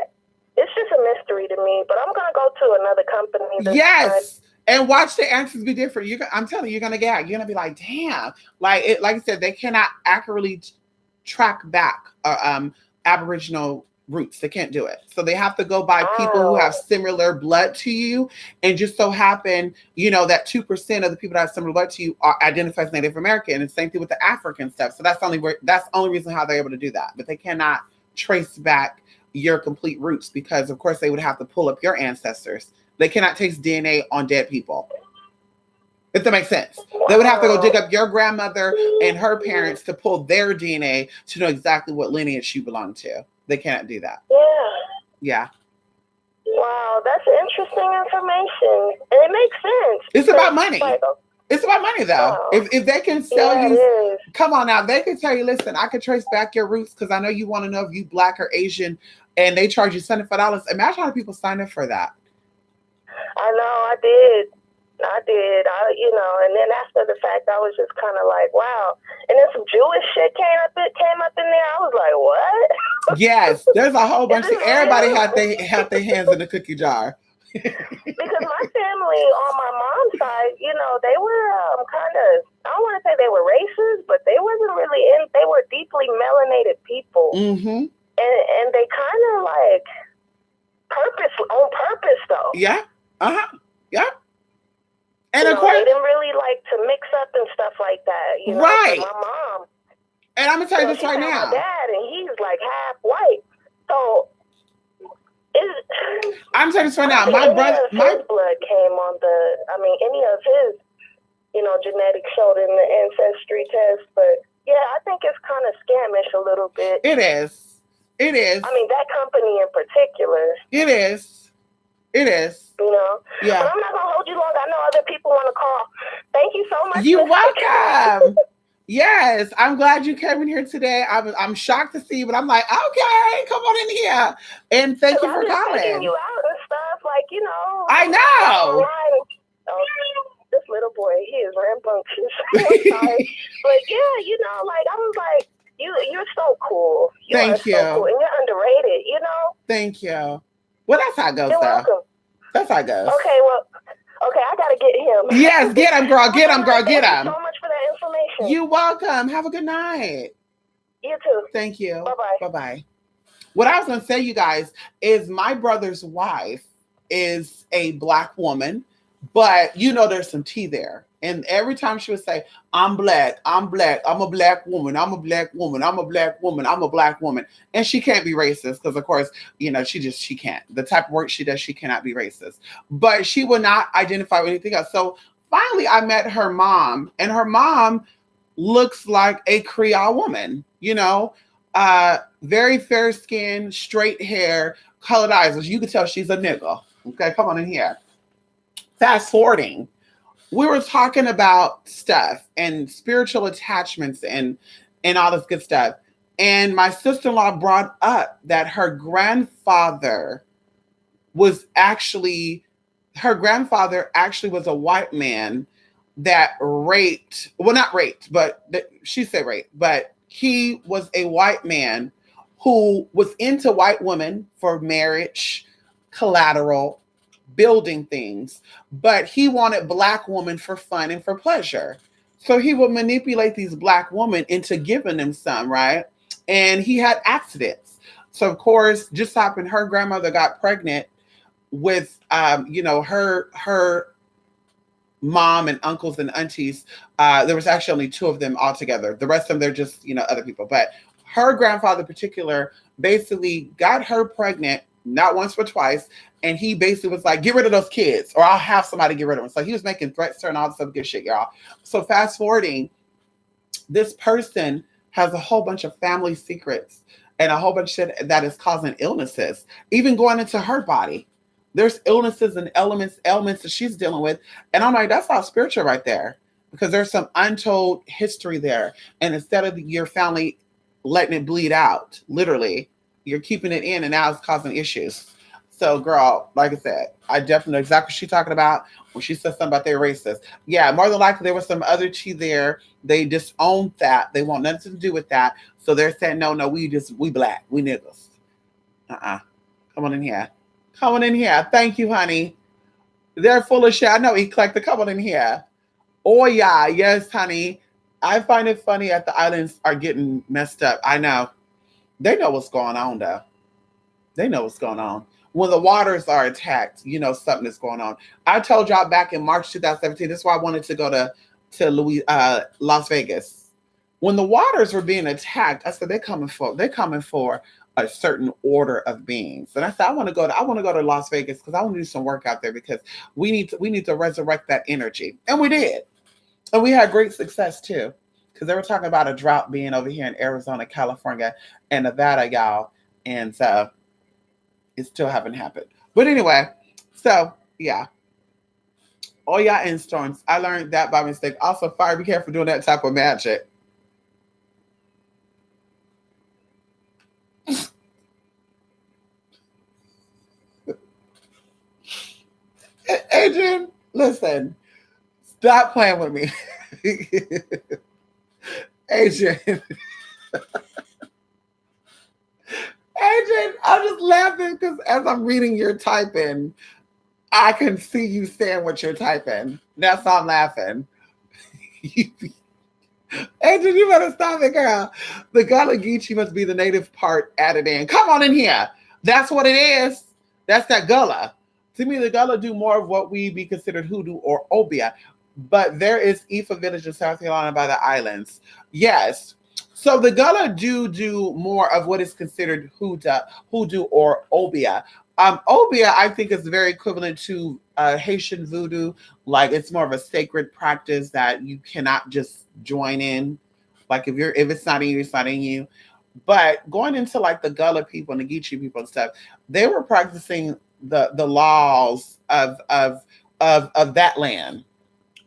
it's just a mystery to me, but I'm going to go to another company. Yes. And watch the answers be different. I'm telling you, you're gonna be like, damn. Like I said, they cannot accurately track back Aboriginal roots. They can't do it. So they have to go by people who have similar blood to you. And just so happen, that 2% of the people that have similar blood to you are identified as Native American. And same thing with the African stuff. So that's the only reason how they're able to do that. But they cannot trace back your complete roots, because of course they would have to pull up your ancestors. They cannot taste DNA on dead people. If that makes sense. Wow. They would have to go dig up your grandmother and her parents to pull their DNA to know exactly what lineage you belong to. They cannot do that. Yeah. Wow, that's interesting information. And it makes sense. It's about money. It's about money, though. If they can sell you, come on now, they can tell you, listen, I can trace back your roots because I know you want to know if you Black or Asian, and they charge you $75. Imagine how many people sign up for that. I know, I did. And then after the fact, I was just kind of like, wow. And then some Jewish shit came up in there. I was like, what? Yes, there's a whole bunch of, everybody had their hands in the cookie jar. Because my family on my mom's side, they were kind of, I don't want to say they were racist, but they wasn't really they were deeply melanated people. Mm-hmm. And they kind of like on purpose though. Yeah. Uh-huh. Yeah. And of course, they didn't really like to mix up and stuff like that. Right. My mom. And I'm gonna tell you this right now. My dad, and he's like half white. So I'm telling you this right now. My brother, his blood came on any of his, genetics showed in the ancestry test. But yeah, I think it's kind of scamish a little bit. It is. That company in particular. It is. Yeah. But I'm not going to hold you long. I know other people want to call. Thank you so much. You're welcome. Yes. I'm glad you came in here today. I'm shocked to see you, but I'm like, okay, come on in here. And thank you for calling. Checking you out and stuff, I know. This little boy, he is rambunctious. I'm sorry. But yeah, I was like, you're so cool. Thank you. So cool. And you're underrated, Thank you. Well, that's how it goes, You're though. welcome. That's how it goes. Okay, I got to get him. Yes, get him, girl. Get him, girl. Get him. Thank you so much for that information. You're welcome. Have a good night. You too. Thank you. Bye-bye. Bye-bye. What I was going to say, you guys, is my brother's wife is a Black woman, but there's some tea there. And every time she would say, I'm Black, I'm a Black woman, I'm a Black woman, I'm a Black woman, I'm a Black woman. And she can't be racist because, of course, she can't. The type of work she does, she cannot be racist. But she will not identify with anything else. So finally, I met her mom, and her mom looks like a Creole woman, very fair skin, straight hair, colored eyes. As you can tell, she's a nigga. Okay, come on in here. Fast forwarding. We were talking about stuff and spiritual attachments and all this good stuff. And my sister-in-law brought up that her grandfather actually was a white man that raped, well, not raped, but she said rape, but he was a white man who was into white women for marriage, collateral, building things, but he wanted black women for fun and for pleasure. So he would manipulate these black women into giving them some, right? And he had accidents. So of course, just happened her grandmother got pregnant with her mom and uncles and aunties. There was actually only two of them all together. The rest of them, they're just, other people. But her grandfather in particular basically got her pregnant, not once but twice. And he basically was like, get rid of those kids or I'll have somebody get rid of them. So he was making threats to her and all this other good shit, y'all. So fast forwarding, this person has a whole bunch of family secrets and a whole bunch of shit that is causing illnesses, even going into her body. There's illnesses and ailments that she's dealing with. And I'm like, that's all spiritual right there. Because there's some untold history there. And instead of your family letting it bleed out, literally, you're keeping it in and now it's causing issues. So, girl, like I said, I definitely know exactly what she's talking about when she said something about they're racist. Yeah, more than likely there was some other tea there. They disowned that. They want nothing to do with that. So they're saying, no, we black. We niggas. Come on in here. Come on in here. Thank you, honey. They're full of shit. I know, eclectic. Come on in here. Oh, yeah. Yes, honey. I find it funny that the islands are getting messed up. I know. They know what's going on, though. They know what's going on. When the waters are attacked, something is going on. I told y'all back in March 2017, this is why I wanted to go to Las Vegas. When the waters were being attacked, I said, they're coming for a certain order of beings. And I said, I want to go to Las Vegas because I want to do some work out there because we need to resurrect that energy. And we did. And we had great success too. Because they were talking about a drought being over here in Arizona, California, and Nevada, y'all. And so it still haven't happened. But anyway, so yeah. Oh yeah, and storms. I learned that by mistake. Also, fire, be careful doing that type of magic. Adrian, listen, stop playing with me. Adrian. Adrian, I'm just laughing because as I'm reading your typing, I can see you saying what you're typing. That's why I'm laughing. Adrian, you better stop it, girl. The Gullah Geechee must be the native part added in. Come on in here. That's what it is. That's that Gullah. To me, the Gullah do more of what we be considered hoodoo or obia. But there is Ifa village in South Carolina by the islands. Yes. So the Gullah do more of what is considered hoodoo or obia. Obia, I think, is very equivalent to Haitian voodoo. Like it's more of a sacred practice that you cannot just join in. Like if it's not in you, it's not in you. But going into like the Gullah people and the Geechee people and stuff, they were practicing the laws of that land.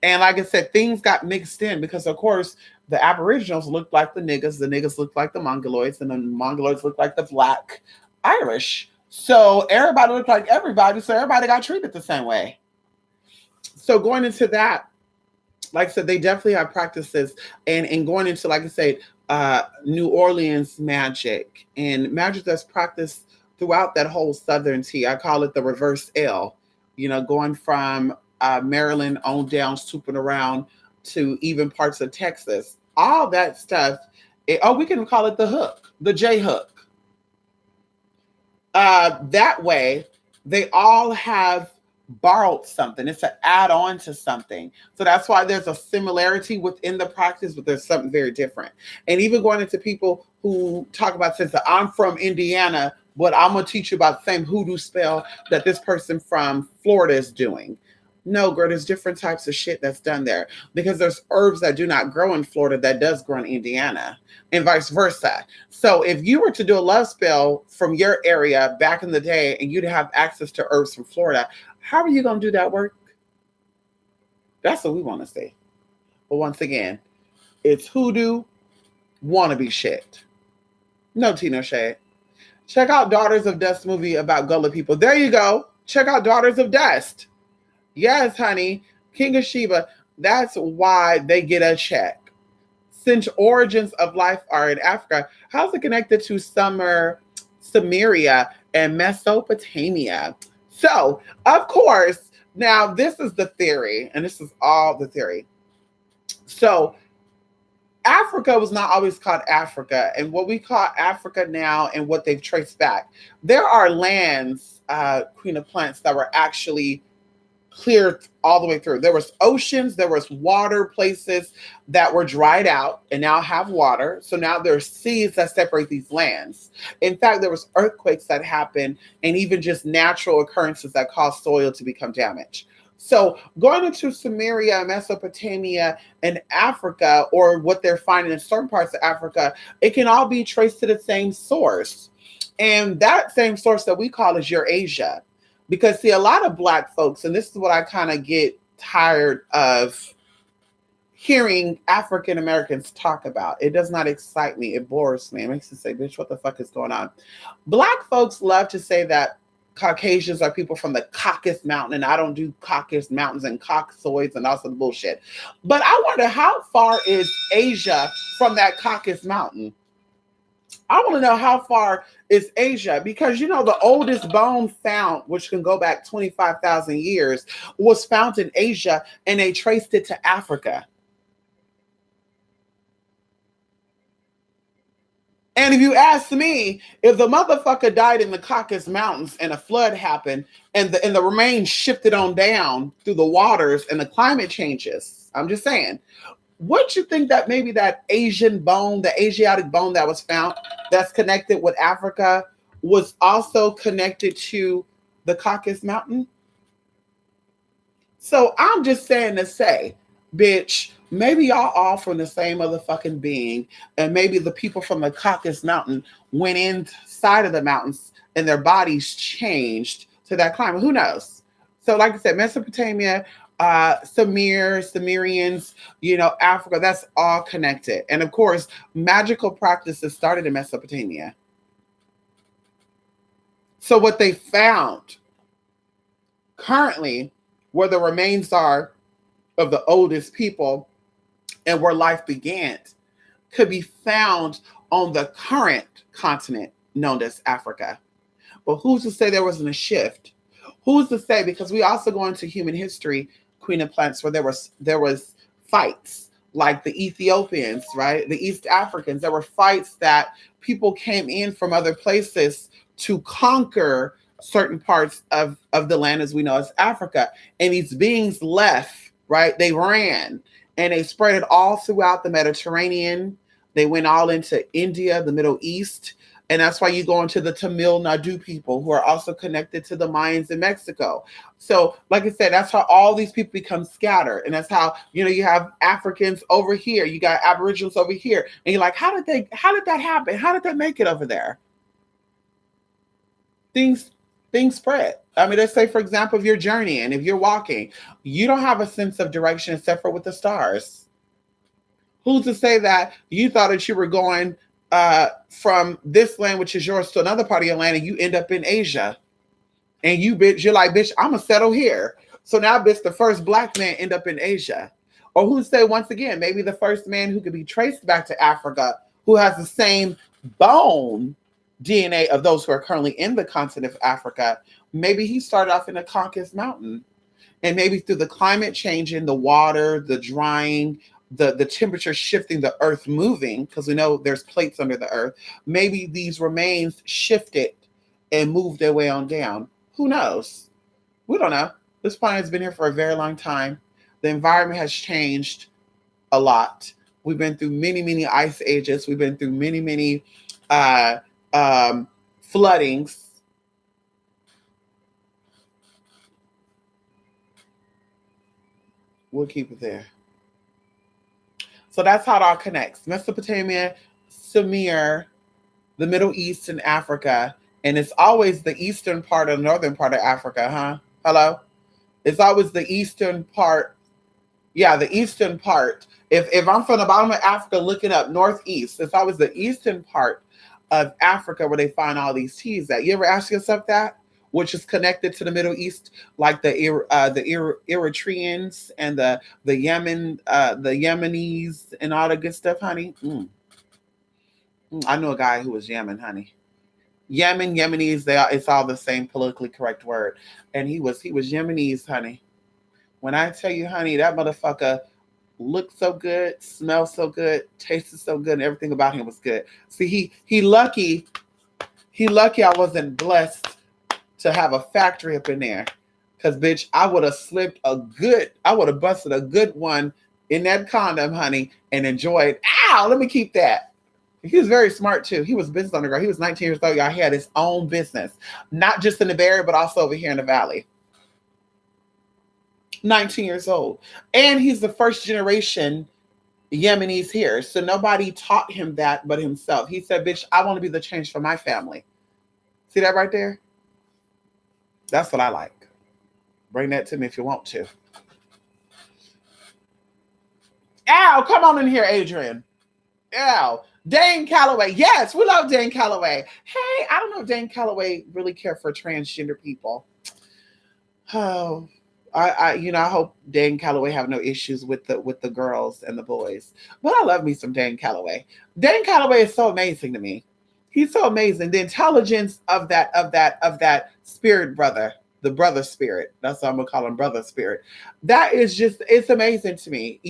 And like I said, things got mixed in because, of course, the Aboriginals looked like the niggas looked like the Mongoloids, and the Mongoloids looked like the Black Irish. So everybody looked like everybody, so everybody got treated the same way. So going into that, like I said, they definitely have practices. And going into, like I said, New Orleans magic and magic that's practiced throughout that whole southern T. I call it the reverse L, going from Maryland on down, swooping around to even parts of Texas. All that stuff. We can call it the hook, the J hook. That way, they all have borrowed something. It's an add-on to something. So that's why there's a similarity within the practice, but there's something very different. And even going into people who talk about, since I'm from Indiana, but I'm going to teach you about the same hoodoo spell that this person from Florida is doing. No, girl, there's different types of shit that's done there because there's herbs that do not grow in Florida that does grow in Indiana and vice versa. So if you were to do a love spell from your area back in the day and you'd have access to herbs from Florida, how are you going to do that work? That's what we want to see. But once again, it's hoodoo wannabe shit. No tea, no shade. Check out Daughters of Dust movie about Gullah people. There you go. Check out Daughters of Dust. Yes, honey. King of Sheba. That's why they get a check. Since origins of life are in Africa, how's it connected to Samaria and Mesopotamia? So, of course, now this is the theory, and this is all the theory. So, Africa was not always called Africa, and what we call Africa now, and what they've traced back, there are lands, Queen of Plants, that were actually clear all the way through. There was oceans, there was water places that were dried out and now have water. So now there's seas that separate these lands. In fact, there was earthquakes that happened and even just natural occurrences that caused soil to become damaged. So going into Samaria, Mesopotamia, and Africa, or what they're finding in certain parts of Africa, it can all be traced to the same source. And that same source that we call is Eurasia. Because see, a lot of Black folks, and this is what I kind of get tired of hearing African Americans talk about. It does not excite me. It bores me. It makes me say, bitch, what the fuck is going on? Black folks love to say that Caucasians are people from the Caucasus Mountain, and I don't do Caucasus Mountains and Caucasoids and all some bullshit. But I wonder, how far is Asia from that Caucasus Mountain? I want to know how far is Asia, because you know the oldest bone found, which can go back 25,000 years, was found in Asia, and they traced it to Africa. And if you ask me, if the motherfucker died in the Caucasus Mountains and a flood happened and the remains shifted on down through the waters and the climate changes, I'm just saying, what you think that maybe that Asian bone, the Asiatic bone that was found that's connected with Africa, was also connected to the Caucasus Mountain? So I'm just saying to say, bitch, maybe y'all all from the same motherfucking being, and maybe the people from the Caucasus Mountain went inside of the mountains and their bodies changed to that climate. Who knows? So like I said, Mesopotamia, Sumerians, you know, Africa, that's all connected. And of course, magical practices started in Mesopotamia. So what they found currently, where the remains are of the oldest people and where life began, could be found on the current continent known as Africa. But who's to say there wasn't a shift? Who's to say? Because we also go into human history, Queen of Plants, where there was fights, like the Ethiopians, right? The East Africans. There were fights that people came in from other places to conquer certain parts of the land as we know as Africa. And these beings left, right? They ran and they spread it all throughout the Mediterranean. They went all into India, the Middle East. And that's why you go into the Tamil Nadu people, who are also connected to the Mayans in Mexico. So, like I said, that's how all these people become scattered. And that's how, you know, you have Africans over here, you got Aboriginals over here. And you're like, how did that happen? How did they make it over there? Things spread. I mean, let's say, for example, if you're journeying, if you're walking, you don't have a sense of direction except for with the stars. Who's to say that you thought that you were going from this land, which is yours, to another part of your land, and you end up in Asia? And you're like, bitch, I'm gonna settle here. So now, bitch, the first Black man end up in Asia. Or who say, once again, maybe the first man who could be traced back to Africa, who has the same bone DNA of those who are currently in the continent of Africa, maybe he started off in the Caucasus Mountain. And maybe through the climate changing, the water, the drying, the temperature shifting, the earth moving, because we know there's plates under the earth, maybe these remains shifted and moved their way on down. Who knows? We don't know. This planet has been here for a very long time. The environment has changed a lot. We've been through many, many ice ages. We've been through many, many floodings. We'll keep it there. So that's how it all connects. Mesopotamia, Sumer, the Middle East, and Africa. And it's always the eastern part or northern part of Africa, huh? Hello? It's always the eastern part. Yeah, the eastern part. If I'm from the bottom of Africa looking up northeast, it's always the eastern part of Africa where they find all these teas at. You ever ask yourself that? which is connected to the Middle East, like the Eritreans and the Yemenis and all the good stuff, honey. I know a guy who was Yemen, honey. Yemenis, it's all the same politically correct word. And he was Yemenis, honey. When I tell you, honey, that motherfucker looked so good, smelled so good, tasted so good, and everything about him was good. See, he lucky I wasn't blessed to have a factory up in there. Cause bitch, I would have busted a good one in that condom, honey, and enjoyed. Ow, let me keep that. He was very smart too. He was a business underground. He was 19 years old. Y'all, he had his own business, not just in the Bay Area, but also over here in the Valley. 19 years old. And he's the first generation Yemenis here. So nobody taught him that but himself. He said, bitch, I want to be the change for my family. See that right there? That's what I like. Bring that to me if you want to. Ow, come on in here, Adrian. Ow. Dane Calloway. Yes, we love Dane Calloway. Hey, I don't know if Dane Calloway really cared for transgender people. Oh, I hope Dane Calloway have no issues with the girls and the boys. But I love me some Dane Calloway. Dane Calloway is so amazing to me. He's so amazing. The intelligence of that spirit brother, the brother spirit. That's what I'm gonna call him, brother spirit. That is just, it's amazing to me.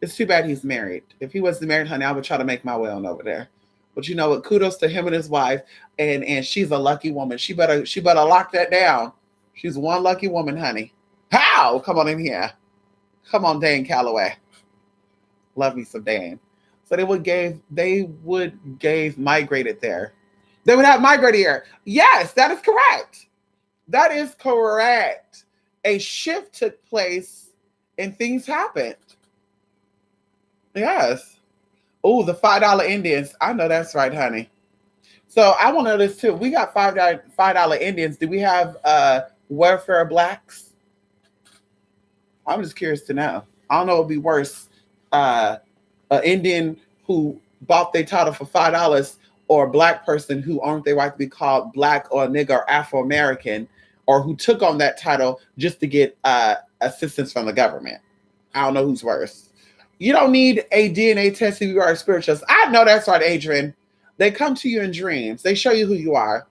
It's too bad he's married. If he wasn't married, honey, I would try to make my way on over there. But you know what? Kudos to him and his wife, and she's a lucky woman. She better lock that down. She's one lucky woman, honey. How? Come on in here. Come on, Dane Calloway. Love me some Dane. So they would gave migrated there. They would have migrated here. Yes, that is correct. That is correct. A shift took place and things happened. Yes. Oh, the $5 Indians. I know that's right, honey. So I want to know this too. We got $5 Indians. Do we have welfare blacks? I'm just curious to know. I don't know what would be worse. An Indian who bought their title for $5 or a black person who earned their right to be called black or nigger or Afro-American, or who took on that title just to get assistance from the government. I don't know who's worse. You don't need a DNA test if you are a spiritualist. I know that's right, Adrian. They come to you in dreams. They show you who you are.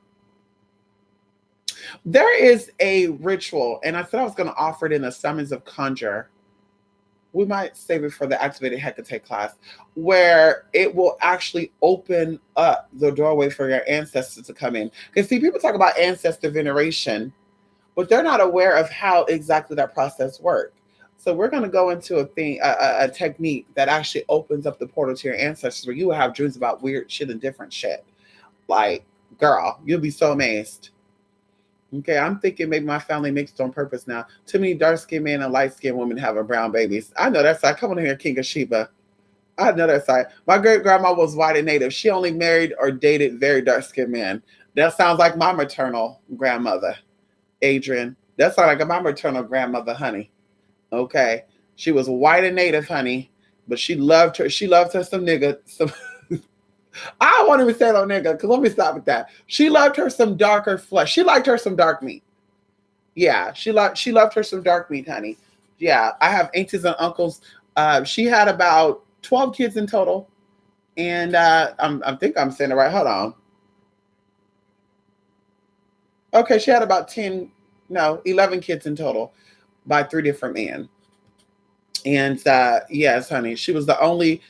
There is a ritual, and I said I was going to offer it in the Summons of Conjure. We might save it for the Activated Hecate class, where it will actually open up the doorway for your ancestors to come in. Because see, people talk about ancestor veneration, but they're not aware of how exactly that process works. So we're going to go into a technique that actually opens up the portal to your ancestors, where you will have dreams about weird shit and different shit. Like, girl, you'll be so amazed. Okay, I'm thinking maybe my family mixed on purpose now. Too many dark-skinned men and light-skinned women having brown babies. I know that's right. Come on here, King of Sheba. I know that's right. My great-grandma was white and native. She only married or dated very dark-skinned men. That sounds like my maternal grandmother, Adrian. That sounds like my maternal grandmother, honey. Okay, she was white and native, honey, but she loved her some nigga. I don't want to even say no nigga, because let me stop with that. She loved her some darker flesh. She liked her some dark meat. Yeah, she loved her some dark meat, honey. Yeah, I have aunties and uncles. She had about 12 kids in total, and I think I'm saying it right. Hold on. Okay, she had about 11 kids in total by 3 different men. And yes, honey, she was the only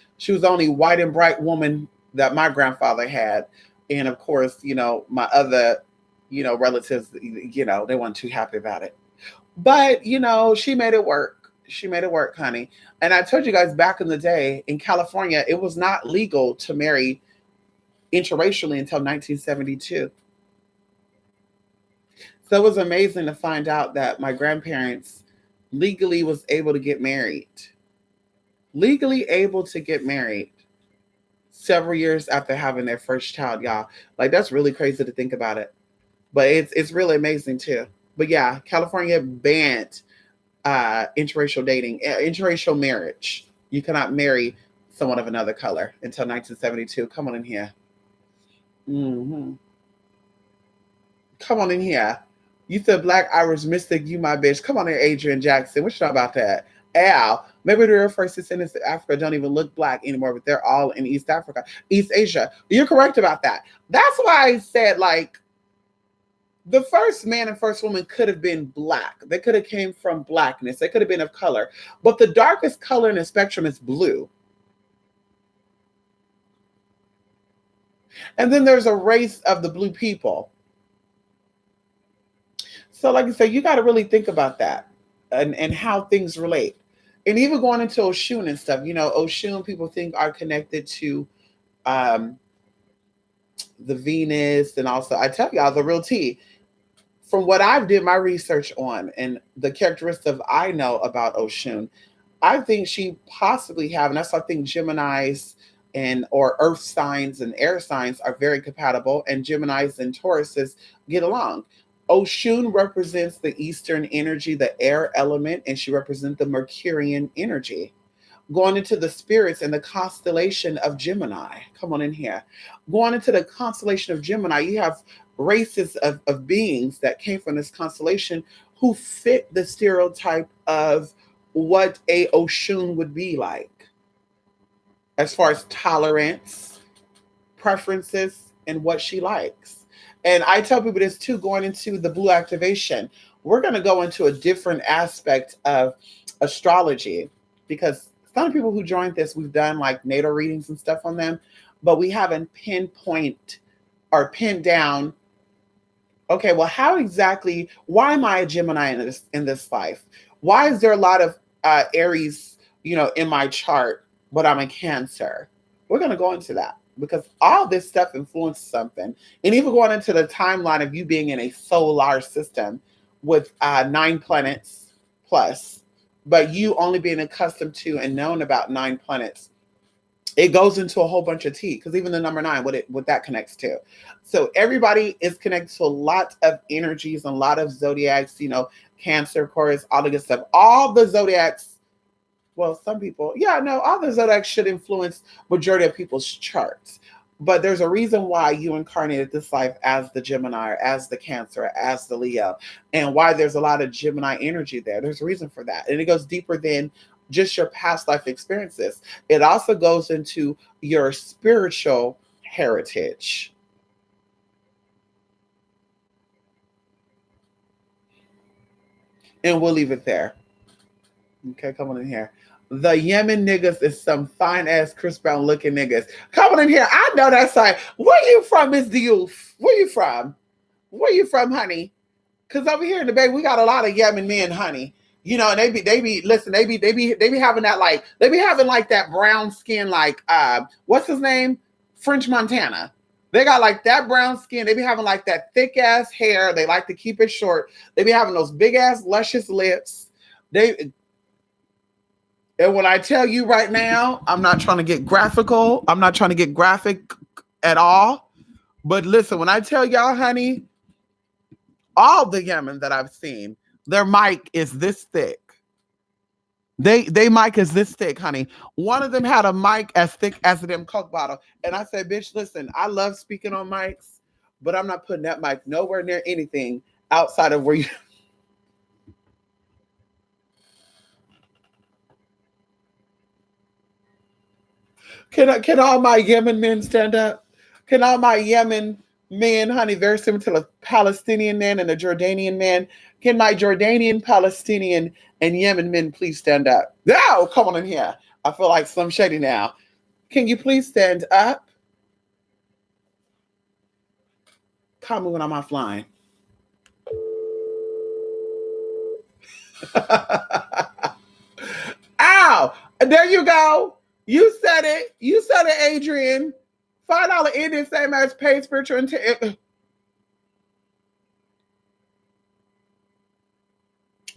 white and bright woman that my grandfather had. And of course, my other, relatives, they weren't too happy about it. But, she made it work. She made it work, honey. And I told you guys back in the day in California, it was not legal to marry interracially until 1972. So it was amazing to find out that my grandparents legally was able to get married. Legally able to get married several years after having their first child, y'all. Like, that's really crazy to think about it. But it's really amazing too. But yeah, California banned interracial dating, interracial marriage. You cannot marry someone of another color until 1972. Come on in here. Mm-hmm. Come on in here. You said Black Irish Mystic, you my bitch. Come on in, Adrian Jackson. What you know about that? Al. Maybe the real first descendants of Africa don't even look black anymore, but they're all in East Africa, East Asia. You're correct about that. That's why I said, like, the first man and first woman could have been black. They could have came from blackness. They could have been of color. But the darkest color in the spectrum is blue. And then there's a race of the blue people. So, like I said, you got to really think about that and how things relate. And even going into Oshun and stuff, Oshun people think are connected to um, the Venus, and also, I tell y'all the real tea. From what I've did my research on and the characteristics I know about Oshun, I think she possibly have, and that's why I think Geminis and or Earth signs and air signs are very compatible, and Geminis and Tauruses get along. Oshun represents the Eastern energy, the air element, and she represents the Mercurian energy. Going into the spirits and the constellation of Gemini. Come on in here. Going into the constellation of Gemini, you have races of beings that came from this constellation who fit the stereotype of what a Oshun would be like, as far as tolerance, preferences, and what she likes. And I tell people this too, going into the blue activation, we're going to go into a different aspect of astrology, because some people who joined this, we've done like natal readings and stuff on them, but we haven't pinpoint or pinned down, okay, well, how exactly, why am I a Gemini in this life? Why is there a lot of Aries, in my chart, but I'm a Cancer? We're going to go into that because all this stuff influences something. And even going into the timeline of you being in a solar system with 9 planets plus, but you only being accustomed to and known about 9 planets, it goes into a whole bunch of tea, because even the number 9, what that connects to. So everybody is connected to a lot of energies and a lot of zodiacs, Cancer, Aquarius, all the good stuff. All the zodiacs, well, some people, no, all the zodiacs should influence majority of people's charts. But there's a reason why you incarnated this life as the Gemini, or as the Cancer, or as the Leo, and why there's a lot of Gemini energy there. There's a reason for that. And it goes deeper than just your past life experiences. It also goes into your spiritual heritage. And we'll leave it there. Okay, come on in here. The Yemen niggas is some fine ass Chris Brown looking niggas. Come on in here. I know that side. Where you from, Miss Diouf? Where you from? Where you from, honey? Because over here in the Bay, we got a lot of Yemen men, honey. And they be listen, they be having that, like, they be having like that brown skin, like what's his name? French Montana. They got like that brown skin. They be having like that thick ass hair. They like to keep it short. They be having those big ass luscious lips. And when I tell you right now, I'm not trying to get graphical. I'm not trying to get graphic at all. But listen, when I tell y'all, honey, all the Yemen that I've seen, their mic is this thick. They mic is this thick, honey. One of them had a mic as thick as a damn Coke bottle. And I said, bitch, listen, I love speaking on mics, but I'm not putting that mic nowhere near anything outside of where you... Can all my Yemen men stand up? Can all my Yemen men, honey, very similar to the Palestinian man and the Jordanian man, can my Jordanian, Palestinian, and Yemen men please stand up? Now, come on in here. I feel like Slim Shady now. Can you please stand up? Call me when I'm offline. Ow! There you go. You said it. You said it, Adrian. $5 Indian same as paid spiritual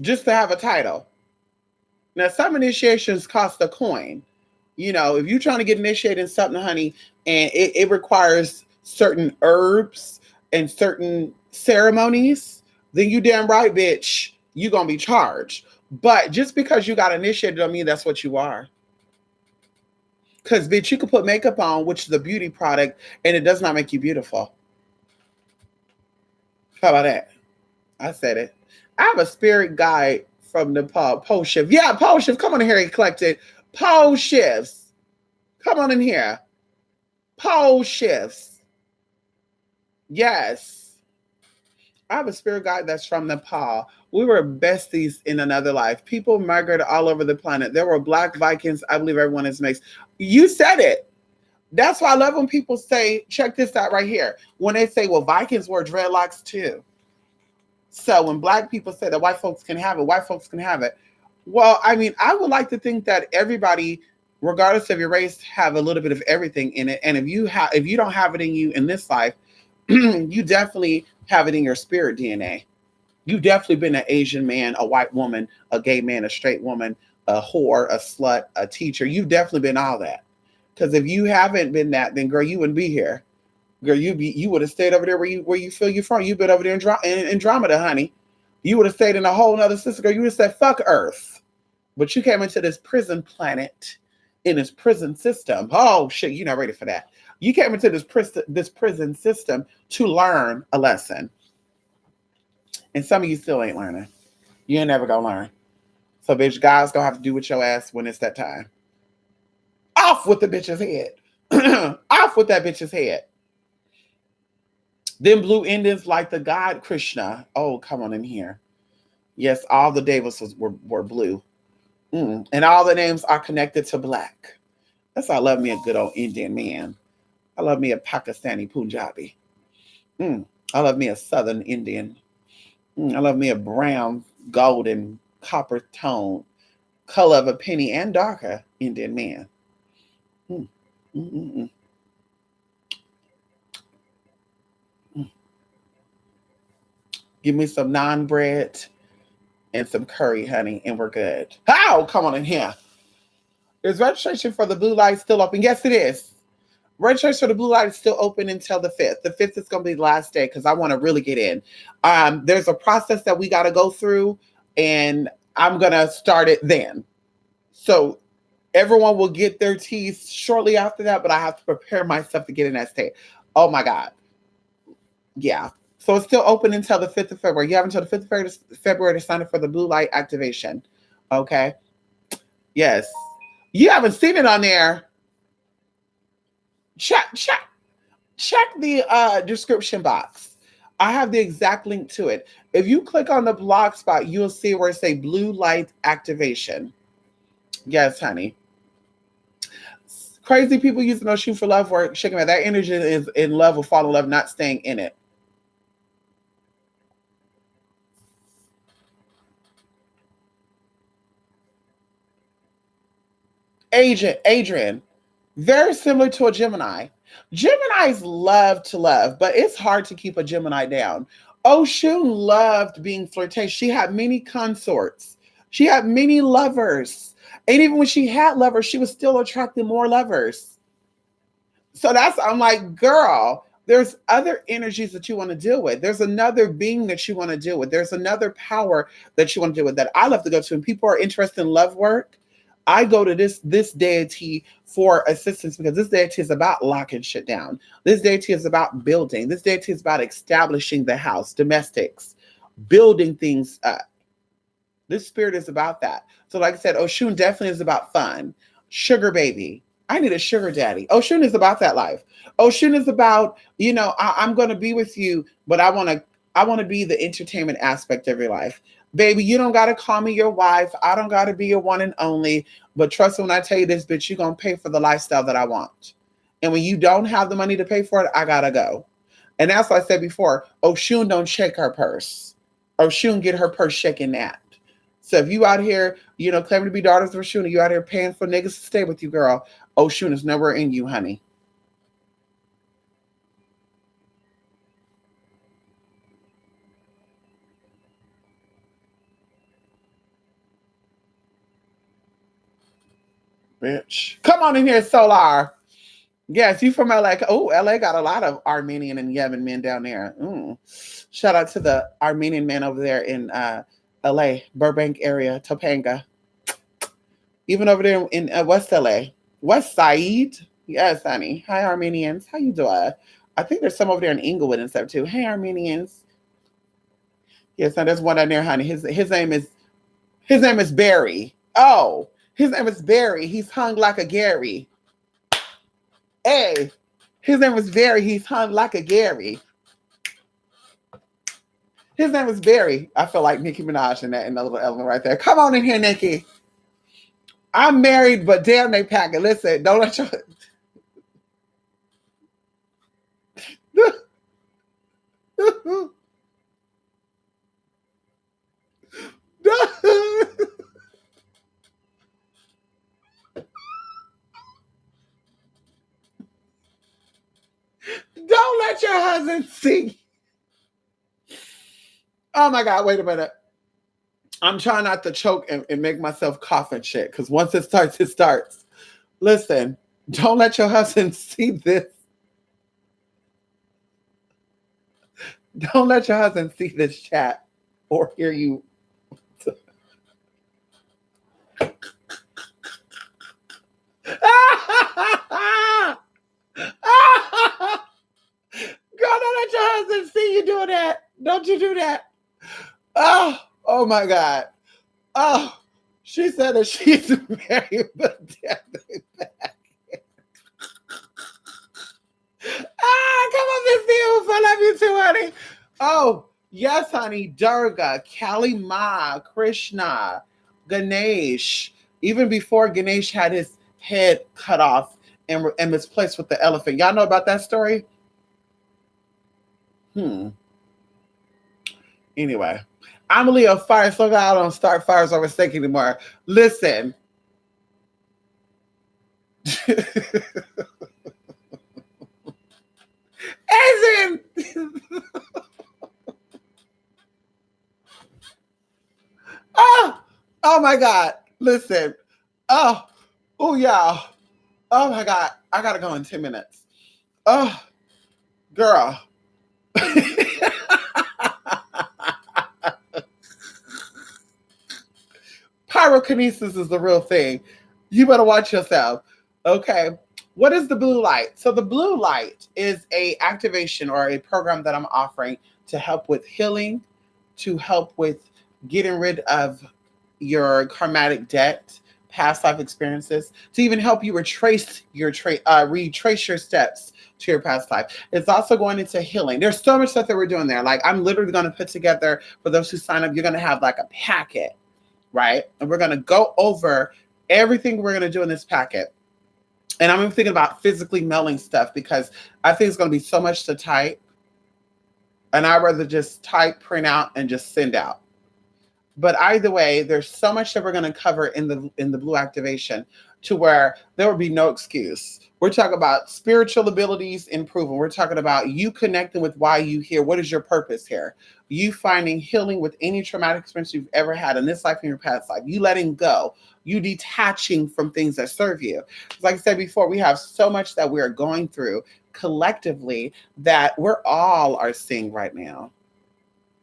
just to have a title. Now, some initiations cost a coin. If you're trying to get initiated in something, honey, and it requires certain herbs and certain ceremonies, then you damn right, bitch, you're going to be charged. But just because you got initiated don't mean that's what you are. Because, bitch, you can put makeup on, which is a beauty product, and it does not make you beautiful. How about that? I said it. I have a spirit guide from Nepal. Pole shift. Yeah, pole shift. Come on in here and collect it. Pole shifts. Come on in here. Pole shifts. Yes. I have a spirit guide that's from Nepal. We were besties in another life. People migrated all over the planet. There were black Vikings. I believe everyone is mixed. You said it. That's why I love when people say, check this out right here. When they say, well, Vikings wore dreadlocks too. So when black people say that white folks can have it, white folks can have it. Well, I mean, I would like to think that everybody, regardless of your race, have a little bit of everything in it. And if you don't have it in you in this life, you definitely have it in your spirit DNA. You've definitely been an Asian man, a white woman, a gay man, a straight woman, a whore, a slut, a teacher. You've definitely been all that. Because if you haven't been that, then girl, you wouldn't be here. Girl, you would have stayed over there where you feel you're from. You've been over there in Andromeda, honey. You would have stayed in a whole nother system. Girl, you would have said, fuck Earth. But you came into this prison planet in this prison system. Oh shit, you're not ready for that. You came into this prison system to learn a lesson. And some of you still ain't learning. You ain't never gonna learn. So bitch, God's gonna have to do with your ass when it's that time. Off with the bitch's head. Off with that bitch's head. Then blue Indians like the god Krishna. Oh, come on in here. Yes, all the devas were blue. And all the names are connected to black. That's why I love me a good old Indian man. I love me a Pakistani Punjabi. I love me a Southern Indian. I love me a brown, golden, copper tone, color of a penny and darker Indian man. Mm, mm, mm, mm. Give me some naan bread and some curry, honey, and we're good. How? Come on in here. Is registration for the blue light still open? Yes, it is. Registration for the blue light is still open until the 5th. The 5th is going to be the last day because I want to really get in. There's a process that we got to go through, and I'm going to start it then. So everyone will get their teas shortly after that, but I have to prepare myself to get in that state. Oh, my God. Yeah. So it's still open until the 5th of February. You have until the 5th of February to sign up for the blue light activation. Okay? Yes. You haven't seen it on there. Check the description box. I have the exact link to it. If you click on the blog spot, you'll see where it say blue light activation. Yes, honey. Crazy people using no shoe for love work. Shaking that energy is in love or fall in love, not staying in it. Adrian, very similar to a Gemini. Geminis love to love, but it's hard to keep a Gemini down. Oshun loved being flirtatious. She had many consorts. She had many lovers. And even when she had lovers, she was still attracting more lovers. So I'm like, girl, there's other energies that you want to deal with. There's another being that you want to deal with. There's another power that you want to deal with that I love to go to. And people are interested in love work. I go to this deity for assistance because this deity is about locking shit down. This deity is about building. This deity is about establishing the house, domestics, building things up. This spirit is about that. So like I said, Oshun definitely is about fun. Sugar baby. I need a sugar daddy. Oshun is about that life. Oshun is about, I'm going to be with you, but I want to be the entertainment aspect of your life. Baby, you don't got to call me your wife. I don't got to be your one and only. But trust me when I tell you this, bitch, you're going to pay for the lifestyle that I want. And when you don't have the money to pay for it, I got to go. And that's what I said before. Oshun don't shake her purse. Oshun get her purse shaking that. So if you out here, claiming to be daughters of Oshun, you out here paying for niggas to stay with you, girl, Oshun is nowhere in you, honey. Bitch. Come on in here, Solar. Yes, you from LA. Oh, LA got a lot of Armenian and Yemen men down there. Shout out to the Armenian man over there in LA, Burbank area, Topanga. Even over there in West LA. West Side. Yes, honey. Hi, Armenians. How you doing? I think there's some over there in Inglewood and stuff too. Hey, Armenians. Yes, now there's one down there, honey. His name is Barry. Oh, his name is Barry. He's hung like a Gary. Hey, his name is Barry. He's hung like a Gary. His name is Barry. I feel like Nicki Minaj in that little element right there. Come on in here, Nicki. I'm married, but damn, they pack it. Listen, don't let your don't let your husband see. Oh my God! Wait a minute. I'm trying not to choke and make myself cough and shit. Because once it starts, it starts. Listen, don't let your husband see this. Don't let your husband see this chat or hear you. Girl, don't let your husband see you doing that. Don't you do that. Oh my God. Oh, she said that she's married, but come on, Miss News. I love you too, honey. Oh, yes, honey. Durga, Kali Ma, Krishna, Ganesh. Even before Ganesh had his head cut off and misplaced with the elephant. Y'all know about that story? Anyway, I'm a Leo fire, so I don't start fires over steak anymore. Listen. As in, oh my God. Listen. Oh y'all. Oh my God. I gotta go in 10 minutes. Oh, girl. Pyrokinesis is the real thing. You better watch yourself. Okay. What is the blue light? So the blue light is a activation or a program that I'm offering to help with healing, to help with getting rid of your karmatic debt, past life experiences, to even help you retrace your steps to your past life. It's also going into healing. There's so much stuff that we're doing there. Like I'm literally going to put together, for those who sign up, you're going to have like a packet, right? And we're going to go over everything we're going to do in this packet. And I'm thinking about physically mailing stuff because I think it's going to be so much to type. And I'd rather just type, print out, and just send out. But either way, there's so much that we're going to cover in the blue activation to where there will be no excuse. We're talking about spiritual abilities improving. We're talking about you connecting with why you here. What is your purpose here? You finding healing with any traumatic experience you've ever had in this life and your past life. You letting go. You detaching from things that serve you. Like I said before, we have so much that we are going through collectively that we're all are seeing right now.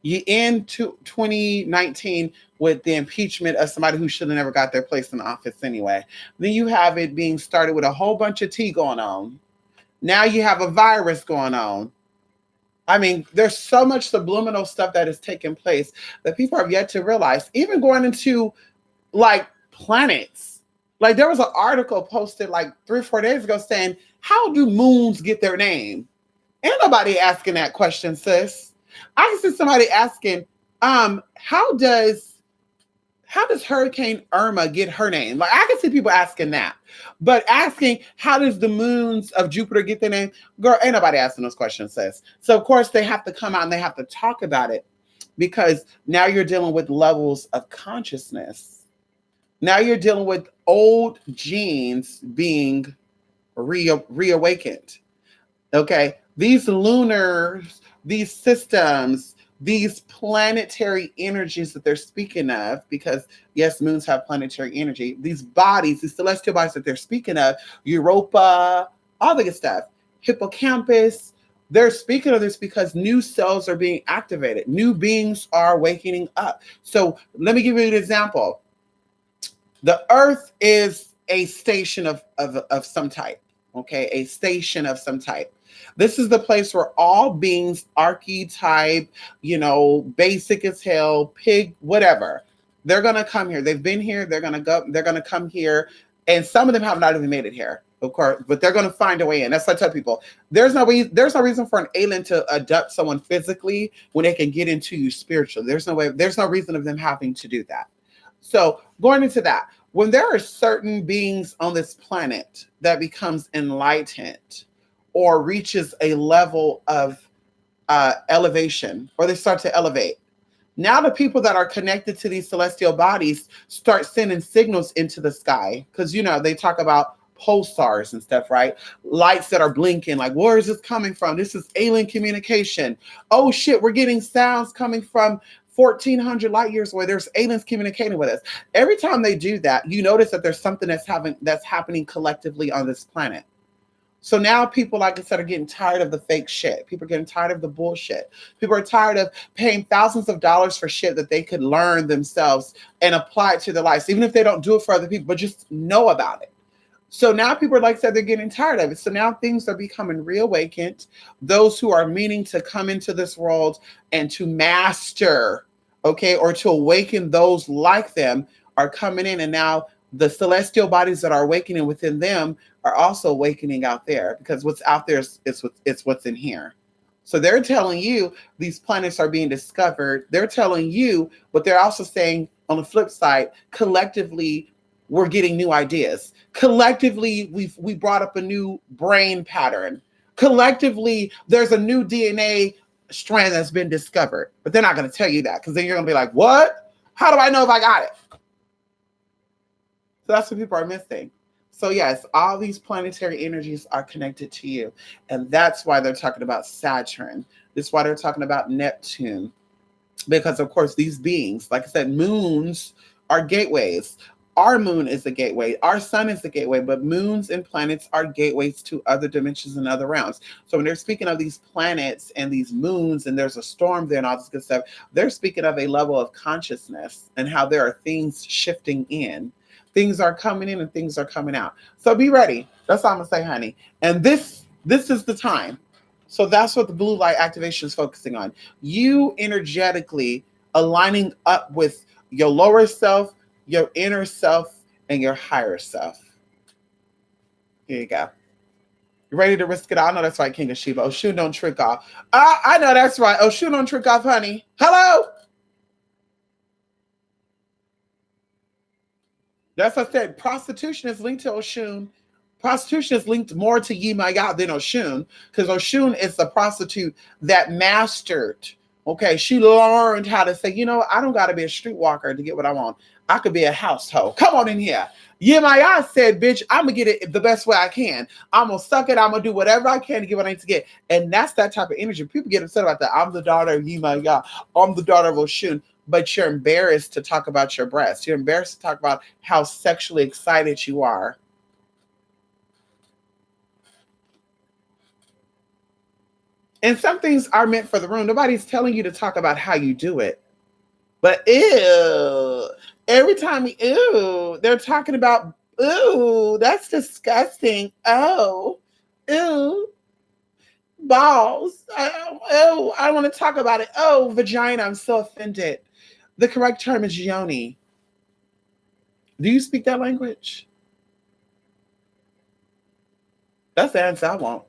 You end 2019 with the impeachment of somebody who should have never got their place in office anyway. Then you have it being started with a whole bunch of tea going on. Now you have a virus going on. I mean, there's so much subliminal stuff that is taking place that people have yet to realize, even going into like planets. Like there was an article posted like 3 or 4 days ago saying, how do moons get their name? Ain't nobody asking that question, sis. I can see somebody asking, how does Hurricane Irma get her name? Like I can see people asking that. But asking, how does the moons of Jupiter get their name? Girl, ain't nobody asking those questions, sis. So of course they have to come out and they have to talk about it because now you're dealing with levels of consciousness. Now you're dealing with old genes being reawakened. Okay. These lunars, these systems, these planetary energies that they're speaking of, because yes, moons have planetary energy, these bodies, these celestial bodies that they're speaking of, Europa, all the good stuff, hippocampus, they're speaking of this because new cells are being activated. New beings are waking up. So let me give you an example. The earth is a station of some type, okay? A station of some type. This is the place where all beings, archetype, basic as hell, pig, whatever, they're gonna come here. They've been here. They're gonna go. They're gonna come here, and some of them have not even made it here, of course. But they're gonna find a way in. That's what I tell people. There's no reason for an alien to abduct someone physically when they can get into you spiritually. There's no way. There's no reason of them having to do that. So going into that, when there are certain beings on this planet that becomes enlightened or reaches a level of elevation, or they start to elevate, now the people that are connected to these celestial bodies start sending signals into the sky, because they talk about pulsars and stuff, right? Lights that are blinking, like, where is this coming from? This is alien communication. Oh shit, we're getting sounds coming from 1400 light years away. There's aliens communicating with us. Every time they do that, you notice that there's something that's happening collectively on this planet. So now people, like I said, are getting tired of the fake shit. People are getting tired of the bullshit. People are tired of paying thousands of dollars for shit that they could learn themselves and apply it to their lives, even if they don't do it for other people, but just know about it. So now people, like I said, they're getting tired of it. So now things are becoming reawakened. Those who are meaning to come into this world and to master, okay, or to awaken those like them are coming in. And now the celestial bodies that are awakening within them are also awakening out there, because what's out there is what's in here. So they're telling you these planets are being discovered. They're telling you, but they're also saying on the flip side, collectively, we're getting new ideas. Collectively, we brought up a new brain pattern. Collectively, there's a new DNA strand that's been discovered. But they're not going to tell you that, because then you're going to be like, what? How do I know if I got it? So that's what people are missing. So yes, all these planetary energies are connected to you. And that's why they're talking about Saturn. That's why they're talking about Neptune. Because of course, these beings, like I said, moons are gateways. Our moon is a gateway. Our sun is the gateway, but moons and planets are gateways to other dimensions and other realms. So when they're speaking of these planets and these moons, and there's a storm there and all this good stuff, they're speaking of a level of consciousness and how there are things shifting in. Things are coming in and things are coming out. So be ready. That's all I'm gonna say, honey. And this is the time. So that's what the blue light activation is focusing on. You energetically aligning up with your lower self, your inner self, and your higher self. Here you go. You ready to risk it all? I know that's right, King of Sheba. Oshun don't trick off. I know that's right. Oshun don't trick off, honey. Hello? That's what I said. Prostitution is linked to Oshun. Prostitution is linked more to Yimayat than Oshun, because Oshun is the prostitute that mastered. Okay, she learned how to say, I don't got to be a streetwalker to get what I want. I could be a household. Come on in here. Yimayat said, bitch, I'm going to get it the best way I can. I'm going to suck it. I'm going to do whatever I can to get what I need to get. And that's that type of energy. People get upset about that. I'm the daughter of Yimayat. I'm the daughter of Oshun. But you're embarrassed to talk about your breasts. You're embarrassed to talk about how sexually excited you are. And some things are meant for the room. Nobody's telling you to talk about how you do it. But ew, every time they're talking about, that's disgusting. Oh, ew, balls. Oh, I don't want to talk about it. Oh, vagina. I'm so offended. The correct term is yoni. Do you speak that language? That's the answer I want.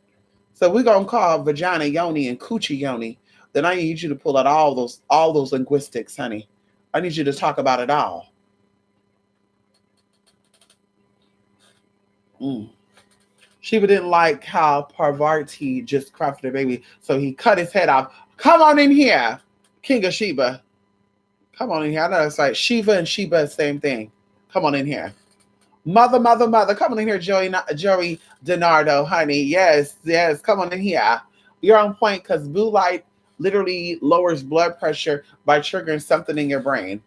So we're gonna call vagina yoni and coochie yoni. Then I need you to pull out all those linguistics, honey. I need you to talk about it all. Shiva didn't like how Parvati just crafted her baby, so he cut his head off. Come on in here, King of Sheba. Come on in here. I know it's like Shiva and Sheba, same thing. Come on in here. Mother. Come on in here, Joey DiNardo, honey. Yes. Come on in here. You're on point, because blue light literally lowers blood pressure by triggering something in your brain.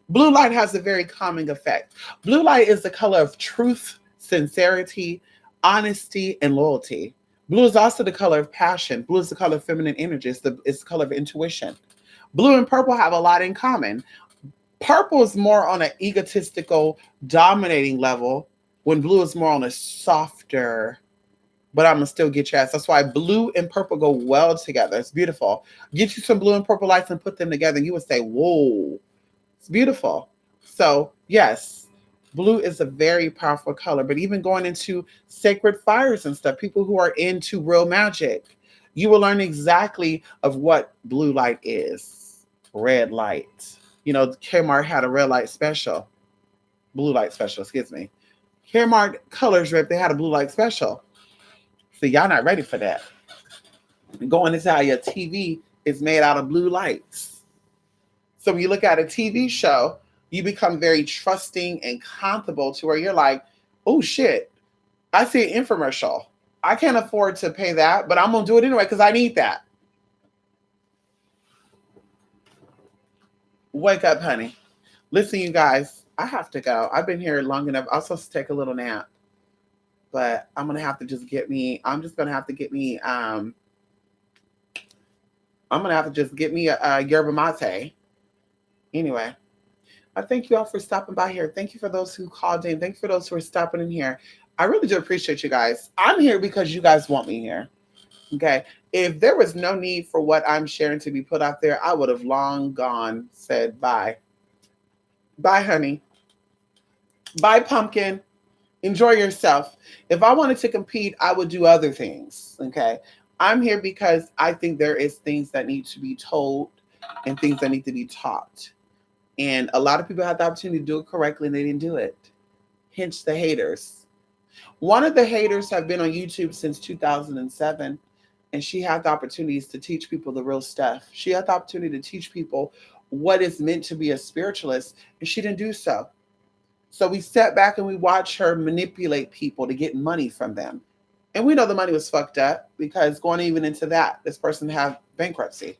Blue light has a very calming effect. Blue light is the color of truth, sincerity, honesty, and loyalty. Blue is also the color of passion. Blue is the color of feminine energy. It's the color of intuition. Blue and purple have a lot in common. Purple is more on an egotistical, dominating level, when blue is more on a softer, but I'm gonna still get your ass. That's why blue and purple go well together. It's beautiful. Get you some blue and purple lights and put them together, and you would say, "Whoa, it's beautiful." So yes, blue is a very powerful color. But even going into sacred fires and stuff, people who are into real magic, you will learn exactly of what blue light is. Red light. Kmart had a red light special, blue light special. Excuse me. Kmart Colors Rip, they had a blue light special. See, y'all not ready for that. Going into how your TV is made out of blue lights. So when you look at a TV show, you become very trusting and comfortable to where you're like, oh shit, I see an infomercial. I can't afford to pay that, but I'm going to do it anyway because I need that. Wake up, honey. Listen, you guys, I have to go. I've been here long enough. I'm supposed to take a little nap. But I'm going to have to just get me, I'm just going to have to get me, I'm going to have to just get me a yerba mate. Anyway, I thank you all for stopping by here. Thank you for those who called in. Thank you for those who are stopping in here. I really do appreciate you guys. I'm here because you guys want me here. Okay. If there was no need for what I'm sharing to be put out there, I would have long gone, said bye. Bye, honey. Bye, pumpkin. Enjoy yourself. If I wanted to compete, I would do other things. Okay. I'm here because I think there is things that need to be told and things that need to be taught. And a lot of people had the opportunity to do it correctly and they didn't do it. Hence the haters. One of the haters have been on YouTube since 2007, and she had the opportunities to teach people the real stuff. She had the opportunity to teach people what is meant to be a spiritualist, and she didn't do so. So we sat back and we watched her manipulate people to get money from them. And we know the money was fucked up because going even into that, this person had bankruptcy.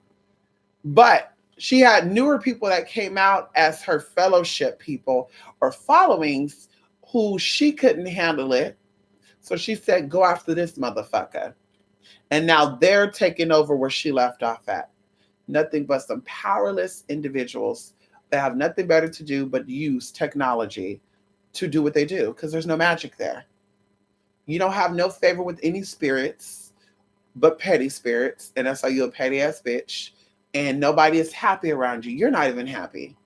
But she had newer people that came out as her fellowship people or followings who she couldn't handle it. So she said, go after this motherfucker. And now they're taking over where she left off at. Nothing but some powerless individuals that have nothing better to do but use technology to do what they do because there's no magic there. You don't have no favor with any spirits but petty spirits. And that's why you're a petty ass bitch. And nobody is happy around you. You're not even happy.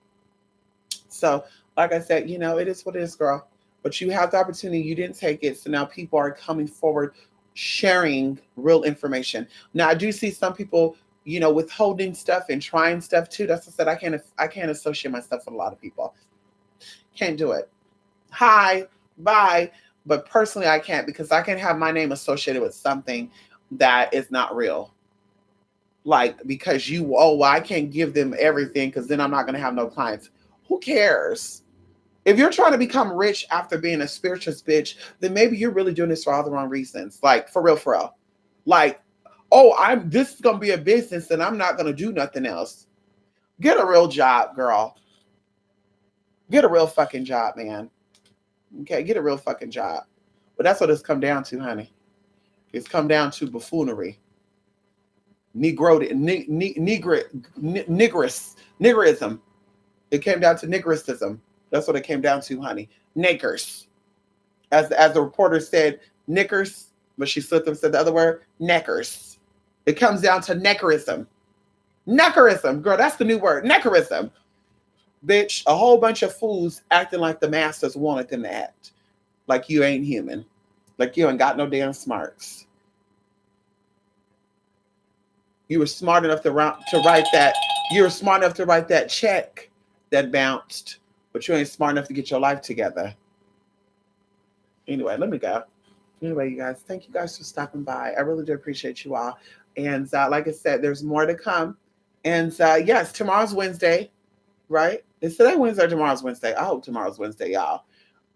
So, like I said, it is what it is, girl. But you have the opportunity. You didn't take it. So now people are coming forward, sharing real information. Now, I do see some people, withholding stuff and trying stuff too. That's what I said. I can't associate myself with a lot of people. Can't do it. Hi, bye. But personally, I can't because I can't have my name associated with something that is not real. Like, because I can't give them everything because then I'm not going to have no clients. Who cares? If you're trying to become rich after being a spiritualist bitch, then maybe you're really doing this for all the wrong reasons. Like, for real, for real. Like, this is going to be a business and I'm not going to do nothing else. Get a real job, girl. Get a real fucking job, man. Okay, get a real fucking job. But that's what it's come down to, honey. It's come down to buffoonery. Niggerism. It came down to niggerism. That's what it came down to, honey. Niggers. As the reporter said, knickers, but she slipped and said the other word, neckers. It comes down to neckerism. Neckerism, girl, that's the new word. Neckerism. Bitch, a whole bunch of fools acting like the masters wanted them to act. Like you ain't human. Like you ain't got no damn smarts. You were smart enough to write that. You were smart enough to write that check that bounced, but you ain't smart enough to get your life together. Anyway, let me go. Anyway, you guys, thank you guys for stopping by. I really do appreciate you all. And like I said, there's more to come. And yes, tomorrow's Wednesday, right? Is today Wednesday or tomorrow's Wednesday? I hope tomorrow's Wednesday, y'all.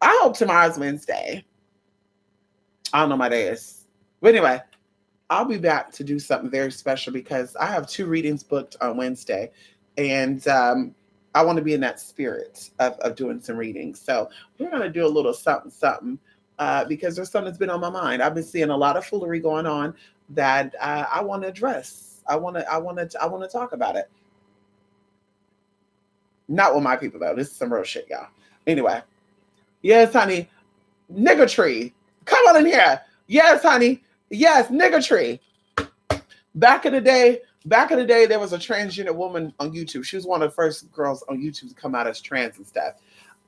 I hope tomorrow's Wednesday. I don't know my days. But anyway, I'll be back to do something very special because I have 2 readings booked on Wednesday. And I want to be in that spirit of doing some readings. So we're going to do a little something because there's something that's been on my mind. I've been seeing a lot of foolery going on that I want to address. I want to talk about it. Not with my people, though. This is some real shit, y'all. Anyway. Yes, honey. Niggertree. Come on in here. Yes, honey. Yes, niggatry. Back in the day, there was a transgender woman on YouTube. She was one of the first girls on YouTube to come out as trans and stuff.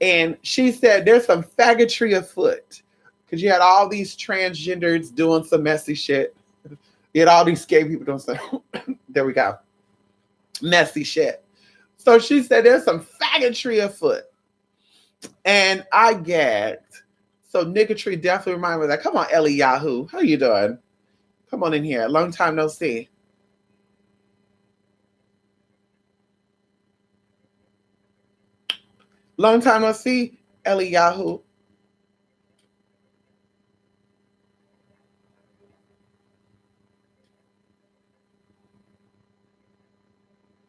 And she said there's some faggotry afoot. Because you had all these transgenders doing some messy shit. You had all these gay people doing some, there we go, messy shit. So she said there's some faggotry afoot. And I gagged. So niggatry definitely reminded me of that. Come on, Ellie Yahoo. How you doing? Come on in here. Long time no see. Long time no see, Ellie Yahoo.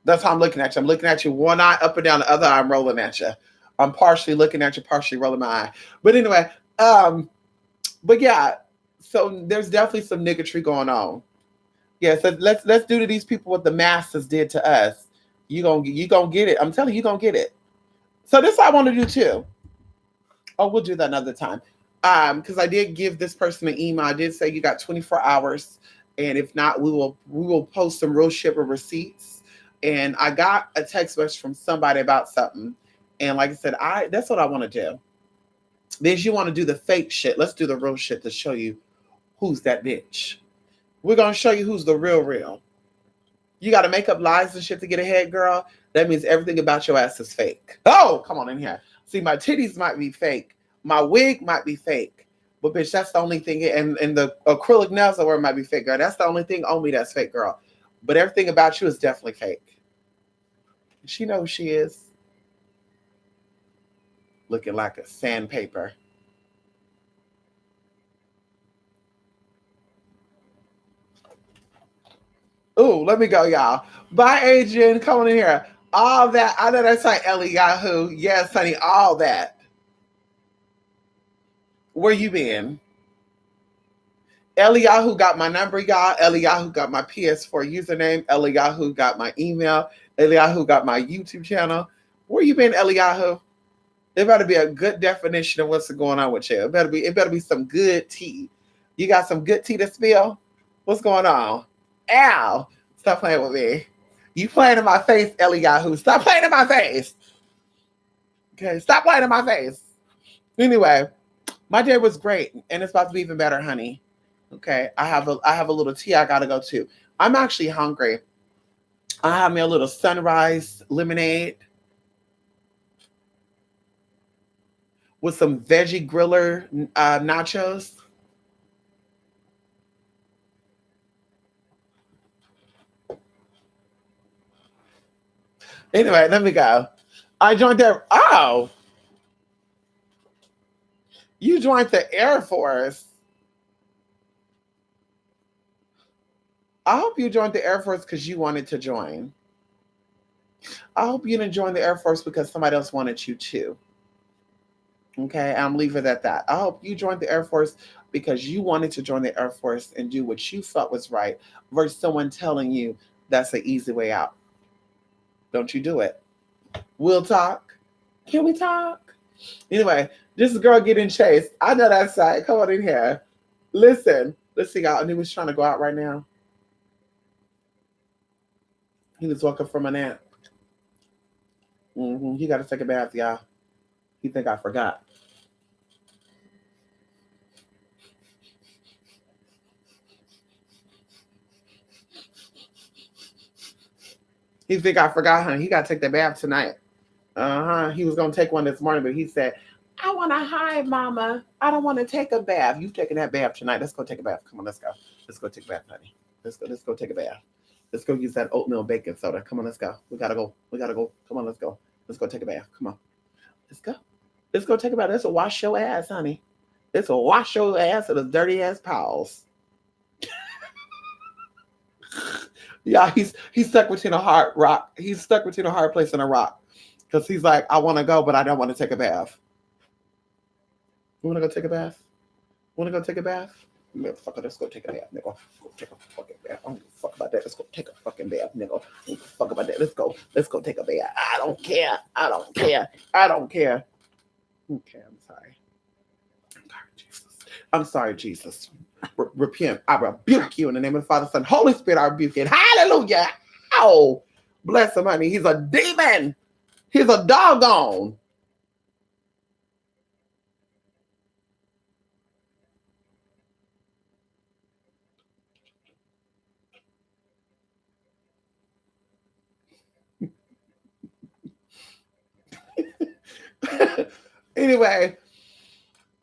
That's how I'm looking at you. I'm looking at you one eye up and down, the other eye I'm rolling at you. I'm partially looking at you, partially rolling my eye. But anyway, but yeah, so there's definitely some niggatry going on. Yeah, so let's do to these people what the masters did to us. You gonna get it. I'm telling you, gonna get it. So this I want to do too. Oh, we'll do that another time. Because I did give this person an email. I did say you got 24 hours, and if not, we will post some real shipper receipts. And I got a text message from somebody about something, and like I said, that's what I want to do. Then you want to do the fake shit. Let's do the real shit to show you who's that bitch. We're gonna show you who's the real. You got to make up lies and shit to get ahead, girl. That means everything about your ass is fake. Oh, come on in here. See, my titties might be fake. My wig might be fake. But bitch, that's the only thing. And the acrylic nails or might be fake, girl. That's the only thing on me that's fake, girl. But everything about you is definitely fake. She knows who she is. Looking like a sandpaper. Ooh, let me go, y'all. Bye, Adrian. Come on in here. All that. I know that's like Ellie Yahoo. Yes, honey, all that. Where you been? Ellie Yahoo got my number, y'all. Ellie Yahoo got my PS4 username. Ellie Yahoo got my email. Ellie Yahoo got my YouTube channel. Where you been, Ellie Yahoo? There better be a good definition of what's going on with you. It better be some good tea. You got some good tea to spill? What's going on? Ow! Stop playing with me. You playing in my face, Ellie Yahoo. Stop playing in my face. Okay, stop playing in my face. Anyway, my day was great, and it's about to be even better, honey. Okay, I have a little tea I gotta go to. I'm actually hungry. I have me a little sunrise lemonade with some veggie griller nachos. Anyway, let me go. I joined there. Oh, you joined the Air Force. I hope you joined the Air Force because you wanted to join. I hope you didn't join the Air Force because somebody else wanted you to. Okay, I'm leaving it at that. I hope you joined the Air Force because you wanted to join the Air Force and do what you felt was right versus someone telling you that's the easy way out. Don't you do it. We'll talk. Can we talk? Anyway, this girl getting chased. I know that side. Come on in here. Listen. Let's see, y'all. And he was trying to go out right now. He was walking from a nap. He got to take a bath, y'all. He think I forgot. He think I forgot, honey. He got to take the bath tonight. He was going to take one this morning, but he said, I want to hide, Mama. I don't want to take a bath. You taking that bath tonight. Let's go take a bath. Come on, let's go. Let's go take a bath, honey. Let's go take a bath. Let's go use that oatmeal baking soda. Come on, let's go. We got to go. Come on, let's go. Let's go take a bath. Come on. Let's go. Let's go take a bath. Let's wash your ass, honey. Let's wash your ass of the dirty ass paws. Yeah, he's stuck between a hard rock. He's stuck between a hard place and a rock. Because he's like, I want to go, but I don't want to take a bath. You want to go take a bath? Want to go take a bath? Motherfucker, let's go take a bath, nigga. Go take a fucking bath. I don't give a fuck about that. Let's go take a fucking bath, nigga. I don't give a fuck about that. Let's go take a bath. I don't care. Okay, I'm sorry. I'm sorry, Jesus. repent. I rebuke you in the name of the Father, Son, Holy Spirit. I rebuke it. Hallelujah. Oh, bless him, honey. He's a demon. He's a doggone.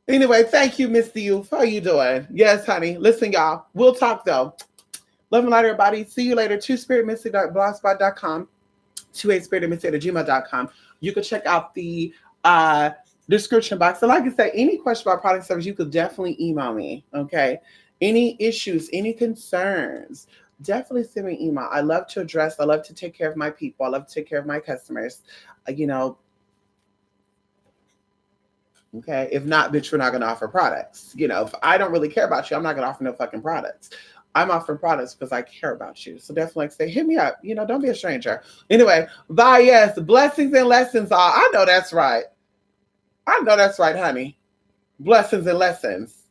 Anyway, thank you, Mr. Youth. How you doing? Yes, honey. Listen, y'all. We'll talk though. Love and light, everybody. See you later. twospiritmystic.blogspot.com, 28spiritmystic@gmail.com. You can check out the description box. So like I said, any question about product service, you could definitely email me. Okay. Any issues, any concerns, definitely send me an email. I love to address, I love to take care of my people. I love to take care of my customers. You know, okay. If not, bitch, we're not going to offer products. You know, if I don't really care about you, I'm not going to offer no fucking products. I'm offering products because I care about you. So definitely say, hit me up. You know, don't be a stranger. Anyway, bye. Yes. Blessings and lessons. All. I know that's right. I know that's right, honey. Blessings and lessons.